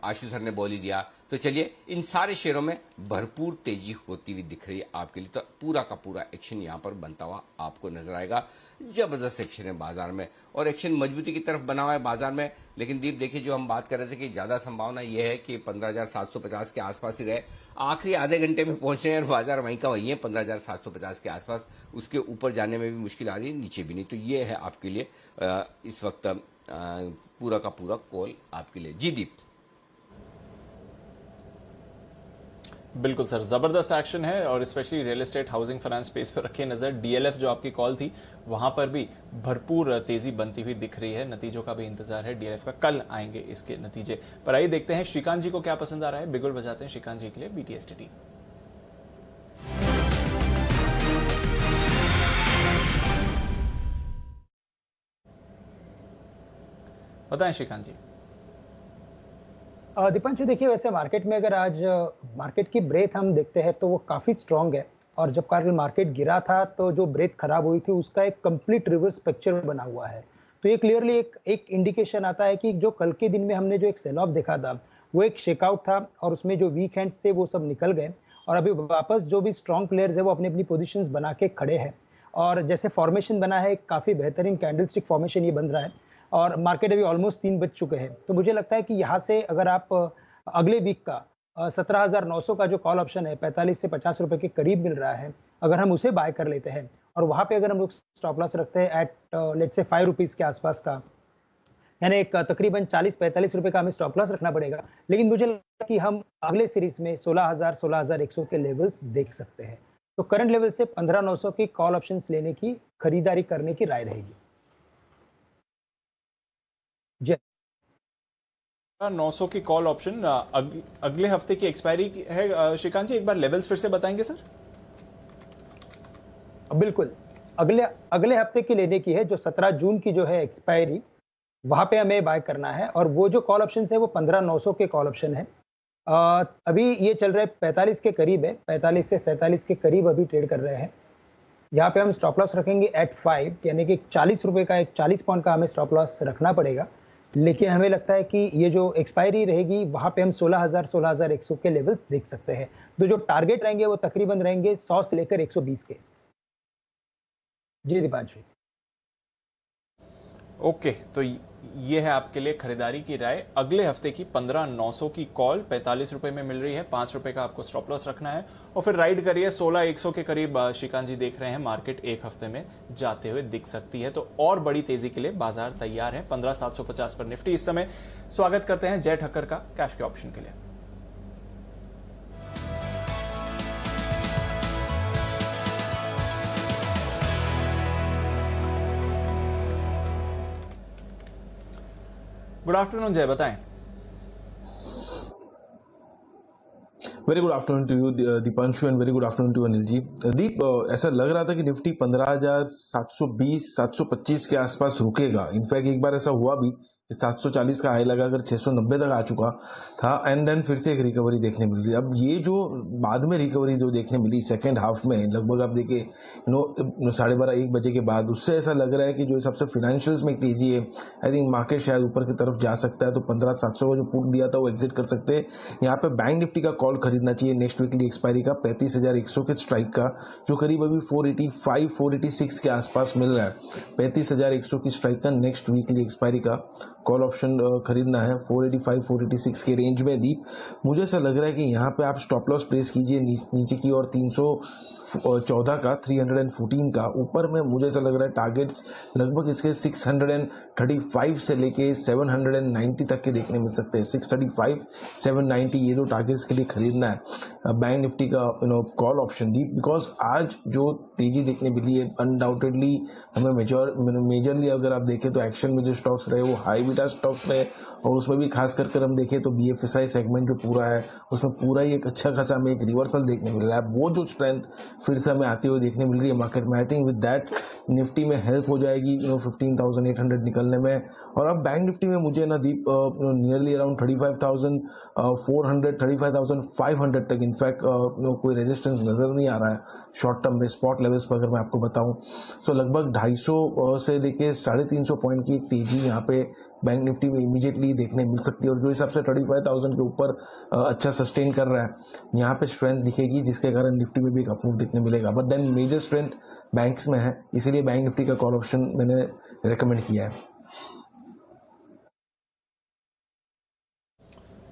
आशु सर ने बोल ही दिया। तो चलिए, इन सारे शेयरों में भरपूर तेजी होती हुई दिख रही है आपके लिए। तो पूरा का पूरा एक्शन यहां पर बनता हुआ आपको नजर आएगा। जबरदस्त एक्शन है बाजार में और एक्शन मजबूती की तरफ बना हुआ है बाजार में। लेकिन दीप देखिए, जो हम बात कर रहे थे कि ज्यादा संभावना यह है कि 15,750 के आसपास ही रहे। आखिरी आधे घंटे में पहुंचे हैं और बाजार वहीं का वहीं है 15,750 के आसपास। उसके ऊपर जाने में भी मुश्किल आ रही है, नीचे भी नहीं। तो ये है आपके लिए इस वक्त पूरा का पूरा कॉल आपके लिए। जी दीप। बिल्कुल सर, जबरदस्त एक्शन है और specially real estate housing finance space पर रखिए नजर। DLF जो आपकी कॉल थी वहां पर भी भरपूर तेजी बनती हुई दिख रही है। नतीजों का भी इंतजार है DLF का, कल आएंगे इसके नतीजे। पर आइए देखते हैं श्रीकांत जी को क्या पसंद आ रहा है। बिगुल बजाते हैं श्रीकांत जी के लिए BTSTT। बताएं श्रीकांत जी। दीपांशु देखिए, वैसे मार्केट में अगर आज मार्केट की ब्रेथ हम देखते हैं तो वो काफी स्ट्रांग है। और जब कल मार्केट गिरा था तो जो ब्रेथ खराब हुई थी उसका एक कंप्लीट रिवर्स पिक्चर बना हुआ है। तो ये क्लियरली एक इंडिकेशन आता है कि जो कल के दिन में हमने जो एक सेल ऑफ देखा था वो एक शेकआउट था और उसमें जो वीक हैंड्स थे वो सब निकल गए और अभी वापस जो भी स्ट्रांग प्लेयर्स है वो अपनी अपनी पोजिशन बना के खड़े हैं। और जैसे फॉर्मेशन बना है, काफी बेहतरीन कैंडलस्टिक फॉर्मेशन ये बन रहा है और मार्केट अभी ऑलमोस्ट 3 बज चुके हैं। तो मुझे लगता है कि यहाँ से अगर आप अगले वीक का 17,900 का जो कॉल ऑप्शन है 45 से 50 रुपए के करीब मिल रहा है, अगर हम उसे बाय कर लेते हैं और वहां पे अगर हम लोग स्टॉप लॉस रखते हैं एट लेट्स से 5 रुपीज के आसपास का, यानी एक तकरीबन 40-45 रुपए का हमें स्टॉप लॉस रखना पड़ेगा। लेकिन मुझे लगता है कि हम अगले सीरीज में 16,000-16,100 के लेवल्स देख सकते हैं। तो करंट लेवल से 15,900 की कॉल ऑप्शंस लेने की, खरीदारी करने की राय रहेगी। 900 की कॉल ऑप्शन अगले हफ्ते की एक्सपायरी है। श्रीकांत जी एक बार लेवल्स फिर से बताएंगे सर। बिल्कुल, अगले हफ्ते की लेने की है, जो 17 जून की जो है एक्सपायरी, वहां पे हमें बाय करना है। और वो जो कॉल ऑप्शन है वो 15,900 के कॉल ऑप्शन है। अभी ये चल रहा है 45 के करीब है, 45 से 47 के करीब अभी ट्रेड कर रहे हैं। यहाँ पे हम स्टॉप लॉस रखेंगे एट 5, यानी कि 40 रुपए का, एक 40 पॉइंट का हमें स्टॉप लॉस रखना पड़ेगा। लेकिन हमें लगता है कि ये जो एक्सपायरी रहेगी वहां पे हम 16,000-16,100 के लेवल्स देख सकते हैं। तो जो टारगेट रहेंगे वो तकरीबन रहेंगे 100 से लेकर 120 के। जी दीपांशु। ओके, तो ये है आपके लिए खरीदारी की राय। अगले हफ्ते की 15,900 की कॉल 45 रुपए में मिल रही है, 5 रुपए का आपको स्टॉप लॉस रखना है और फिर राइड करिए। 16,100 के करीब श्रीकांत जी देख रहे हैं मार्केट एक हफ्ते में जाते हुए दिख सकती है, तो और बड़ी तेजी के लिए बाजार तैयार है। 15,750 पर निफ्टी इस समय। स्वागत करते हैं जय ठक्कर का कैश के ऑप्शन के लिए। गुड आफ्टरनून जय, बताएं। Very good afternoon to you Deepanshu and very good afternoon to Anil ji. Deep, ऐसा लग रहा था कि निफ्टी 15,720 725 के आसपास रुकेगा। इनफैक्ट एक बार ऐसा हुआ भी 740 का हाई लगा कर 690 तक आ चुका था एंड देन फिर से एक रिकवरी देखने मिल रही है। अब ये जो बाद में रिकवरी जो देखने मिली सेकंड हाफ में, लगभग आप देखिए 12:30-1 बजे के बाद, उससे ऐसा लग रहा है कि जो सबसे फाइनेंशियल्स में तेजी है, आई थिंक मार्केट शायद ऊपर की तरफ जा सकता है। तो 15,700 का जो पुट दिया था वो एग्जिट कर सकते हैं। यहाँ पे बैंक निफ्टी का कॉल खरीदना चाहिए नेक्स्ट वीकली एक्सपायरी का 35,100 के स्ट्राइक का, जो करीब अभी 485-486 के आसपास मिल रहा है। 35,100 की स्ट्राइक का नेक्स्ट वीकली एक्सपायरी का कॉल ऑप्शन खरीदना है 485-486 के रेंज में। दीप, मुझे ऐसा लग रहा है कि यहाँ पे आप स्टॉप लॉस प्लेस कीजिए नीचे की और 314 का 314 का। ऊपर में मुझे ऐसा लग रहा है टारगेट्स लगभग इसके 635 से लेके 790 तक के देखने मिल सकते हैं। 635 790 ये दो टारगेट्स के लिए खरीदना है बैंक निफ्टी का कॉल ऑप्शन दी, बिकॉज आज जो तेजी देखने मिली है अनडाउटेडली हमें मेजरली अगर आप देखें तो एक्शन में जो स्टॉक्स रहे वो हाई बीटा स्टॉक्स रहे, और उसमें भी खास कर हम देखें तो BFSI सेगमेंट जो पूरा है उसमें पूरा ही एक अच्छा खासा हमें एक रिवर्सल देखने मिल रहा है। वो जो स्ट्रेंथ फिर से हमें आती हुई देखने मिल रही है मार्केट में। I think with that Nifty में हेल्प हो जाएगी 15,800 निकलने में। और अब बैंक निफ्टी में मुझे ना दीप नियरली अराउंड 35,400 35,500 तक इनफैक्ट कोई रेजिस्टेंस नजर नहीं आ रहा है शॉर्ट टर्म में स्पॉट लेवल्स पर अगर मैं आपको बताऊं। सो लगभग 250 से लेके 350 पॉइंट की एक तेजी यहाँ पे बैंक निफ्टी में इमीडिएटली देखने मिल सकती है, और जो हिसाब से 35,000 के ऊपर अच्छा सस्टेन कर रहा है यहाँ पे स्ट्रेंथ दिखेगी, जिसके कारण निफ्टी में भी एक अपमूव देखने मिलेगा। But then major strength banks में है, इसीलिए बैंक निफ्टी का कॉल ऑप्शन मैंने रेकमेंड किया है।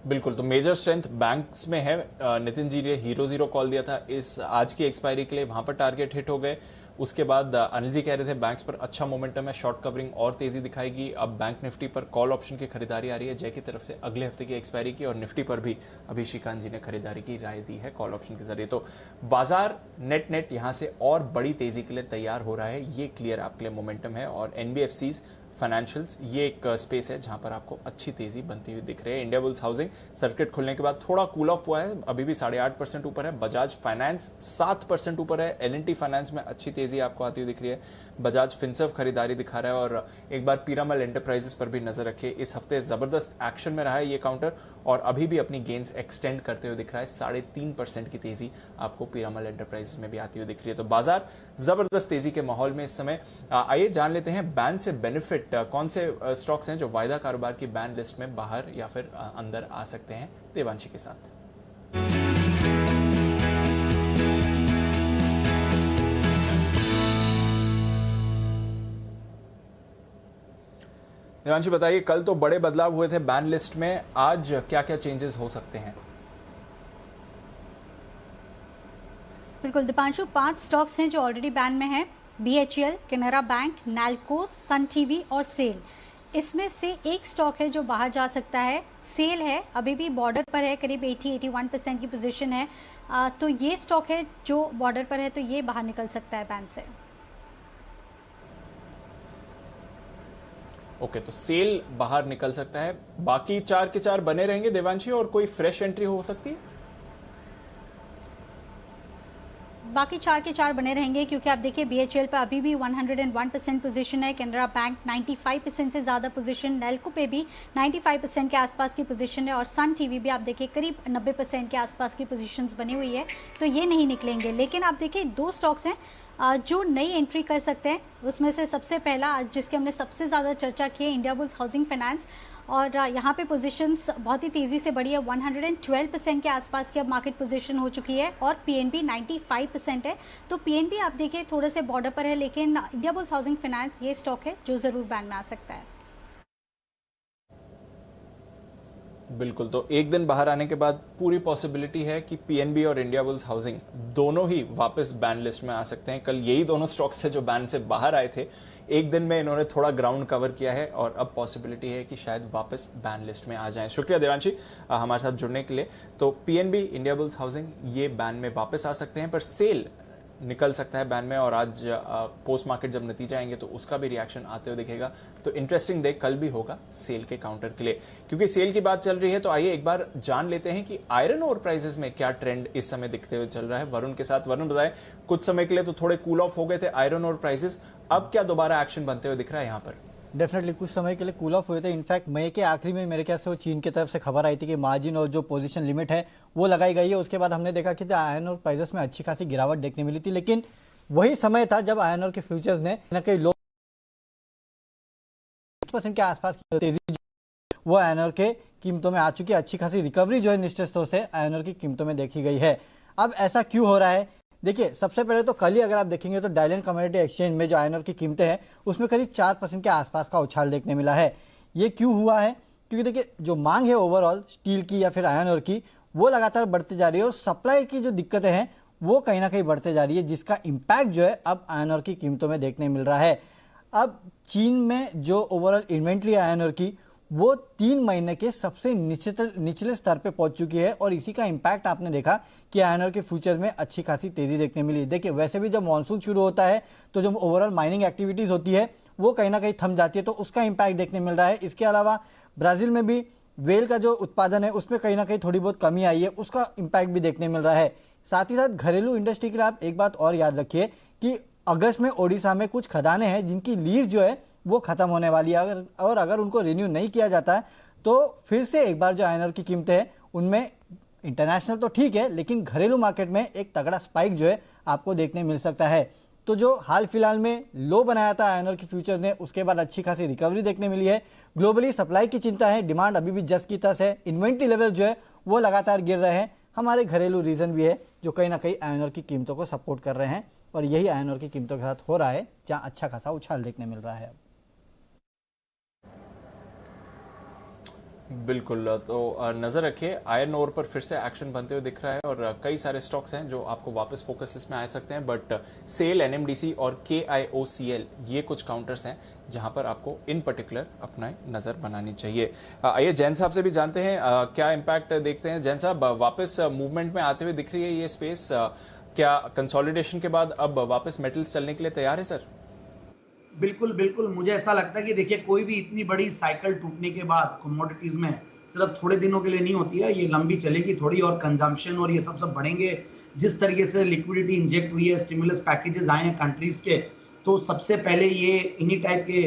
बिल्कुल, तो मेजर स्ट्रेंथ बैंक्स में है। नितिन जी ने हीरो कॉल दिया था इस आज की एक्सपायरी के लिए, वहां पर टारगेट हिट हो गए। उसके बाद अनिल जी कह रहे थे बैंक्स पर अच्छा मोमेंटम है, शॉर्ट कवरिंग और तेजी दिखाएगी। अब बैंक निफ्टी पर कॉल ऑप्शन की खरीदारी आ रही है जय की तरफ से अगले हफ्ते की एक्सपायरी की, और निफ्टी पर भी अभी श्रीकांत जी ने खरीदारी की राय दी है कॉल ऑप्शन के जरिए। तो बाजार नेट यहां से और बड़ी तेजी के लिए तैयार हो रहा है, ये क्लियर आपके लिए मोमेंटम है। और NBFCs फाइनेंशियल्स ये एक स्पेस है जहां पर आपको अच्छी तेजी बनती हुई दिख रही है। इंडिया बुल्स हाउसिंग सर्किट खुलने के बाद थोड़ा कूल ऑफ हुआ है, अभी भी 8.5% ऊपर है। बजाज फाइनेंस 7% ऊपर है। L&T फाइनेंस में अच्छी तेजी आपको आती हुई दिख रही है। बजाज फिनसर्व खरीदारी दिखा रहा है। और एक बार पीरामल एंटरप्राइजेस पर भी नजर रखिए, इस हफ्ते जबरदस्त एक्शन में रहा है ये काउंटर और अभी भी अपनी गेन्स एक्सटेंड करते हुए दिख रहा है। 3.5% की तेजी आपको पीरामल एंटरप्राइजेस में भी आती हुई दिख रही है। तो बाजार जबरदस्त तेजी के माहौल में इस समय। आइए जान लेते हैं बैन से बेनिफिट कौन से स्टॉक्स हैं जो वायदा कारोबार की बैन लिस्ट में बाहर या फिर अंदर आ सकते हैं, देवांशी के साथ। देवांशी बताइए, कल तो बड़े बदलाव हुए थे बैन लिस्ट में, आज क्या क्या चेंजेस हो सकते हैं? बिल्कुल दीपांशु, 5 स्टॉक्स हैं जो ऑलरेडी बैन में हैं। BHEL, Canara bank, NALCO, Sun TV और सेल। इसमें से एक स्टॉक है जो बाहर जा सकता है, सेल है, अभी भी बॉर्डर पर है, करीब 80-81% की पोजीशन है। तो ये स्टॉक है जो बॉर्डर पर है, तो ये बाहर निकल सकता है बैन से। ओके, तो सेल बाहर निकल सकता है। बाकी 4 के 4 बने रहेंगे देवांशी, और कोई फ्रेश एंट्री हो सकती है? बाकी 4 के 4 बने रहेंगे, क्योंकि आप देखिए BHEL पे अभी भी 101% पोजीशन है, कैनरा बैंक 95% से ज़्यादा पोजीशन, नेल्को पे भी 95% के आसपास की पोजीशन है, और सन टीवी भी आप देखिए करीब 90% के आसपास की पोजीशंस बनी हुई है। तो ये नहीं निकलेंगे। लेकिन आप देखिए 2 स्टॉक्स हैं जो नई एंट्री कर सकते हैं। उसमें से सबसे पहला जिसके हमने सबसे ज़्यादा चर्चा की है, इंडिया बुल्स हाउसिंग फाइनेंस, और यहाँ पे पोजीशंस बहुत ही तेज़ी से बढ़ी है। 112% के आसपास की अब मार्केट पोजीशन हो चुकी है, और PNB 95% है। तो PNB आप देखिए थोड़े से बॉर्डर पर है, लेकिन इंडिया बुल्स हाउसिंग फाइनेंस ये स्टॉक है जो ज़रूर बैन में आ सकता है। बिल्कुल, तो एक दिन बाहर आने के बाद पूरी पॉसिबिलिटी है कि पीएनबी और इंडिया बुल्स हाउसिंग दोनों ही वापस बैन लिस्ट में आ सकते हैं। कल यही दोनों स्टॉक्स थे जो बैन से बाहर आए थे, एक दिन में इन्होंने थोड़ा ग्राउंड कवर किया है और अब पॉसिबिलिटी है कि शायद वापस बैन लिस्ट में आ जाएं। शुक्रिया देवांशी हमारे साथ जुड़ने के लिए। तो पीएनबी, इंडिया बुल्स हाउसिंग ये बैन में वापस आ सकते हैं, पर सेल निकल सकता है बैन में, और आज पोस्ट मार्केट जब नतीजा आएंगे तो उसका भी रिएक्शन आते हुए दिखेगा। तो इंटरेस्टिंग डे कल भी होगा सेल के काउंटर के लिए। क्योंकि सेल की बात चल रही है तो आइए एक बार जान लेते हैं कि आयरन ओर प्राइसेस में क्या ट्रेंड इस समय दिखते हुए चल रहा है वरुण के साथ। वरुण बताएं, कुछ समय के लिए तो थोड़े कूल ऑफ हो गए थे आयरन ओर प्राइसेस, अब क्या दोबारा एक्शन बनते हुए दिख रहा है यहाँ पर? डेफिनेटली कुछ समय के लिए कूल ऑफ हुए थे। इनफैक्ट मई के आखिरी में मेरे ख्याल से वो चीन की तरफ से खबर आई थी कि मार्जिन और जो पोजीशन लिमिट है वो लगाई गई है। उसके बाद हमने देखा कि आयरन और प्राइसेस में अच्छी खासी गिरावट देखने मिली थी, लेकिन वही समय था जब आयरन और के फ्यूचर्स ने न कहीं लो 5% के आसपास की तेजी वो आयरन और के कीमतों में आ चुकी है। अच्छी खासी रिकवरी जो है निश्चित तौर से आयरन और की कीमतों में देखी गई है। अब ऐसा क्यों हो रहा है? देखिए, सबसे पहले तो कल ही अगर आप देखेंगे तो डायलन कमोडिटी एक्सचेंज में जो आयरन और की कीमतें हैं उसमें करीब 4% के आसपास का उछाल देखने मिला है। ये क्यों हुआ है? क्योंकि देखिए, जो मांग है ओवरऑल स्टील की या फिर आयरन और की, वो लगातार बढ़ती जा रही है और सप्लाई की जो दिक्कतें हैं वो कहीं ना कहीं बढ़ते जा रही है, जिसका इम्पैक्ट जो है अब आयरन और की कीमतों में देखने मिल रहा है। अब चीन में जो ओवरऑल इन्वेंट्री है आयरन और की, वो 3 महीने के सबसे निचले स्तर पे पहुंच चुकी है और इसी का इम्पैक्ट आपने देखा कि आयरन और के फ्यूचर में अच्छी खासी तेजी देखने मिली। देखिए, वैसे भी जब मानसून शुरू होता है तो जो ओवरऑल माइनिंग एक्टिविटीज होती है वो कहीं ना कहीं थम जाती है, तो उसका इम्पैक्ट देखने मिल रहा है। इसके अलावा ब्राजील में भी वेल का जो उत्पादन है उसमें कहीं ना कहीं थोड़ी बहुत कमी आई है, उसका इम्पैक्ट भी देखने मिल रहा है। साथ ही साथ घरेलू इंडस्ट्री के लिए आप एक बात और याद रखिए कि अगस्त में ओडिशा में कुछ खदानें हैं जिनकी लीज जो है वो खत्म होने वाली है, अगर उनको रिन्यू नहीं किया जाता है तो फिर से एक बार जो आयरन और की कीमतें हैं उनमें इंटरनेशनल तो ठीक है लेकिन घरेलू मार्केट में एक तगड़ा स्पाइक जो है आपको देखने मिल सकता है। तो जो हाल फिलहाल में लो बनाया था आयरन और की फ्यूचर्स ने, उसके बाद अच्छी खासी रिकवरी देखने मिली है। ग्लोबली सप्लाई की चिंता है, डिमांड अभी भी जस की तस है, इन्वेंट्री लेवल जो है वो लगातार गिर रहे हैं। हमारे घरेलू रीजन भी है जो कहीं ना कहीं आयरन और की कीमतों को सपोर्ट कर रहे हैं और यही आयरन और की कीमतों के साथ हो रहा है जहां अच्छा खासा उछाल देखने मिल रहा है। बिल्कुल, तो नजर रखिए आयरन ओर पर फिर से एक्शन बनते हुए दिख रहा है और कई सारे स्टॉक्स हैं जो आपको वापस फोकस इसमें आ सकते हैं, बट सेल, एनएमडीसी और KIOCL ये कुछ काउंटर्स हैं जहां पर आपको इन पर्टिकुलर अपना नजर बनानी चाहिए। आइए जैन साहब से भी जानते हैं क्या इम्पैक्ट देखते हैं। जैन साहब, वापस मूवमेंट में आते हुए दिख रही है ये स्पेस, क्या कंसोलिडेशन के बाद अब वापस मेटल्स चलने के लिए तैयार है सर? बिल्कुल बिल्कुल, मुझे ऐसा लगता है कि देखिए कोई भी इतनी बड़ी साइकिल टूटने के बाद कमोडिटीज में सिर्फ थोड़े दिनों के लिए नहीं होती है, ये लंबी चलेगी थोड़ी और कंजम्पशन और ये सब बढ़ेंगे। जिस तरीके से लिक्विडिटी इंजेक्ट हुई है, स्टिमुलस पैकेजेस आए हैं कंट्रीज के, तो सबसे पहले ये इन्हीं टाइप के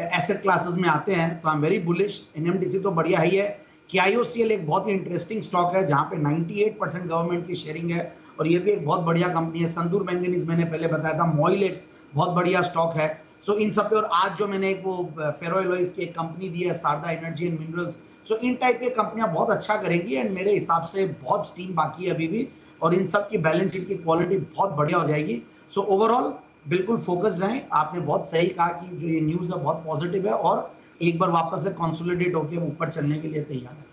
एसेट क्लासेस में आते हैं। तो I am very bullish. NMDC तो बढ़िया ही है। KIOCL एक बहुत ही इंटरेस्टिंग स्टॉक है जहाँ पे 98% गवर्नमेंट की शेयरिंग है और ये भी एक बहुत बढ़िया कंपनी है। संदूर मैंगनीज मैंने पहले बताया था, मॉइल एक बहुत बढ़िया स्टॉक है। सो इन सब पे, और आज जो मैंने एक वो फेरोएलॉइज की एक कंपनी दी है Sharda energy and minerals, so इन टाइप की कंपनियां बहुत अच्छा करेंगी एंड मेरे हिसाब से बहुत स्टीम बाकी है अभी भी और इन सब की बैलेंस शीट की क्वालिटी बहुत बढ़िया हो जाएगी। सो ओवरऑल बिल्कुल फोकस्ड रहें। आपने बहुत सही कहा कि जो ये न्यूज़ है बहुत पॉजिटिव है और एक बार वापस से कंसोलिडेट होकर ऊपर चलने के लिए तैयार है।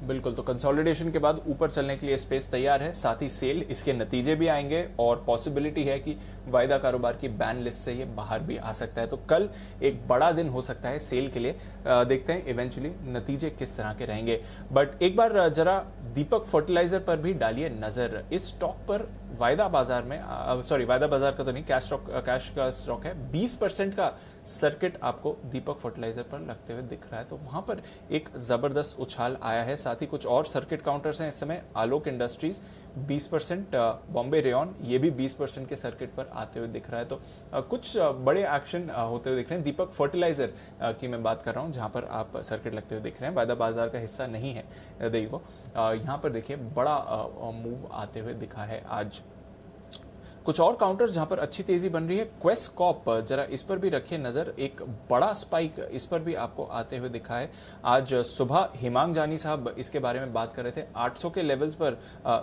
बिल्कुल, तो कंसोलिडेशन के बाद ऊपर चलने के लिए स्पेस तैयार है, साथ ही सेल, इसके नतीजे भी आएंगे और पॉसिबिलिटी है कि वायदा कारोबार की बैन लिस्ट से ये बाहर भी आ सकता है। तो कल एक बड़ा दिन हो सकता है सेल के लिए। देखते हैं इवेंचुअली नतीजे किस तरह के रहेंगे। बट एक बार जरा दीपक फर्टिलाइजर पर भी डालिए नजर। इस स्टॉक पर वायदा बाजार में, वायदा बाजार का तो नहीं, कैश का स्टॉक है, 20% का सर्किट आपको दीपक फर्टिलाइजर पर लगते हुए दिख रहा है। तो वहां पर एक जबरदस्त उछाल आया है। साथ ही कुछ और सर्किट काउंटर्स हैं इस समय। आलोक इंडस्ट्रीज 20%, बॉम्बे रेयन ये भी 20% के सर्किट पर आते हुए दिख रहा है। तो कुछ बड़े एक्शन होते हुए दिख रहे हैं। दीपक फर्टिलाइजर की मैं बात कर रहा हूं जहां पर आप सर्किट लगते हुए दिख रहे हैं, वायदा बाजार का हिस्सा नहीं है। देखो यहां पर देखिए बड़ा मूव आते हुए दिखा है आज। कुछ और काउंटर्स जहां पर अच्छी तेजी बन रही है, क्वेस्ट कॉप, जरा इस पर भी रखिए नजर। एक बड़ा स्पाइक इस पर भी आपको आते हुए दिखा है। आज सुबह हिमांग जानी साहब इसके बारे में बात कर रहे थे। 800 के लेवल्स पर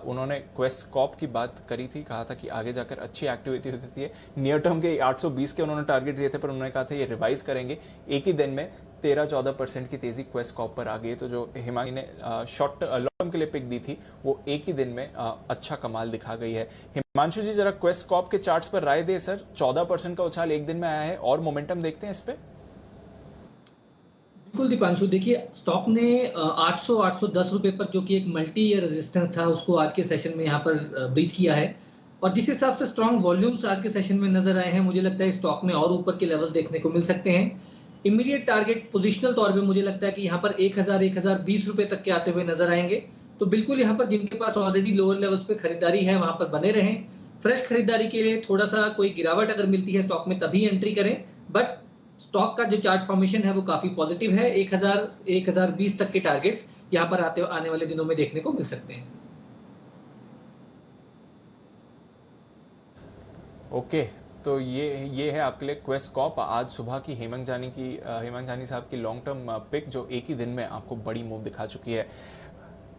उन्होंने क्वेस्ट कॉप की बात करी थी, कहा था कि आगे जाकर अच्छी एक्टिविटी होती है। नियर टर्म के 820 के उन्होंने टारगेट दिए थे, पर उन्होंने कहा था ये रिवाइज करेंगे। एक ही दिन में 13-14% की तेजी क्वेस्ट कॉप पर आ गई। तो जो हिमांशु ने शॉर्ट लॉन्ग टर्म के लिए पिक दी थी वो एक ही दिन में अच्छा कमाल दिखा गई है। हिमांशु जी जरा क्वेस्ट कॉप के चार्ट्स पर राय दे सर, 14% का उछाल एक दिन में आया है और मोमेंटम देखते हैं इस पे। बिल्कुल दीपांशु, देखिए स्टॉक ने 800-810 रुपए पर जो कि एक मल्टी ईयर रेजिस्टेंस था उसको आज के सेशन में यहाँ पर ब्रीच किया है और जिस हिसाब से स्ट्रॉन्ग वॉल्यूम्स आज के सेशन में नजर आए हैं मुझे लगता है स्टॉक में और ऊपर के लेवल्स देखने को मिल सकते हैं। इमीडिएट टारगेट पोजिशनल तौर पे मुझे लगता है कि यहाँ पर 1000-1020 रुपए तक के आते हुए नजर आएंगे। तो बिल्कुल यहाँ पर जिनके पास ऑलरेडी लोअर लेवल्स पे खरीदारी है वहां पर बने रहें। फ्रेश खरीदारी के लिए थोड़ा सा कोई गिरावट अगर मिलती है स्टॉक में तभी एंट्री करें, बट स्टॉक का जो चार्ट फॉर्मेशन है वो काफी पॉजिटिव है। 1000-1020 तक के टारगेट्स यहाँ पर आने वाले दिनों में देखने को मिल सकते हैं। ओके, तो ये है आपके लिए क्वेस्ट कॉप। आज सुबह की हेमंत जानी साहब की लॉन्ग टर्म पिक जो एक ही दिन में आपको बड़ी मूव दिखा चुकी है।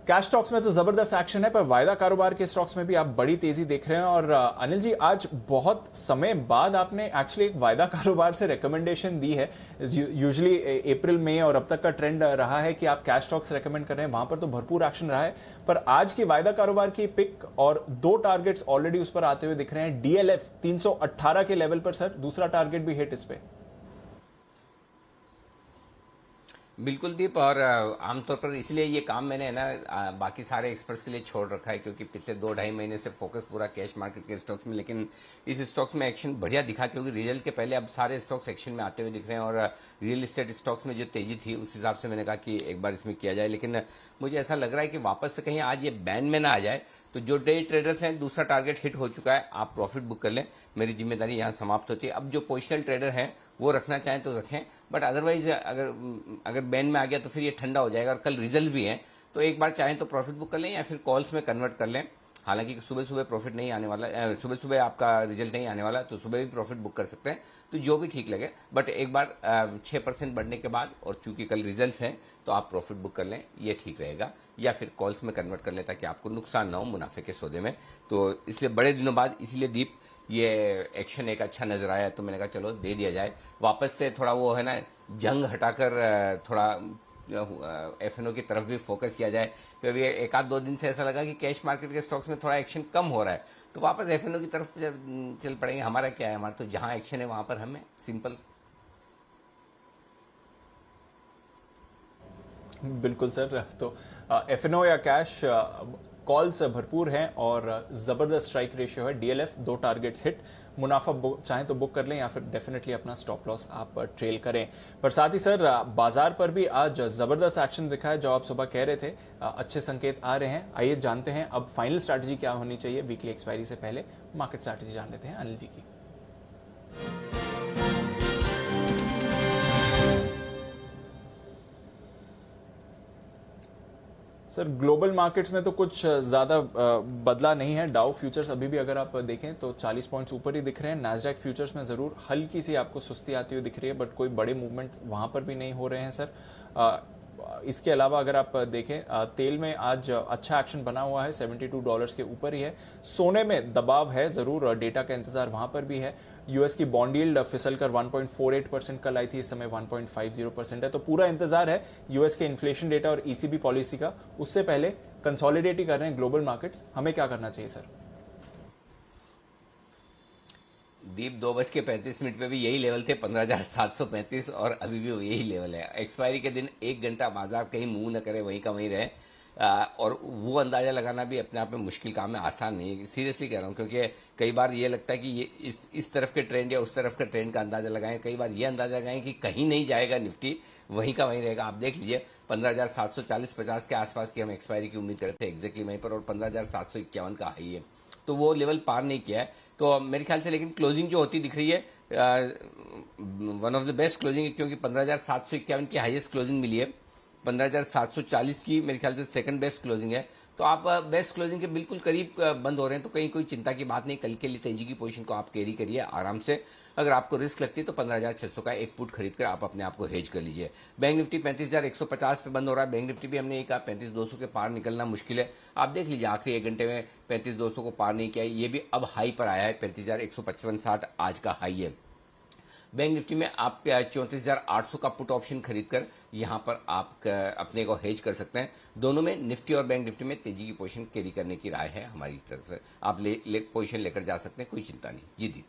कैश स्टॉक्स में तो जबरदस्त एक्शन है, पर वायदा कारोबार के स्टॉक्स में भी आप बड़ी तेजी देख रहे हैं। और अनिल जी, आज बहुत समय बाद आपने एक्चुअली एक वायदा कारोबार से रिकमेंडेशन दी है। यूजुअली अप्रैल में और अब तक का ट्रेंड रहा है कि आप कैश स्टॉक्स रेकमेंड कर रहे हैं, वहां पर तो भरपूर एक्शन रहा है। पर आज की वायदा कारोबार की पिक और 2 टारगेट्स ऑलरेडी उस पर आते हुए दिख रहे हैं। डीएलएफ 318 के लेवल पर सर दूसरा टारगेट भी हिट इस पे। बिल्कुल दीप, और आमतौर पर इसलिए ये काम मैंने ना बाकी सारे एक्सपर्ट्स के लिए छोड़ रखा है क्योंकि पिछले 2-2.5 महीने से फोकस पूरा कैश मार्केट के स्टॉक्स में, लेकिन इस स्टॉक्स में एक्शन बढ़िया दिखा क्योंकि रिजल्ट के पहले अब सारे स्टॉक्स एक्शन में आते हुए दिख रहे हैं और रियल एस्टेट स्टॉक्स में जो तेजी थी उस हिसाब से मैंने कहा कि एक बार इसमें किया जाए। लेकिन मुझे ऐसा लग रहा है कि वापस से कहीं आज ये बैन में ना आ जाए। तो जो डे ट्रेडर्स हैं दूसरा टारगेट हिट हो चुका है, आप प्रॉफिट बुक कर लें, मेरी जिम्मेदारी यहाँ समाप्त होती है। अब जो पोजिशनल ट्रेडर हैं वो रखना चाहें तो रखें, बट अदरवाइज अगर बैन में आ गया तो फिर ये ठंडा हो जाएगा और कल रिजल्ट भी है तो एक बार चाहें तो प्रॉफिट बुक कर लें या फिर कॉल्स में कन्वर्ट कर लें। हालांकि सुबह सुबह प्रॉफिट नहीं आने वाला, सुबह सुबह आपका रिजल्ट नहीं आने वाला तो सुबह भी प्रॉफिट बुक कर सकते हैं, तो जो भी ठीक लगे। बट एक बार 6% बढ़ने के बाद और चूंकि कल रिजल्ट हैं तो आप प्रॉफिट बुक कर लें, ये ठीक रहेगा, या फिर कॉल्स में कन्वर्ट कर लें ताकि आपको नुकसान ना हो मुनाफे के सौदे में। तो इसलिए बड़े दिनों बाद इसलिए दीप ये एक्शन एक अच्छा नजर आया तो मैंने कहा चलो दे दिया जाए। वापस से थोड़ा वो है ना जंग हटाकर थोड़ा एफएनओ की तरफ भी फोकस किया जाए क्योंकि 1-2 दिन से ऐसा लगा कि कैश मार्केट के स्टॉक्स में थोड़ा एक्शन कम हो रहा है, तो वापस एफएनओ की तरफ चल पड़ेंगे। हमारा क्या है, हमारा तो जहां एक्शन है वहां पर हमें सिंपल। बिल्कुल सर, तो एफएनओ या कैश कॉल्स भरपूर हैं और जबरदस्त स्ट्राइक रेशियो है। डीएलएफ 2 टारगेट्स हिट, मुनाफा चाहें तो बुक कर लें या फिर डेफिनेटली अपना स्टॉप लॉस आप ट्रेल करें। पर साथ ही सर बाजार पर भी आज जबरदस्त एक्शन दिखा है, जो आप सुबह कह रहे थे अच्छे संकेत आ रहे हैं। आइए जानते हैं अब फाइनल स्ट्रैटेजी क्या होनी चाहिए वीकली एक्सपायरी से पहले। मार्केट स्ट्रैटेजी जान लेते हैं अनिल जी की। सर ग्लोबल मार्केट्स में तो कुछ ज्यादा बदला नहीं है। डाउ फ्यूचर्स अभी भी अगर आप देखें तो 40 पॉइंट्स ऊपर ही दिख रहे हैं। नैस्डैक फ्यूचर्स में जरूर हल्की सी आपको सुस्ती आती हुई दिख रही है, बट कोई बड़े मूवमेंट वहां पर भी नहीं हो रहे हैं सर। इसके अलावा अगर आप देखें तेल में आज अच्छा एक्शन बना हुआ है, $72 के ऊपर ही है। सोने में दबाव है जरूर, डेटा का इंतजार वहां पर भी है। यूएस की बॉन्ड यील्ड फिसल कर 1.48% कल आई थी, इस समय 1.50% है। तो पूरा इंतजार है यूएस के इन्फ्लेशन डेटा और ईसीबी पॉलिसी का। उससे पहले कंसोलिडेट ही कर रहे हैं ग्लोबल मार्केट्स। हमें क्या करना चाहिए सर? दीप 2:35 पे भी यही लेवल थे 15,735 और अभी भी यही लेवल है। एक्सपायरी के दिन 1 घंटा बाजार कहीं मूव न करे, वहीं का वहीं रहे, और वो अंदाजा लगाना भी अपने आप में मुश्किल काम है, आसान नहीं है। सीरियसली कह रहा हूँ क्योंकि कई बार ये लगता है कि ये इस तरफ के ट्रेंड या उस तरफ के ट्रेंड का अंदाजा लगाएं, कई बार ये अंदाजा लगाएं कि कहीं नहीं जाएगा निफ्टी, वहीं का वहीं रहेगा। आप देख लीजिए 15,740-50 के आसपास की हम एक्सपायरी की उम्मीद करते हैं एग्जैक्टली वहीं पर, और 15,751 का हाई है, तो वो लेवल पार नहीं किया है। तो मेरे ख्याल से लेकिन क्लोजिंग जो होती दिख रही है one of the best closing है, क्योंकि 15,751 की हाईएस्ट क्लोजिंग मिली है, 15,740 की मेरे ख्याल से सेकंड बेस्ट क्लोजिंग है। तो आप बेस्ट क्लोजिंग के बिल्कुल करीब बंद हो रहे हैं, तो कहीं कोई चिंता की बात नहीं। कल के लिए तेजी की पोजीशन को आप कैरी करिए आराम से। अगर आपको रिस्क लगती है तो 15,600 का एक पुट खरीद कर आप अपने आप को हेज कर लीजिए। बैंक निफ्टी 35,150 पे बंद हो रहा है। बैंक निफ्टी भी हमने कहा 35,200 के पार निकलना मुश्किल है। आप देख लीजिए आखिरी 1 घंटे में 35,200 को पार नहीं किया, ये भी अब हाई पर आया है 35,155-60 आज का हाई है। बैंक निफ्टी में आप 34,800 का पुट ऑप्शन खरीद कर यहाँ पर आप अपने को हेज कर सकते हैं। दोनों में निफ्टी और बैंक निफ्टी में तेजी की पोजीशन कैरी करने की राय है हमारी तरफ से। आप पोजीशन लेकर जा सकते हैं, कोई चिंता नहीं। जी दी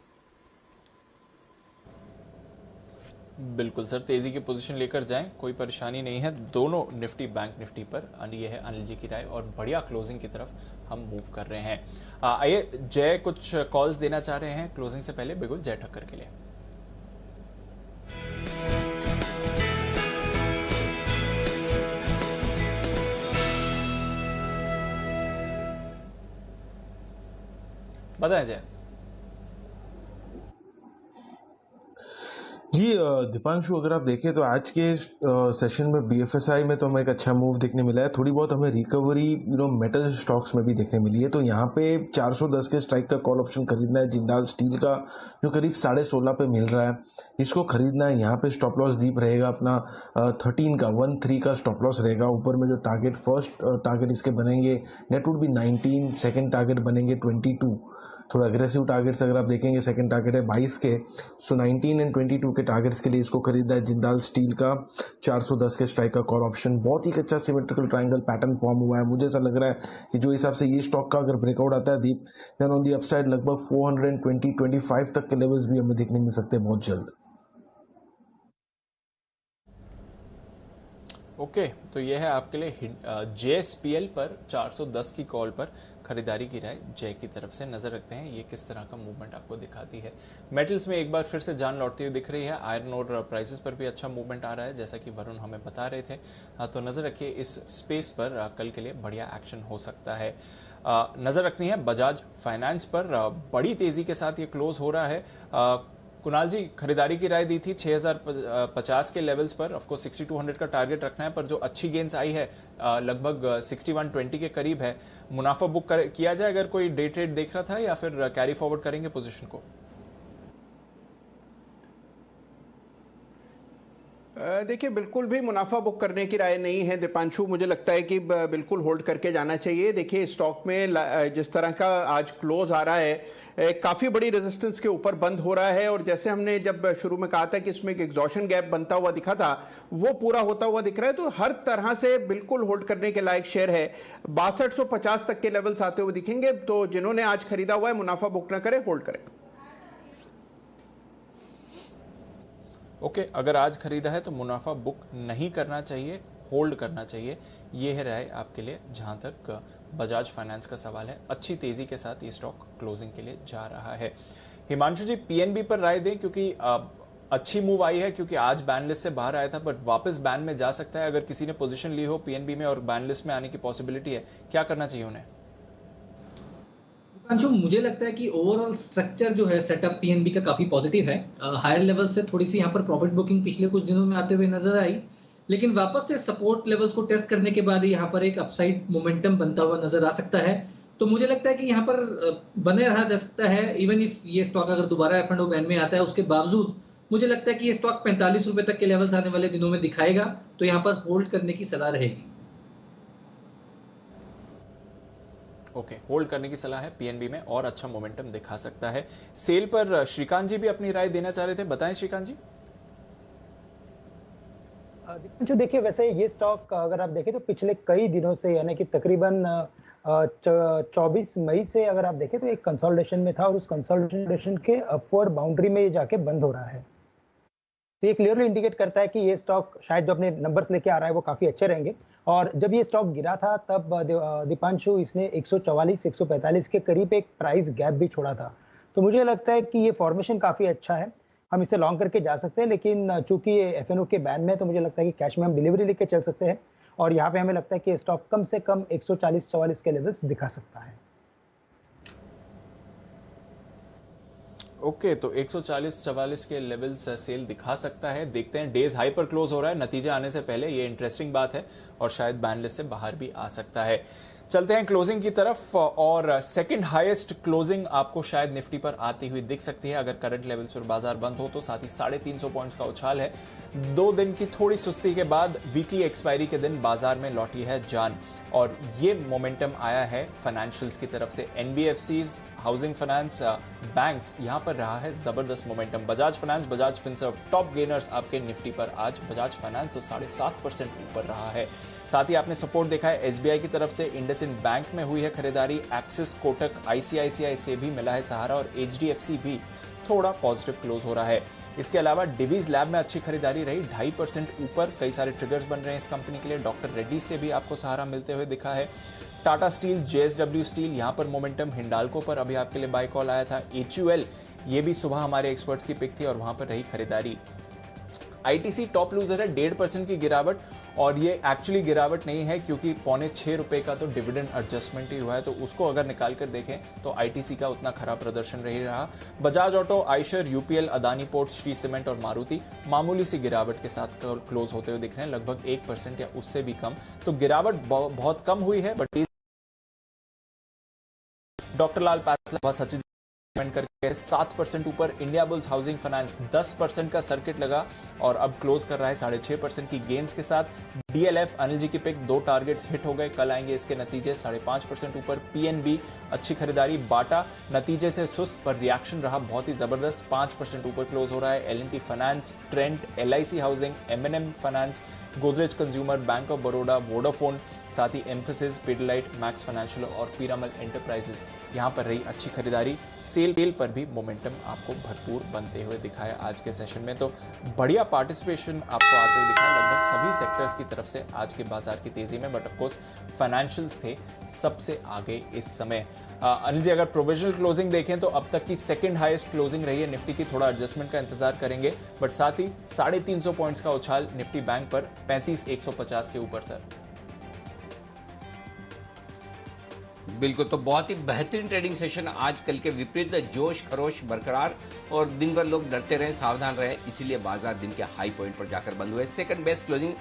बिल्कुल सर, तेजी की पोजीशन लेकर जाएं, कोई परेशानी नहीं है। दोनों निफ्टी बैंक निफ्टी पर ये है अनिल जी की राय और बढ़िया क्लोजिंग की तरफ हम मूव कर रहे हैं। आइए जय कुछ कॉल्स देना चाह रहे हैं क्लोजिंग से पहले बिल्कुल जय ठक्कर के लिए। बताएं जय। जी दीपांशु, अगर आप देखें तो आज के सेशन में बीएफएसआई में तो हमें एक अच्छा मूव देखने मिला है। थोड़ी बहुत हमें रिकवरी मेटल स्टॉक्स में भी देखने मिली है। तो यहाँ पे 410 के स्ट्राइक का कॉल ऑप्शन खरीदना है जिंदाल स्टील का, जो करीब 16.5 पे मिल रहा है, इसको खरीदना है। यहाँ पे स्टॉप लॉस डीप रहेगा अपना 13 का स्टॉप लॉस रहेगा। ऊपर में जो टारगेट, फर्स्ट टारगेट इसके बनेंगे net would be 19, second target बनेंगे 22। थोड़ा अग्रेसिव टारगेट्स अगर आप देखेंगे, सेकंड टारगेट है 22 के, सो 19 एंड 22 के टारगेट्स के लिए इसको खरीदा है। जिंदाल स्टील का 410 के स्ट्राइक का कॉल ऑप्शन, बहुत ही अच्छा सिमेट्रिकल ट्रायंगल पैटर्न फॉर्म हुआ है। मुझे ऐसा लग रहा है कि जो हिसाब से ये स्टॉक का अगर ब्रेकआउट आता है दीप, देन ऑन दी अपसाइड लगभग 420-25 तक के लेवल्स भी हमें देखने मिल सकते हैं बहुत जल्द। ओके, तो यह है आपके लिए जेएसपीएल पर 410 की कॉल पर खरीदारी की राय जय की तरफ से। नजर रखते हैं ये किस तरह का मूवमेंट आपको दिखाती है। मेटल्स में एक बार फिर से जान लौटती हुई दिख रही है। आयरन और प्राइसेस पर भी अच्छा मूवमेंट आ रहा है, जैसा कि वरुण हमें बता रहे थे। तो नजर रखिए इस स्पेस पर, कल के लिए बढ़िया एक्शन हो सकता है। नजर रखनी है बजाज फाइनेंस पर, बड़ी तेजी के साथ ये क्लोज हो रहा है। कुणाल जी, खरीदारी की राय दी थी 6050 के लेवल्स पर। ऑफकोर्स 6200 का टारगेट रखना है, पर जो अच्छी गेंस आई है लगभग 6120 के करीब है। मुनाफा बुक किया जाए अगर कोई डे ट्रेड देख रहा था, या फिर कैरी फॉरवर्ड करेंगे पोजीशन को? देखिए, बिल्कुल भी मुनाफा बुक करने की राय नहीं है दीपांशु। मुझे लगता है कि बिल्कुल होल्ड करके जाना चाहिए। देखिए, स्टॉक में जिस तरह का आज क्लोज आ रहा है, काफी बड़ी रेजिस्टेंस के ऊपर बंद हो रहा है, और जैसे हमने जब शुरू में कहा था कि इसमें एक एग्जॉशन गैप बनता हुआ दिखा था, वो पूरा होता हुआ दिख रहा है। तो हर तरह से बिल्कुल होल्ड करने के लायक शेयर है। 6250 तक के लेवल्स आते हुए दिखेंगे। तो जिन्होंने आज खरीदा हुआ है, मुनाफा बुक ना करें, होल्ड करें। ओके, अगर आज खरीदा है तो मुनाफा बुक नहीं करना चाहिए, होल्ड करना चाहिए। ये है राय आपके लिए जहां तक बजाज फाइनेंस का सवाल है। अच्छी तेजी के साथ ये स्टॉक क्लोजिंग के लिए जा रहा है। हिमांशु जी, पीएनबी पर राय दें, क्योंकि अच्छी मूव आई है, क्योंकि आज बैन लिस्ट से बाहर आया था, बट वापस बैन में जा सकता है। अगर किसी ने पोजीशन ली हो पीएनबी में और बैन लिस्ट में आने की पॉसिबिलिटी है, क्या करना चाहिए उन्हें? अंशु, मुझे लगता है कि ओवरऑल स्ट्रक्चर जो है सेटअप पीएनबी का काफी पॉजिटिव है। हायर लेवल से थोड़ी सी यहाँ पर प्रॉफिट बुकिंग पिछले कुछ दिनों में आते हुए नजर आई, लेकिन वापस से सपोर्ट लेवल्स को टेस्ट करने के बाद यहाँ पर एक अपसाइड मोमेंटम बनता हुआ नजर आ सकता है। तो मुझे लगता है कि यहाँ पर बने रहा जा सकता है। इवन इफ ये स्टॉक अगर दोबारा F&O बैन में आता है, उसके बावजूद मुझे लगता है कि ये स्टॉक 45 रुपए तक के लेवल्स आने वाले दिनों में दिखाएगा। तो यहाँ पर होल्ड करने की सलाह रहेगी। ओके, होल्ड करने की सलाह है पीएनबी में, और अच्छा मोमेंटम दिखा सकता है। सेल पर श्रीकांत जी भी अपनी राय देना चाह रहे थे, बताएं श्रीकांत जी। जो देखिए, वैसे ये स्टॉक अगर आप देखें तो पिछले कई दिनों से, यानी कि तकरीबन 24 मई से अगर आप देखें तो एक कंसोलिडेशन में था, और उस कंसोलिडेशन के अपवर्ड बाउंड्री में ये जाके बंद हो रहा है। तो ये क्लियरली इंडिकेट करता है कि ये स्टॉक शायद जो अपने नंबर्स लेके आ रहा है वो काफी अच्छे रहेंगे। और जब ये स्टॉक गिरा था तब दीपांशु, इसने 144-145 के करीब एक प्राइस गैप भी छोड़ा था। तो मुझे लगता है कि ये फॉर्मेशन काफी अच्छा है, हम इसे लॉन्ग करके जा सकते हैं। लेकिन चूंकि ये F&O के बैन में, तो मुझे लगता है कि कैश में हम डिलीवरी लेके चल सकते हैं, और यहाँ पे हमें लगता है कि स्टॉक कम से कम 140-44 के लेवल्स दिखा सकता है। ओके, तो 140-44 के लेवल्स सेल दिखा सकता है। देखते हैं, डेज हाई पर क्लोज हो रहा है, नतीजा आने से पहले, ये इंटरेस्टिंग बात है, और शायद बैन लिस्ट से बाहर भी आ सकता है। चलते हैं क्लोजिंग की तरफ और सेकंड हाईएस्ट क्लोजिंग आपको शायद निफ्टी पर आती हुई दिख सकती है अगर करंट लेवल्स पर बाजार बंद हो तो। साथ ही 350 पॉइंट्स का उछाल है। 2 दिन की थोड़ी सुस्ती के बाद वीकली एक्सपायरी के दिन बाजार में लौटी है जान और ये मोमेंटम आया है फाइनेंशियल्स की तरफ से। एनबीएफसीज, हाउसिंग फाइनेंस, बैंक्स, यहां पर रहा है जबरदस्त momentum. Bajaj finance, Bajaj Finserv top gainers आपके निफ्टी पर आज। बजाज फाइनेंस तो 7.5% ऊपर रहा है। साथ ही आपने सपोर्ट देखा है एसबीआई की तरफ से, इंडसइंड बैंक में हुई है खरीदारी, एक्सिस, कोटक, आईसीआईसीआई से भी मिला है सहारा और एचडीएफसी भी थोड़ा पॉजिटिव क्लोज हो रहा है। इसके अलावा डिवीज लैब में अच्छी खरीदारी रही, 2.5% ऊपर। कई सारे ट्रिगर्स बन रहे हैं इस कंपनी के लिए। डॉक्टर रेड्डी से भी आपको सहारा मिलते हुए दिखा है। टाटा स्टील, जेएसडब्ल्यू स्टील, यहां पर मोमेंटम। हिंडाल्को पर अभी आपके लिए बाय कॉल आया था। एचयूएल, ये भी सुबह हमारे एक्सपर्ट्स की पिक थी और वहां पर रही खरीदारी। आईटीसी टॉप लूजर है, 1.5% की गिरावट और ये एक्चुअली गिरावट नहीं है क्योंकि 6.25 रुपए का तो डिविडेंड एडजस्टमेंट ही हुआ है, तो उसको अगर निकाल कर देखें तो आईटीसी का उतना खराब प्रदर्शन नहीं रहा। Bajaj auto, Eicher, UPL, Adani ports, Shri cement और मारुति मामूली सी गिरावट के साथ क्लोज होते हुए दिख रहे हैं, लगभग 1% या उससे भी कम। तो गिरावट बहुत कम हुई है। But doctor Lal path lab Sachin करके 7% ऊपर। इंडिया बुल्स हाउसिंग फाइनेंस 10% का सर्किट लगा और अब क्लोज कर रहा है 6.5% की गेन्स के साथ। डीएलएफ, अनिल जी की पिक, 2 टारगेट्स हिट हो गए, कल आएंगे इसके नतीजे, 5.5% ऊपर। पीएनबी अच्छी खरीदारी। बाटा नतीजे से सुस्त पर रिएक्शन रहा बहुत ही जबरदस्त, 5% ऊपर क्लोज हो रहा है। LNT finance, Trent, LIC housing, MNM finance, Godrej consumer, bank of Baroda, Vodafone, साथ ही एम्फेसिस, पिडिलाइट, मैक्स फाइनेंशियल और पीरामल एंटरप्राइजेस, यहां पर रही अच्छी खरीदारी। सेल पर भी मोमेंटम आपको भरपूर बनते हुए दिखाया आज के सेशन में। तो बढ़िया पार्टिसिपेशन आपको आते हुए दिखाया लगभग सभी सेक्टर्स की तरफ से आज के बाजार की तेजी में। बट ऑफ कोर्स फाइनेंशियल्स थे सबसे आगे इस समय। अनिल जी, अगर प्रोविजनल क्लोजिंग देखें तो अब तक की सेकंड हाईएस्ट क्लोजिंग रही है निफ्टी की। थोड़ा एडजस्टमेंट का इंतजार करेंगे, बट साथ ही 350 पॉइंट्स का उछाल निफ्टी बैंक पर 35,150 के ऊपर सर। बिल्कुल, तो बहुत ही बेहतरीन ट्रेडिंग सेशन। आज कल के विपरीत जोश खरोश बरकरार और दिन भर लोग डरते रहे, सावधान रहे, इसीलिए बाजार दिन के हाई पॉइंट पर जाकर बंद हुए। सेकंड बेस्ट क्लोजिंग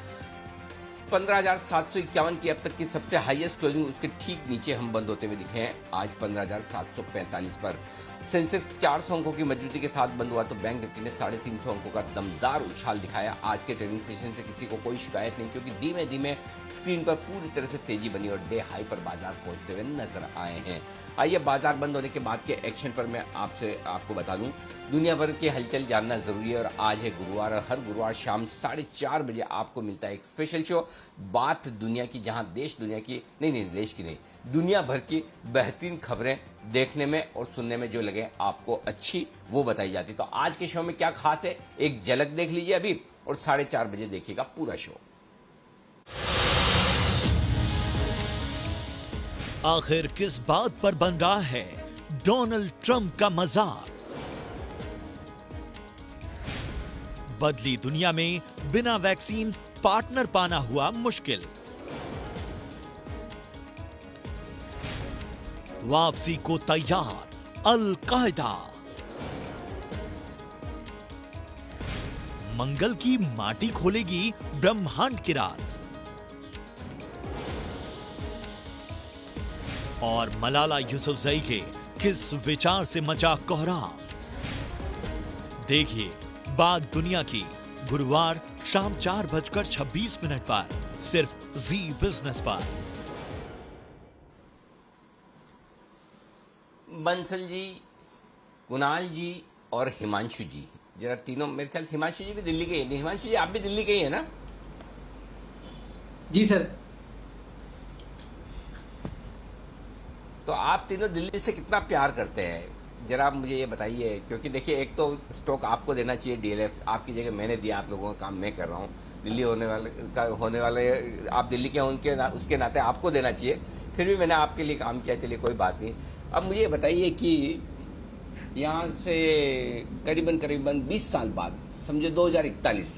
15,751 की अब तक की सबसे हाईएस्ट क्लोजिंग, उसके ठीक नीचे हम बंद होते हुए दिखे हैं आज 15,745 पर। सेंसेक्स 400 अंकों की मजबूती के साथ बंद हुआ तो बैंक निफ्टी ने 350 अंकों का दमदार उछाल दिखाया। आज के ट्रेडिंग सेशन से किसी को कोई शिकायत नहीं क्योंकि धीमे धीमे स्क्रीन पर पूरी तरह से तेजी बनी और डे हाई पर बाजार पहुंचते हुए नजर आए हैं। आइए बाजार बंद होने के बाद के एक्शन पर मैं आपको बता दूं, दुनिया भर की हलचल जानना जरूरी है और आज है गुरुवार और हर गुरुवार शाम 4:30 बजे आपको मिलता है एक स्पेशल शो, बात दुनिया की, जहां देश दुनिया की नहीं देश की नहीं, दुनिया भर की बेहतरीन खबरें देखने में और सुनने में जो लगे आपको अच्छी, वो बताई जाती। तो आज के शो में क्या खास है, एक झलक देख लीजिए अभी और 4:30 बजे देखिएगा पूरा शो। आखिर किस बात पर बन रहा है डोनाल्ड ट्रंप का मजाक? बदली दुनिया में बिना वैक्सीन पार्टनर पाना हुआ मुश्किल। वापसी को तैयार अल कायदा। मंगल की माटी खोलेगी ब्रह्मांड के राज। और मलाला यूसुफजई के किस विचार से मचा कोहराम? देखिए बात दुनिया की, गुरुवार शाम 4:26 पर सिर्फ जी बिजनेस पर। बंसल जी, कुणाल जी और हिमांशु जी, जरा तीनों, मेरे ख्याल हिमांशु जी भी दिल्ली के ही। हिमांशु जी आप भी दिल्ली के ही है ना? जी सर। तो आप तीनों दिल्ली से कितना प्यार करते हैं, जरा आप मुझे ये बताइए। क्योंकि देखिए, एक तो स्टॉक आपको देना चाहिए डीएलएफ, आपकी जगह मैंने दिया, आप लोगों का काम मैं कर रहा हूँ। दिल्ली होने वाले आप दिल्ली के हैं, उसके नाते आपको देना चाहिए। फिर भी मैंने आपके लिए काम किया, चलिए कोई बात नहीं। अब मुझे ये बताइए कि यहाँ से करीबन 20 साल बाद, समझो 2041,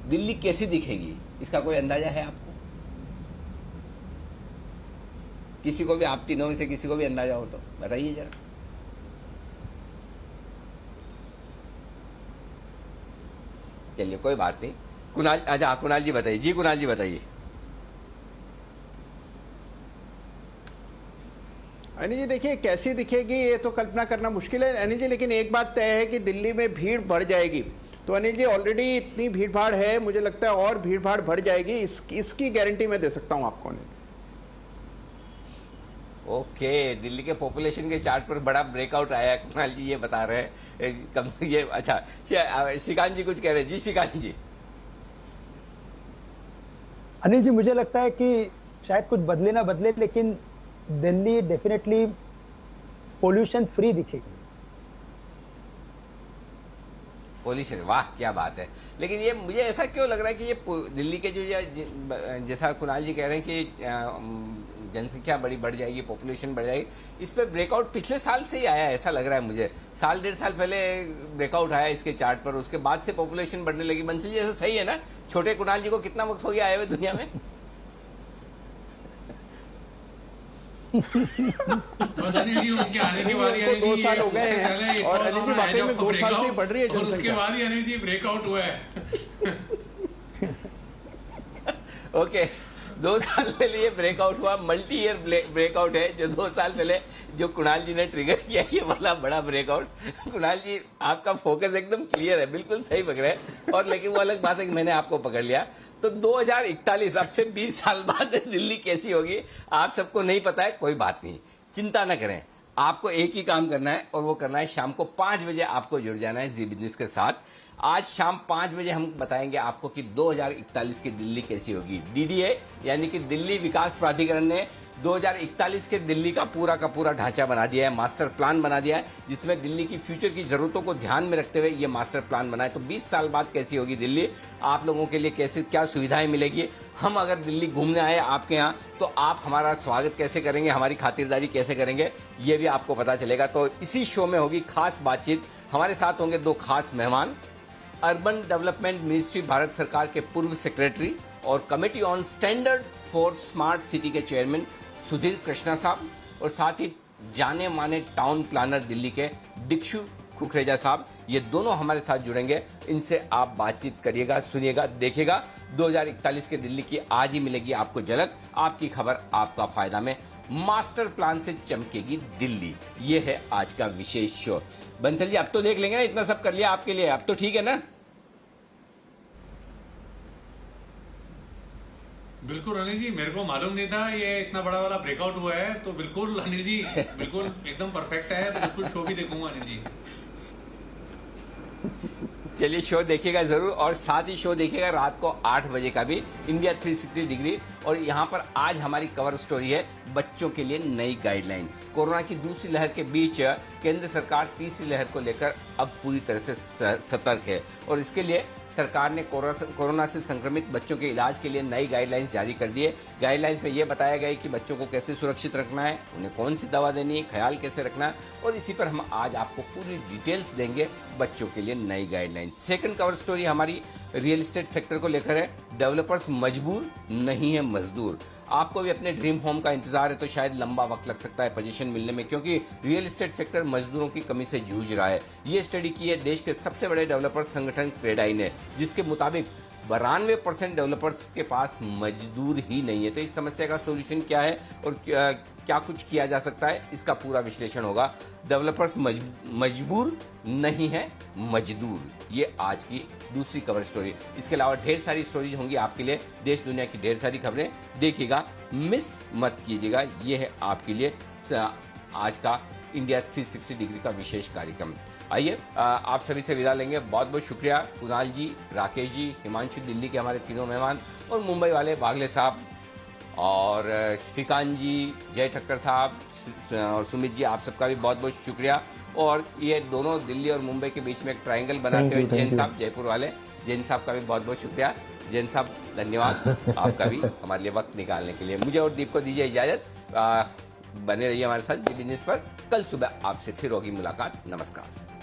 दिल्ली कैसी दिखेगी, इसका कोई अंदाजा है आपको? किसी को भी, आप तीनों में से किसी को भी अंदाजा हो तो बताइए जरा। चलिए कोई बात नहीं। कुणाल, अच्छा कुणाल जी बताइए। जी कुणाल जी बताइए। अनिल जी देखिए कैसी दिखेगी ये तो कल्पना करना मुश्किल है अनिल जी, लेकिन एक बात तय है कि दिल्ली में भीड़ बढ़ जाएगी। तो अनिल जी ऑलरेडी इतनी भीड़ भाड़ है, मुझे लगता है और भीड़ भाड़ बढ़ जाएगी, इसकी गारंटी मैं दे सकता हूं आपको। ओके, दिल्ली के पॉपुलेशन के चार्ट पर बड़ा ब्रेकआउट आया है, कुणाल जी ये बता रहे हैं ये। अच्छा, श्रीकांत जी कुछ कह रहे हैं। जी श्रीकांत जी। अनिल जी मुझे लगता है कि शायद कुछ बदले ना बदले, लेकिन दिल्ली डेफिनेटली पोल्यूशन फ्री दिखेगी। पोल्यूशन, वाह क्या बात है। लेकिन ये मुझे ऐसा क्यों लग रहा है कि ये दिल्ली के जो जैसा कुणाल जी कह रहे हैं कि जनसंख्या बड़ी बढ़ जाएगी, पॉपुलेशन बढ़ जाएगी, इस पर ब्रेकआउट पिछले साल से ही आया है ऐसा लग रहा है मुझे। साल डेढ़ साल पहले ब्रेकआउट आया इसके चार्ट पर, उसके बाद से पॉपुलेशन बढ़ने लगी। बंसल जी ऐसा सही है ना? छोटे कुणाल जी को कितना वक्त हो गया आए हुए दुनिया में? बस अनिल जी उनके आने के बाद ही 2 साल हो गए हैं और अनिल जी वाकई में 2 साल से बढ़ रही है जनसंख्या। उसके बाद ही अनिल जी ब्रेकआउट हुआ है। ओके, 2 साल पहले ये ब्रेकआउट हुआ, मल्टी ईयर ब्रेकआउट है जो 2 साल पहले जो कुणाल जी ने ट्रिगर किया, ये वाला बड़ा ब्रेकआउट। कुणाल जी आपका फोकस एकदम क्लियर है, बिल्कुल सही पकड़ रहे हैं। और लेकिन वो अलग बात है कि मैंने आपको पकड़ लिया। तो 2041 अब से 20 साल बाद दिल्ली कैसी होगी आप सबको नहीं पता है, कोई बात नहीं, चिंता न करें। आपको एक ही काम करना है और वो करना है शाम को 5 बजे आपको जुड़ जाना है जी बिजनेस के साथ। आज शाम 5 बजे हम बताएंगे आपको कि 2041 की दिल्ली कैसी होगी। डीडीए यानी कि दिल्ली विकास प्राधिकरण ने 2041 के दिल्ली का पूरा ढांचा बना दिया है, मास्टर प्लान बना दिया है, जिसमें दिल्ली की फ्यूचर की जरूरतों को ध्यान में रखते हुए ये मास्टर प्लान बना है। तो 20 साल बाद कैसी होगी दिल्ली, आप लोगों के लिए कैसे क्या सुविधाएं मिलेगी, हम अगर दिल्ली घूमने आए आपके यहाँ तो आप हमारा स्वागत कैसे करेंगे, हमारी खातिरदारी कैसे करेंगे, ये भी आपको पता चलेगा। तो इसी शो में होगी खास बातचीत। हमारे साथ होंगे 2 खास मेहमान, अर्बन डेवलपमेंट मिनिस्ट्री भारत सरकार के पूर्व सेक्रेटरी और committee on standard for smart city के चेयरमैन सुधीर कृष्णा साहब, और साथ ही जाने माने टाउन प्लानर दिल्ली के दिक्षु कुकरेजा साहब। ये दोनों हमारे साथ जुड़ेंगे, इनसे आप बातचीत करिएगा, सुनिएगा, देखिएगा। 2041 के दिल्ली की आज ही मिलेगी आपको झलक, आपकी खबर आपका फायदा में मास्टर प्लान से चमकेगी दिल्ली। ये है आज का विशेष शो। बंसल जी अब तो देख लेंगे ना, इतना सब कर लिया आपके लिए, अब तो ठीक है ना? बिल्कुल अनिल जी, मेरे को मालूम नहीं था ये इतना बड़ा वाला ब्रेकआउट हुआ है। तो बिल्कुल अनिल जी, बिल्कुल एकदम परफेक्ट है। तो बिल्कुल शो भी देखूंगा अनिल जी। चलिए शो देखिएगा जरूर, और साथ ही शो देखिएगा रात को 8 बजे का भी, इंडिया 360 डिग्री। और यहाँ पर आज हमारी कवर स्टोरी है बच्चों के लिए नई गाइडलाइन। कोरोना की दूसरी लहर के बीच केंद्र सरकार तीसरी लहर को लेकर अब पूरी तरह से सतर्क है, और इसके लिए सरकार ने कोरोना से संक्रमित बच्चों के इलाज के लिए नई गाइडलाइंस जारी कर दी है। गाइडलाइंस में ये बताया गया है कि बच्चों को कैसे सुरक्षित रखना है, उन्हें कौन सी दवा देनी है, ख्याल कैसे रखना है, और इसी पर हम आज आपको पूरी डिटेल्स देंगे बच्चों के लिए नई गाइडलाइंस। सेकंड कवर स्टोरी हमारी रियल एस्टेट सेक्टर को लेकर है। डेवलपर्स मजबूर नहीं है मजदूर। आपको भी अपने ड्रीम होम का इंतजार है तो शायद लंबा वक्त लग सकता है पोजीशन मिलने में, क्योंकि रियल एस्टेट सेक्टर मजदूरों की कमी से जूझ रहा है। ये स्टडी की है देश के सबसे बड़े डेवलपर संगठन क्रेडाई ने, जिसके मुताबिक 92% डेवलपर्स के पास मजदूर ही नहीं है। तो इस समस्या का सोल्यूशन क्या है और क्या कुछ किया जा सकता है, इसका पूरा विश्लेषण होगा। डेवलपर्स मजबूर नहीं है मजदूर, ये आज की दूसरी कवर स्टोरी। इसके अलावा ढेर सारी स्टोरीज होंगी आपके लिए, देश दुनिया की ढेर सारी खबरें देखिएगा, मिस मत कीजिएगा। ये है आपके लिए आज का इंडिया 360 डिग्री का विशेष कार्यक्रम। आइए आप सभी से विदा लेंगे। बहुत बहुत शुक्रिया कुणाल जी, राकेश जी, हिमांशु, दिल्ली के हमारे तीनों मेहमान, और मुंबई वाले बागले साहब, और श्रीकांत जी, जय ठक्कर साहब और सुमित जी, आप सबका भी बहुत बहुत शुक्रिया। और ये दोनों दिल्ली और मुंबई के बीच में एक ट्रायंगल बनाते हुए जैन साहब, जयपुर वाले जैन साहब का भी बहुत बहुत शुक्रिया। जैन साहब धन्यवाद आपका भी हमारे लिए वक्त निकालने के लिए। मुझे और दीप को दीजिए इजाजत, बने रहिए हमारे साथ जी बिजनेस पर। कल सुबह आपसे फिर होगी मुलाकात। नमस्कार।